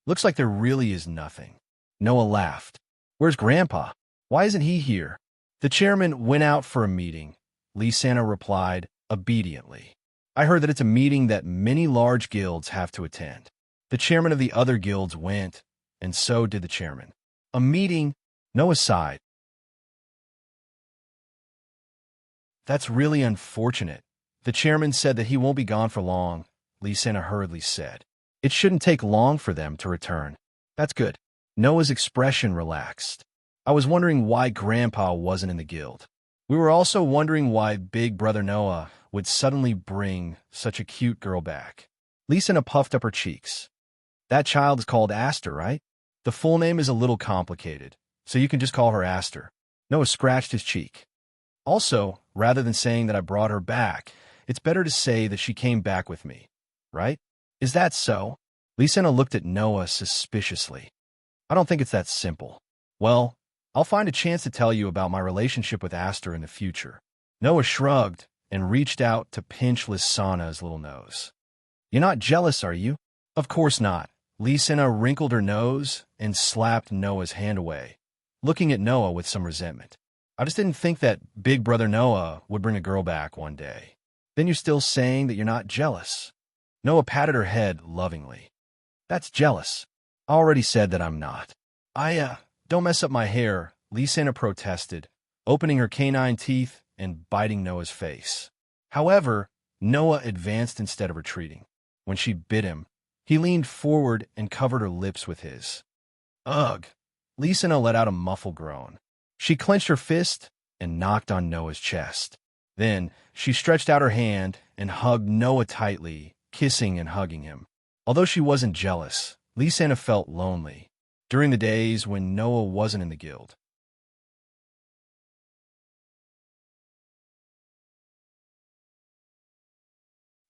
A: Looks like there really is nothing. Noah laughed. Where's Grandpa? Why isn't he here? The chairman went out for a meeting. Lisa replied obediently. I heard that it's a meeting that many large guilds have to attend. The chairman of the other guilds went, and so did the chairman. A meeting? Noah sighed. That's really unfortunate. The chairman said that he won't be gone for long, Lisa hurriedly said. It shouldn't take long for them to return. That's good. Noah's expression relaxed. I was wondering why Grandpa wasn't in the guild. We were also wondering why Big Brother Noah would suddenly bring such a cute girl back. Lisa puffed up her cheeks. That child is called Aster, right? The full name is a little complicated, so you can just call her Aster. Noah scratched his cheek. Also, rather than saying that I brought her back, it's better to say that she came back with me, right? Is that so? Lisa looked at Noah suspiciously. I don't think it's that simple. Well, I'll find a chance to tell you about my relationship with Aster in the future. Noah shrugged and reached out to pinch Lisana's little nose. You're not jealous, are you? Of course not. Lisa wrinkled her nose and slapped Noah's hand away, looking at Noah with some resentment. I just didn't think that Big Brother Noah would bring a girl back one day. Then you're still saying that you're not jealous. Noah patted her head lovingly. That's jealous. I already said that I'm not. Don't mess up my hair, Lisa protested, opening her canine teeth and biting Noah's face. However, Noah advanced instead of retreating. When she bit him, he leaned forward and covered her lips with his. Ugh! Lisa let out a muffled groan. She clenched her fist and knocked on Noah's chest. Then, she stretched out her hand and hugged Noah tightly, kissing and hugging him. Although she wasn't jealous, Lisa felt lonely during the days when Noah wasn't in the guild.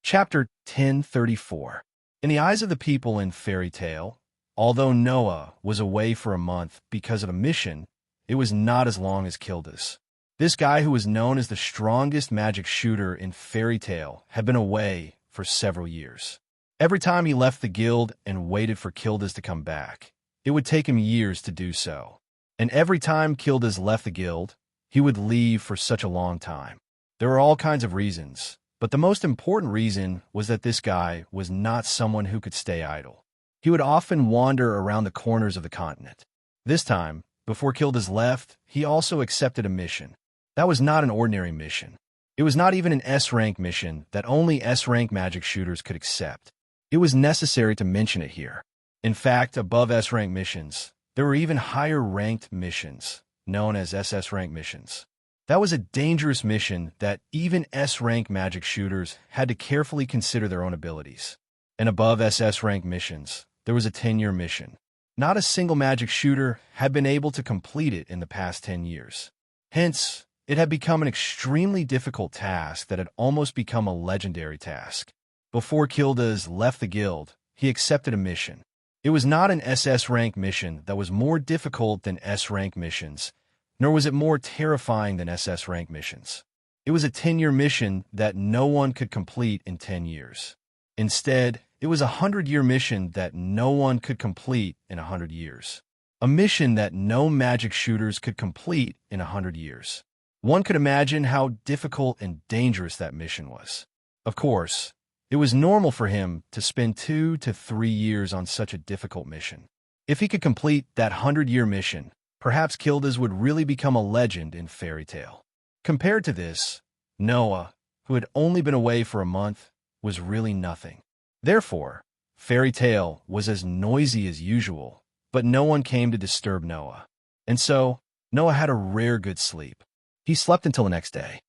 A: Chapter 1034. In the eyes of the people in Fairy Tale, although Noah was away for a month because of a mission, it was not as long as Kilda's. This guy who was known as the strongest magic shooter in Fairy Tale had been away for several years. Every time he left the guild and waited for Kilda's to come back, it would take him years to do so. And every time Kilda's left the guild, he would leave for such a long time. There were all kinds of reasons, but the most important reason was that this guy was not someone who could stay idle. He would often wander around the corners of the continent. This time, before Kilda's left, he also accepted a mission. That was not an ordinary mission. It was not even an S-rank mission that only S-rank magic shooters could accept. It was necessary to mention it here. In fact, above S-rank missions, there were even higher-ranked missions, known as SS-rank missions. That was a dangerous mission that even S-rank magic shooters had to carefully consider their own abilities. And above SS-rank missions, there was a 10-year mission. Not a single magic shooter had been able to complete it in the past 10 years. Hence, it had become an extremely difficult task that had almost become a legendary task. Before Kilda's left the guild, he accepted a mission. It was not an SS rank mission that was more difficult than S rank missions, nor was it more terrifying than SS rank missions. It was a 10-year mission that no one could complete in 10 years. Instead, it was a 100-year mission that no one could complete in 100 years. A mission that no magic shooters could complete in 100 years. One could imagine how difficult and dangerous that mission was. Of course, it was normal for him to spend 2 to 3 years on such a difficult mission. If he could complete that 100-year mission, perhaps Kilda's would really become a legend in Fairy Tale. Compared to this, Noah, who had only been away for a month, was really nothing. Therefore, Fairy Tale was as noisy as usual, but no one came to disturb Noah. And so, Noah had a rare good sleep. He slept until the next day.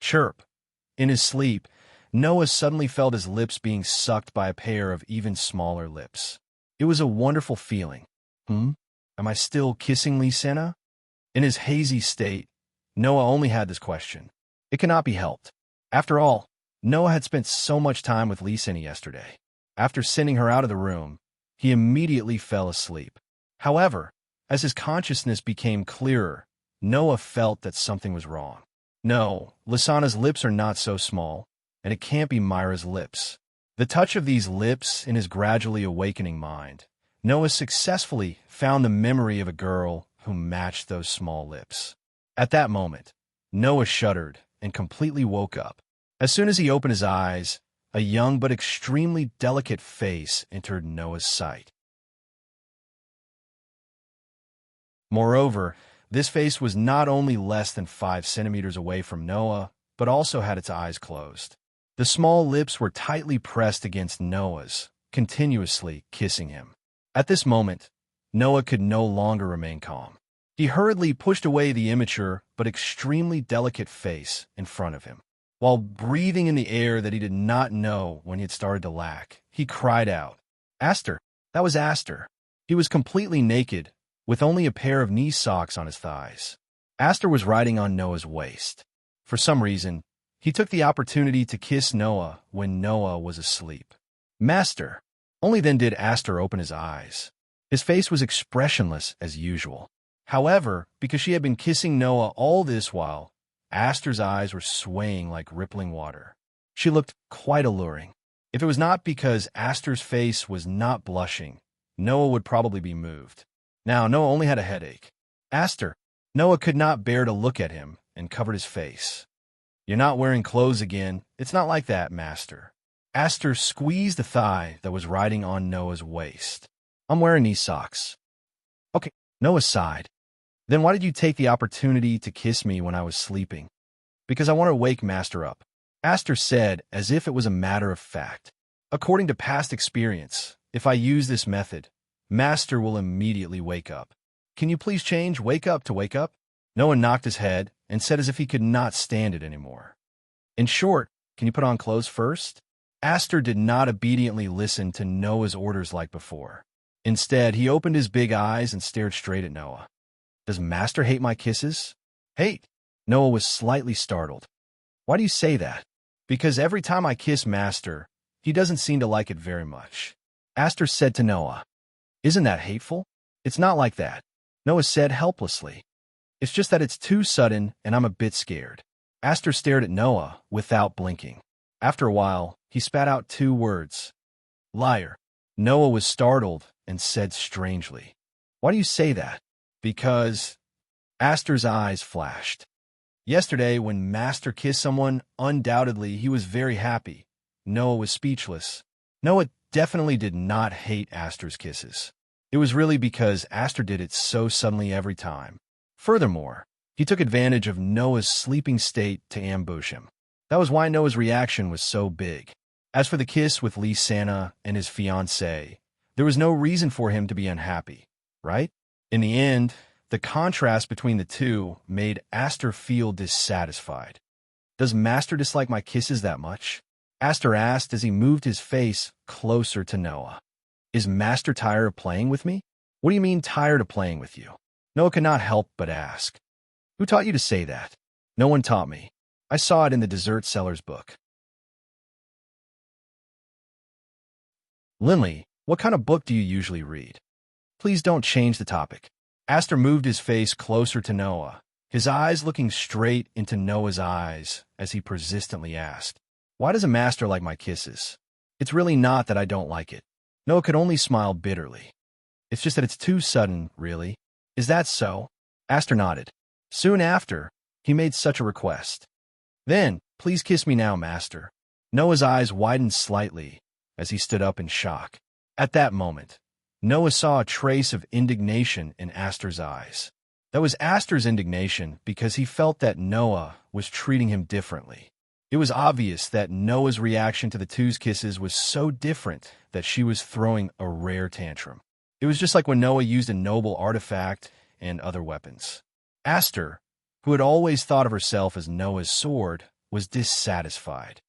A: Chirp. In his sleep, Noah suddenly felt his lips being sucked by a pair of even smaller lips. It was a wonderful feeling. Am I still kissing Lysana? In his hazy state, Noah only had this question. It cannot be helped. After all, Noah had spent so much time with Lysana yesterday. After sending her out of the room, he immediately fell asleep. However, as his consciousness became clearer, Noah felt that something was wrong. No, Lysana's lips are not so small, and it can't be Myra's lips. The touch of these lips in his gradually awakening mind, Noah successfully found the memory of a girl who matched those small lips. At that moment, Noah shuddered and completely woke up. As soon as he opened his eyes, a young but extremely delicate face entered Noah's sight. Moreover, this face was not only less than 5 centimeters away from Noah, but also had its eyes closed. The small lips were tightly pressed against Noah's, continuously kissing him. At this moment, Noah could no longer remain calm. He hurriedly pushed away the immature but extremely delicate face in front of him. While breathing in the air that he did not know when he had started to lack, he cried out, "Aster! That was Aster!" He was completely naked, with only a pair of knee socks on his thighs. Aster was riding on Noah's waist. For some reason, he took the opportunity to kiss Noah when Noah was asleep. "Master!" Only then did Aster open his eyes. His face was expressionless as usual. However, because she had been kissing Noah all this while, Aster's eyes were swaying like rippling water. She looked quite alluring. If it was not because Aster's face was not blushing, Noah would probably be moved. Now, Noah only had a headache. "Aster!" Noah could not bear to look at him and covered his face. "You're not wearing clothes again. It's not like that, master." Aster squeezed the thigh that was riding on Noah's waist. "I'm wearing these socks." "Okay." Noah sighed. "Then why did you take the opportunity to kiss me when I was sleeping?" "Because I want to wake Master up," Aster said as if it was a matter of fact. "According to past experience, if I use this method, Master will immediately wake up. Can you please change wake up to wake up?" Noah knocked his head and said as if he could not stand it anymore. "In short, can you put on clothes first?" Aster did not obediently listen to Noah's orders like before. Instead, he opened his big eyes and stared straight at Noah. "Does Master hate my kisses?" "Hate?" Noah was slightly startled. "Why do you say that?" "Because every time I kiss Master, he doesn't seem to like it very much." Aster said to Noah, "Isn't that hateful?" "It's not like that," Noah said helplessly. "It's just that it's too sudden and I'm a bit scared." Aster stared at Noah without blinking. After a while, he spat out 2 words. "Liar." Noah was startled and said strangely, "Why do you say that?" "Because—" Aster's eyes flashed. Yesterday, when Master kissed someone, undoubtedly he was very happy. Noah was speechless. Noah definitely did not hate Aster's kisses. It was really because Aster did it so suddenly every time. Furthermore, he took advantage of Noah's sleeping state to ambush him. That was why Noah's reaction was so big. As for the kiss with Lysana and his fiancée, there was no reason for him to be unhappy, right? In the end, the contrast between the two made Aster feel dissatisfied. "Does Master dislike my kisses that much?" Aster asked as he moved his face closer to Noah. "Is Master tired of playing with me?" "What do you mean tired of playing with you?" Noah could not help but ask. "Who taught you to say that?" "No one taught me. I saw it in the dessert seller's book." "Lindley, what kind of book do you usually read?" "Please don't change the topic." Aster moved his face closer to Noah, his eyes looking straight into Noah's eyes as he persistently asked, "Why does a master like my kisses?" "It's really not that I don't like it." Noah could only smile bitterly. "It's just that it's too sudden, really." "Is that so?" Aster nodded. Soon after, he made such a request. "Then, please kiss me now, Master." Noah's eyes widened slightly as he stood up in shock. At that moment, Noah saw a trace of indignation in Aster's eyes. That was Aster's indignation because he felt that Noah was treating him differently. It was obvious that Noah's reaction to the two's kisses was so different that she was throwing a rare tantrum. It was just like when Noah used a noble artifact and other weapons. Aster, who had always thought of herself as Noah's sword, was dissatisfied.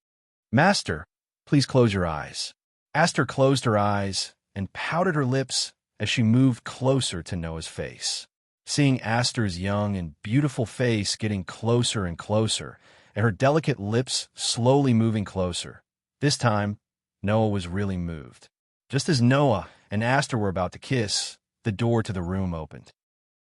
A: Master, please close your eyes. Aster closed her eyes and pouted her lips as she moved closer to Noah's face. Seeing Aster's young and beautiful face getting closer and closer, and her delicate lips slowly moving closer, this time, Noah was really moved. Just as Noah and Aster were about to kiss, the door to the room opened.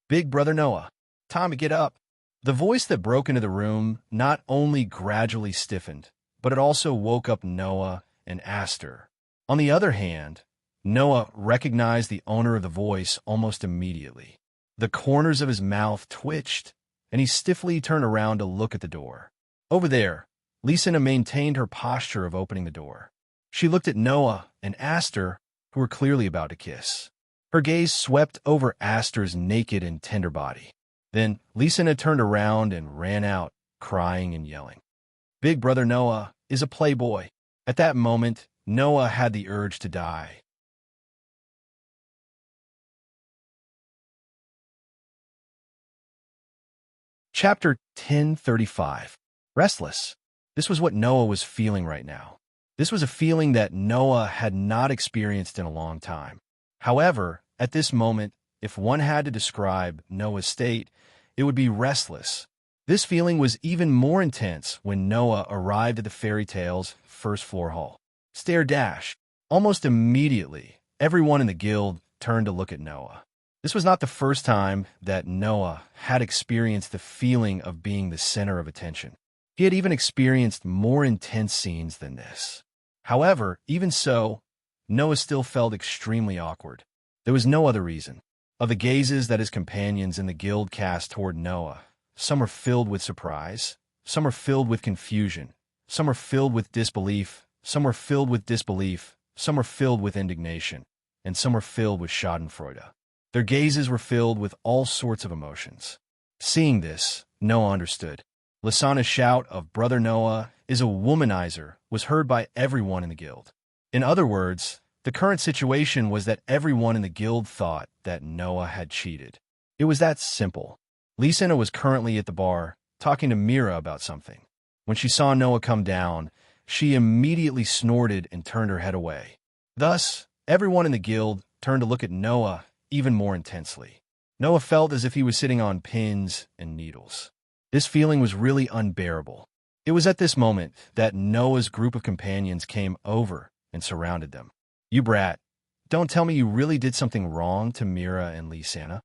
A: "Big brother Noah, time to get up." The voice that broke into the room not only gradually stiffened, but it also woke up Noah and Aster. On the other hand, Noah recognized the owner of the voice almost immediately. The corners of his mouth twitched, and he stiffly turned around to look at the door. Over there, Lysina maintained her posture of opening the door. She looked at Noah and Aster, who were clearly about to kiss. Her gaze swept over Aster's naked and tender body. Then Lysina turned around and ran out, crying and yelling. Big brother Noah is a playboy. At that moment, Noah had the urge to die. Chapter 1035. Restless. This was what Noah was feeling right now. This was a feeling that Noah had not experienced in a long time. However, at this moment, if one had to describe Noah's state, it would be restless. This feeling was even more intense when Noah arrived at the fairy tale's first floor hall. Stair dash. Almost immediately, everyone in the guild turned to look at Noah. This was not the first time that Noah had experienced the feeling of being the center of attention. He had even experienced more intense scenes than this. However, even so, Noah still felt extremely awkward. There was no other reason. Of the gazes that his companions in the guild cast toward Noah, some were filled with surprise, some were filled with confusion, some were filled with disbelief, some were filled with disbelief, some were filled with indignation, and some were filled with schadenfreude. Their gazes were filled with all sorts of emotions. Seeing this, Noah understood. Lysana's shout of "Brother Noah is a womanizer" was heard by everyone in the guild. In other words, the current situation was that everyone in the guild thought that Noah had cheated. It was that simple. Lysina was currently at the bar, talking to Mira about something. When she saw Noah come down, she immediately snorted and turned her head away. Thus, everyone in the guild turned to look at Noah even more intensely. Noah felt as if he was sitting on pins and needles. This feeling was really unbearable. It was at this moment that Noah's group of companions came over and surrounded them. "You brat, don't tell me you really did something wrong to Mira and Lysana."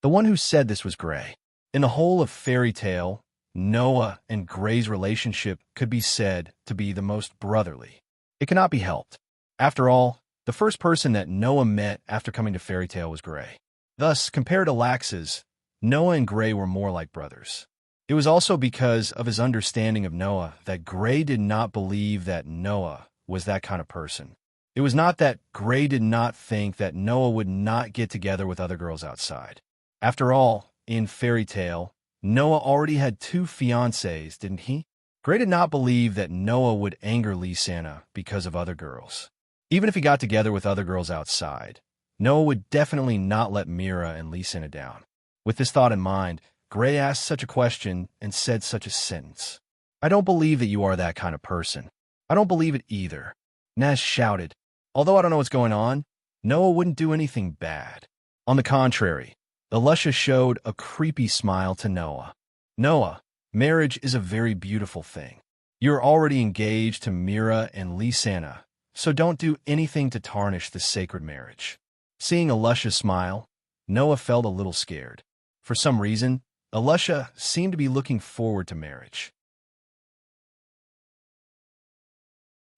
A: The one who said this was Gray. In the whole of Fairy Tale, Noah and Gray's relationship could be said to be the most brotherly. It cannot be helped. After all, the first person that Noah met after coming to Fairy Tale was Gray. Thus, compared to Lax's, Noah and Gray were more like brothers. It was also because of his understanding of Noah that Gray did not believe that Noah was that kind of person. It was not that Gray did not think that Noah would not get together with other girls outside. After all, in Fairy Tale, Noah already had 2 fiancées, didn't he? Gray did not believe that Noah would anger Lysana because of other girls. Even if he got together with other girls outside, Noah would definitely not let Mira and Lysana down. With this thought in mind, Gray asked such a question and said such a sentence. "I don't believe that you are that kind of person." "I don't believe it either," Naz shouted. Although I don't know what's going on, Noah wouldn't do anything bad. On the contrary, the Lusha showed a creepy smile to Noah. "Noah, marriage is a very beautiful thing. You're already engaged to Mira and Lysana, so don't do anything to tarnish the sacred marriage." Seeing Alusha smile, Noah felt a little scared. For some reason, Alusha seemed to be looking forward to marriage.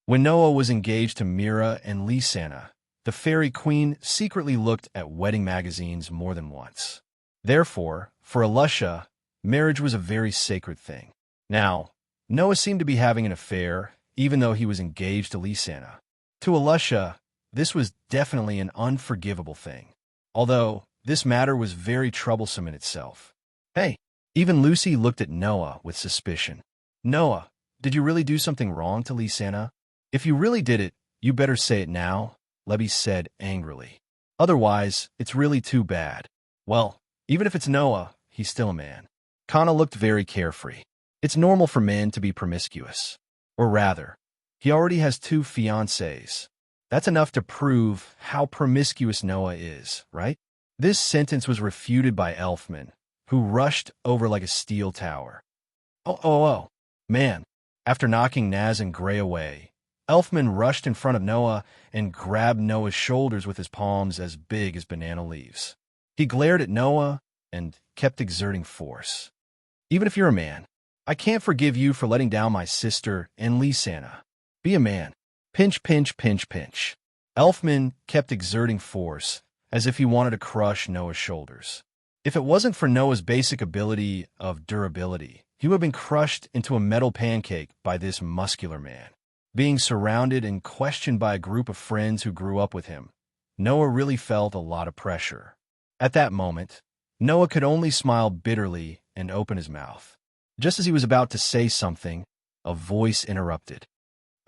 A: When Noah was engaged to Mira and Lysana, the fairy queen secretly looked at wedding magazines more than once. Therefore, for Alusha, marriage was a very sacred thing. Now, Noah seemed to be having an affair, even though he was engaged to Lysana. To Alusha, this was definitely an unforgivable thing, although this matter was very troublesome in itself. Hey, even Lucy looked at Noah with suspicion. "Noah, did you really do something wrong to Lysana? If you really did it, you better say it now," Lebby said angrily. "Otherwise, it's really too bad." "Well, even if it's Noah, he's still a man." Kana looked very carefree. It's normal for men to be promiscuous. Or rather, He already has 2 fiancées. That's enough to prove how promiscuous Noah is, right? This sentence was refuted by Elfman, who rushed over like a steel tower. Oh, man. After knocking Naz and Gray away, Elfman rushed in front of Noah and grabbed Noah's shoulders with his palms as big as banana leaves. He glared at Noah and kept exerting force. Even if you're a man, I can't forgive you for letting down my sister and Lysana. Be a man. Pinch, pinch, pinch, pinch. Elfman kept exerting force, as if he wanted to crush Noah's shoulders. If it wasn't for Noah's basic ability of durability, he would have been crushed into a metal pancake by this muscular man. Being surrounded and questioned by a group of friends who grew up with him, Noah really felt a lot of pressure. At that moment, Noah could only smile bitterly and open his mouth. Just as he was about to say something, a voice interrupted.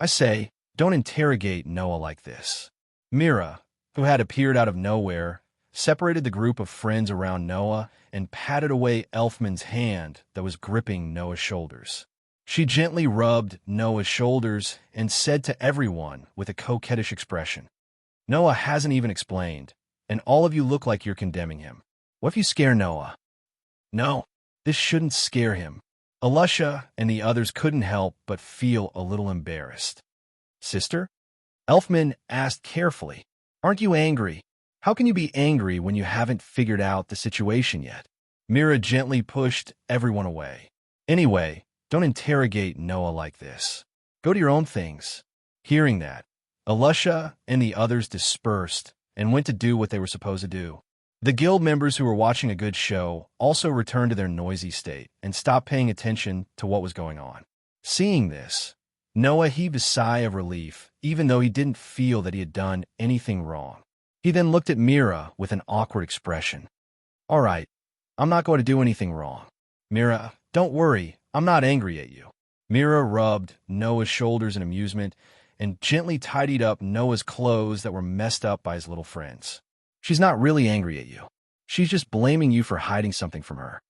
A: I say, don't interrogate Noah like this. Mira, who had appeared out of nowhere, separated the group of friends around Noah and patted away Elfman's hand that was gripping Noah's shoulders. She gently rubbed Noah's shoulders and said to everyone with a coquettish expression, Noah hasn't even explained, and all of you look like you're condemning him. What if you scare Noah? No, this shouldn't scare him. Alusha and the others couldn't help but feel a little embarrassed. Sister? Elfman asked carefully, aren't you angry? How can you be angry when you haven't figured out the situation yet? Mira gently pushed everyone away. Anyway, don't interrogate Noah like this. Go to your own things. Hearing that, Alusha and the others dispersed and went to do what they were supposed to do. The guild members who were watching a good show also returned to their noisy state and stopped paying attention to what was going on. Seeing this, Noah heaved a sigh of relief, even though he didn't feel that he had done anything wrong. He then looked at Mira with an awkward expression. All right, I'm not going to do anything wrong. Mira, don't worry, I'm not angry at you. Mira rubbed Noah's shoulders in amusement and gently tidied up Noah's clothes that were messed up by his little friends. She's not really angry at you. She's just blaming you for hiding something from her.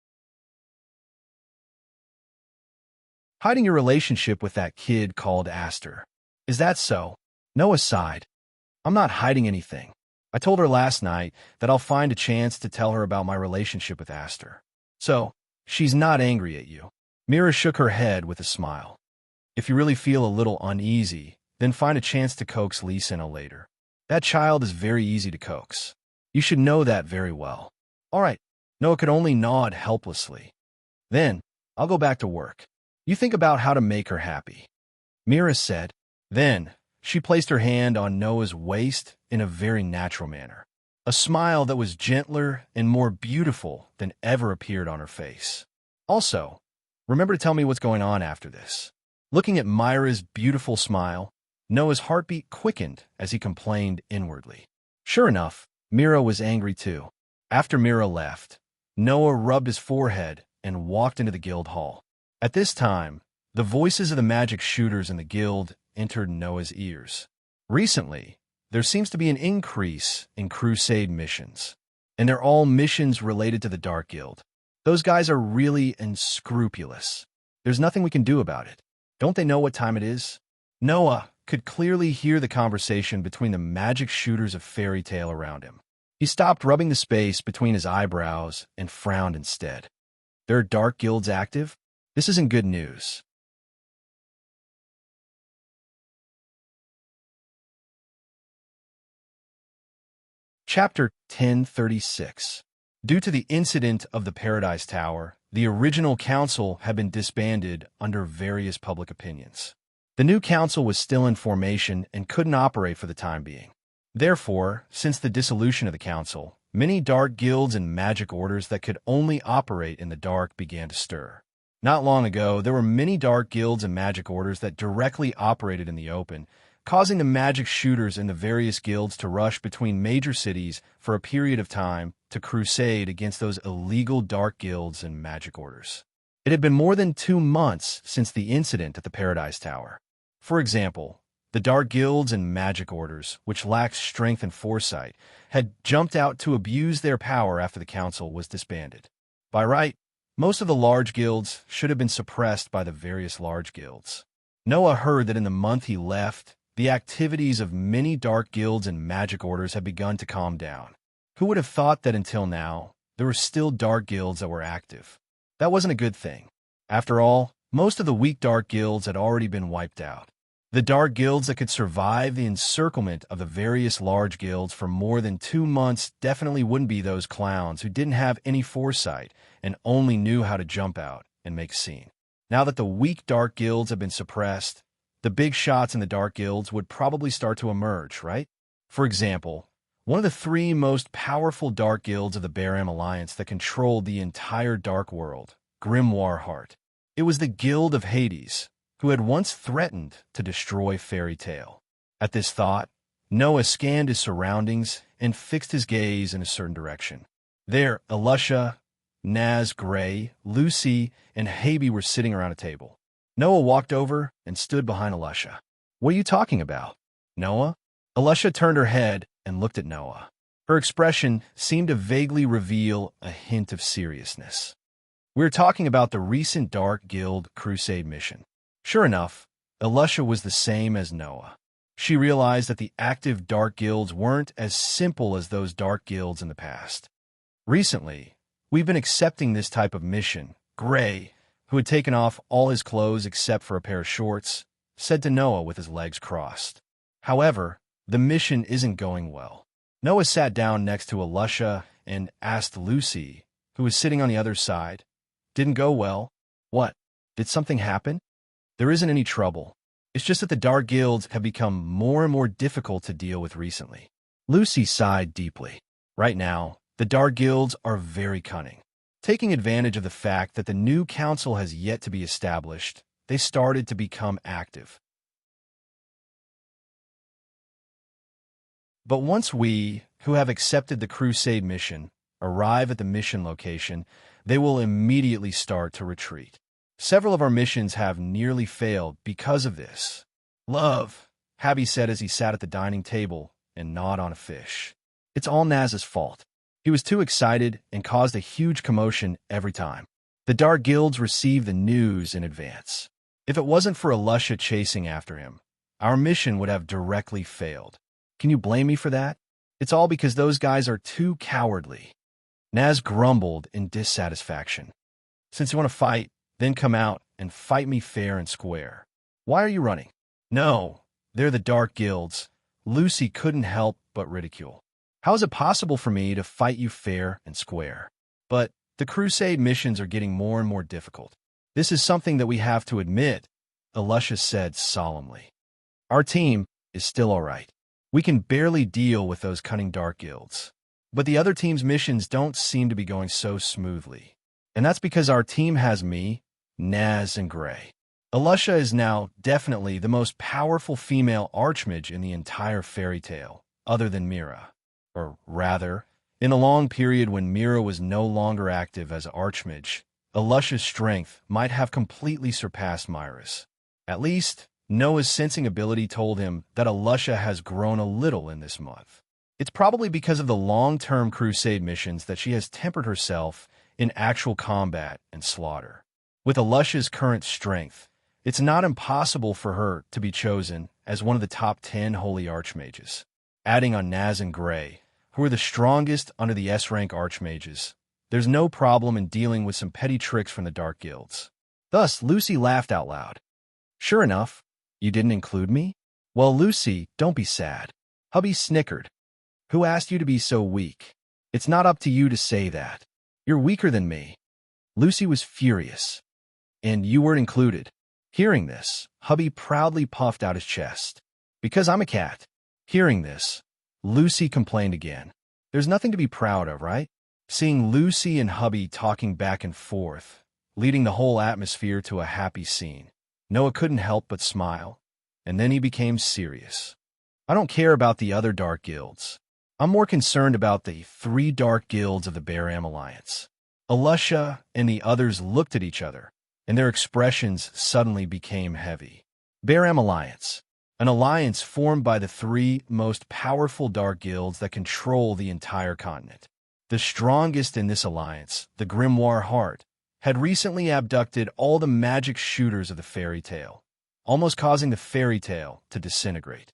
A: Hiding your relationship with that kid called Aster. Is that so? Noah sighed. I'm not hiding anything. I told her last night that I'll find a chance to tell her about my relationship with Aster. So, she's not angry at you. Mira shook her head with a smile. If you really feel a little uneasy, then find a chance to coax Lysana later. That child is very easy to coax. You should know that very well. All right, Noah could only nod helplessly. Then, I'll go back to work. You think about how to make her happy. Mira said. Then, she placed her hand on Noah's waist in a very natural manner. A smile that was gentler and more beautiful than ever appeared on her face. Also, remember to tell me what's going on after this. Looking at Myra's beautiful smile, Noah's heartbeat quickened as he complained inwardly. Sure enough, Mira was angry too. After Mira left, Noah rubbed his forehead and walked into the guild hall. At this time, the voices of the magic shooters in the guild entered Noah's ears. Recently, there seems to be an increase in crusade missions, and they're all missions related to the Dark Guild. Those guys are really unscrupulous. There's nothing we can do about it. Don't they know what time it is? Noah could clearly hear the conversation between the magic shooters of Fairy Tale around him. He stopped rubbing the space between his eyebrows and frowned instead. There are dark guilds active? This isn't good news. Chapter 1036. Due to the incident of the Paradise Tower, the original council had been disbanded under various public opinions. The new council was still in formation and couldn't operate for the time being. Therefore, since the dissolution of the council, many dark guilds and magic orders that could only operate in the dark began to stir. Not long ago, there were many dark guilds and magic orders that directly operated in the open, causing the magic shooters in the various guilds to rush between major cities for a period of time to crusade against those illegal dark guilds and magic orders. It had been more than 2 months since the incident at the Paradise Tower. For example, the dark guilds and magic orders, which lacked strength and foresight, had jumped out to abuse their power after the council was disbanded. By right, most of the large guilds should have been suppressed by the various large guilds. Noah heard that in the month he left, the activities of many dark guilds and magic orders had begun to calm down. Who would have thought that until now, there were still dark guilds that were active? That wasn't a good thing. After all, most of the weak dark guilds had already been wiped out. The dark guilds that could survive the encirclement of the various large guilds for more than 2 months definitely wouldn't be those clowns who didn't have any foresight and only knew how to jump out and make a scene. Now that the weak dark guilds have been suppressed, the big shots in the dark guilds would probably start to emerge, right? For example, one of the 3 most powerful dark guilds of the Baram Alliance that controlled the entire dark world, Grimoire Heart. It was the Guild of Hades, who had once threatened to destroy Fairy Tale. At this thought, Noah scanned his surroundings and fixed his gaze in a certain direction. There, Alusha, Naz, Gray, Lucy, and Habe were sitting around a table. Noah walked over and stood behind Alusha. "What are you talking about, Noah?" Alusha turned her head and looked at Noah. Her expression seemed to vaguely reveal a hint of seriousness. "We're talking about the recent Dark Guild Crusade mission." Sure enough, Alusha was the same as Noah. She realized that the active dark guilds weren't as simple as those dark guilds in the past. Recently, we've been accepting this type of mission, Gray, who had taken off all his clothes except for a pair of shorts, said to Noah with his legs crossed. However, the mission isn't going well. Noah sat down next to Alusha and asked Lucy, who was sitting on the other side, "Didn't go well? What? Did something happen?" "There isn't any trouble. It's just that the dark guilds have become more and more difficult to deal with recently." Lucy sighed deeply. Right now, the dark guilds are very cunning. Taking advantage of the fact that the new council has yet to be established, they started to become active. But once we, who have accepted the Crusade mission, arrive at the mission location, they will immediately start to retreat. Several of our missions have nearly failed because of this. "Love," Habby said as he sat at the dining table and gnawed on a fish. "It's all Naz's fault. He was too excited and caused a huge commotion every time. The dark guilds received the news in advance. If it wasn't for Alusha chasing after him, our mission would have directly failed. Can you blame me for that? It's all because those guys are too cowardly." Naz grumbled in dissatisfaction. "Since you want to fight, then come out and fight me fair and square. Why are you running?" "No, they're the dark guilds." Lucy couldn't help but ridicule. "How is it possible for me to fight you fair and square?" "But the Crusade missions are getting more and more difficult. This is something that we have to admit," Alusha said solemnly. "Our team is still all right. We can barely deal with those cunning dark guilds. But the other team's missions don't seem to be going so smoothly. And that's because our team has me, Naz, and Gray. Alusha is now definitely the most powerful female archmage in the entire fairy tale, other than Mira. Or rather, in a long period when Mira was no longer active as archmage, Alusha's strength might have completely surpassed Myra's. At least, Noah's sensing ability told him that Alusha has grown a little in this month. It's probably because of the long-term Crusade missions that she has tempered herself in actual combat and slaughter. With Alusha's current strength, it's not impossible for her to be chosen as one of the top 10 holy archmages. Adding on Naz and Gray, who are the strongest under the S-rank archmages, there's no problem in dealing with some petty tricks from the dark guilds. Thus, Lucy laughed out loud. "Sure enough, you didn't include me?" "Well, Lucy, don't be sad." Hubby snickered. "Who asked you to be so weak? It's not up to you to say that. You're weaker than me." Lucy was furious. "And you weren't included." Hearing this, Hubby proudly puffed out his chest. "Because I'm a cat." Hearing this, Lucy complained again. There's nothing to be proud of, right? Seeing Lucy and Hubby talking back and forth, leading the whole atmosphere to a happy scene, Noah couldn't help but smile, and then he became serious. "I don't care about the other dark guilds. I'm more concerned about the 3 dark guilds of the Baram Alliance." Alusha and the others looked at each other, and their expressions suddenly became heavy. Baram Alliance, an alliance formed by the 3 most powerful dark guilds that control the entire continent. The strongest in this alliance, the Grimoire Heart, had recently abducted all the magic shooters of the fairy tale. almost causing the fairy tale to disintegrate.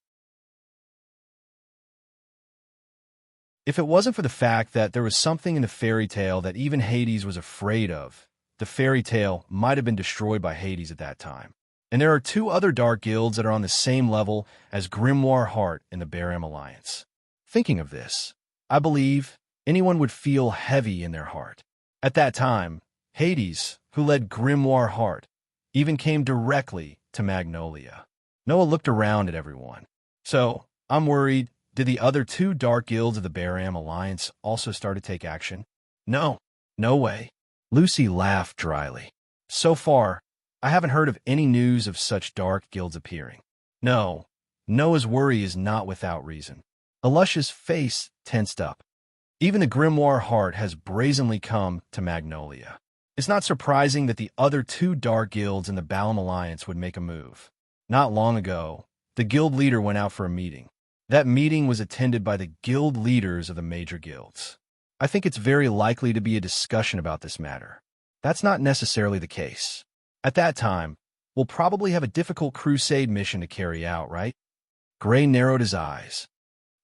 A: If it wasn't for the fact that there was something in the fairy tale that even Hades was afraid of, the fairy tale might have been destroyed by Hades at that time. And there are two other dark guilds that are on the same level as Grimoire Heart and the Baram Alliance. Thinking of this, I believe anyone would feel heavy in their heart. At that time, Hades, who led Grimoire Heart, even came directly to Magnolia. Noah looked around at everyone. So, I'm worried, did the other two dark guilds of the Baram Alliance also start to take action? No way. Lucy laughed dryly. So far, I haven't heard of any news of such dark guilds appearing. No, Noah's worry is not without reason. Alusha's face tensed up. Even the Grimoire Heart has brazenly come to Magnolia. It's not surprising that the other two dark guilds in the Balam Alliance would make a move. Not long ago, the guild leader went out for a meeting. That meeting was attended by the guild leaders of the major guilds. I think it's very likely to be a discussion about this matter. That's not necessarily the case. At that time, we'll probably have a difficult crusade mission to carry out, right? Gray narrowed his eyes.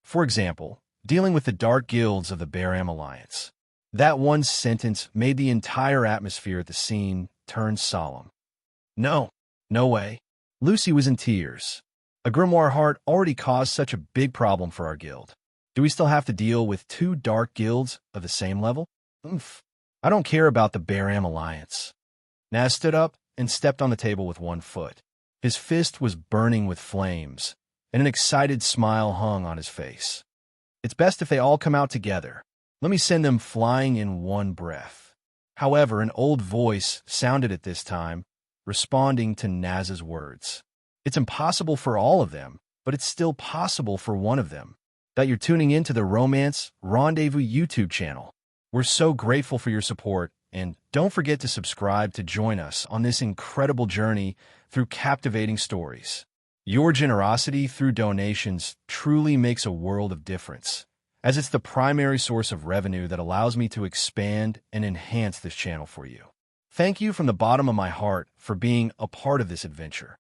A: For example, dealing with the dark guilds of the Baram Alliance. That one sentence made the entire atmosphere at the scene turn solemn. No way. Lucy was in tears. A Grimoire Heart already caused such a big problem for our guild. Do we still have to deal with two dark guilds of the same level? Oof. I don't care about the Baram Alliance. Naz stood up and stepped on the table with one foot. His fist was burning with flames, and an excited smile hung on his face. It's best if they all come out together. Let me send them flying in one breath. However, an old voice sounded at this time, responding to Naz's words. It's impossible for all of them, but it's still possible for one of them. That you're tuning in to the Romance Rendezvous YouTube channel. We're so grateful for your support, and don't forget to subscribe to join us on this incredible journey through captivating stories. Your generosity through donations truly makes a world of difference, as it's the primary source of revenue that allows me to expand and enhance this channel for you. Thank you from the bottom of my heart for being a part of this adventure.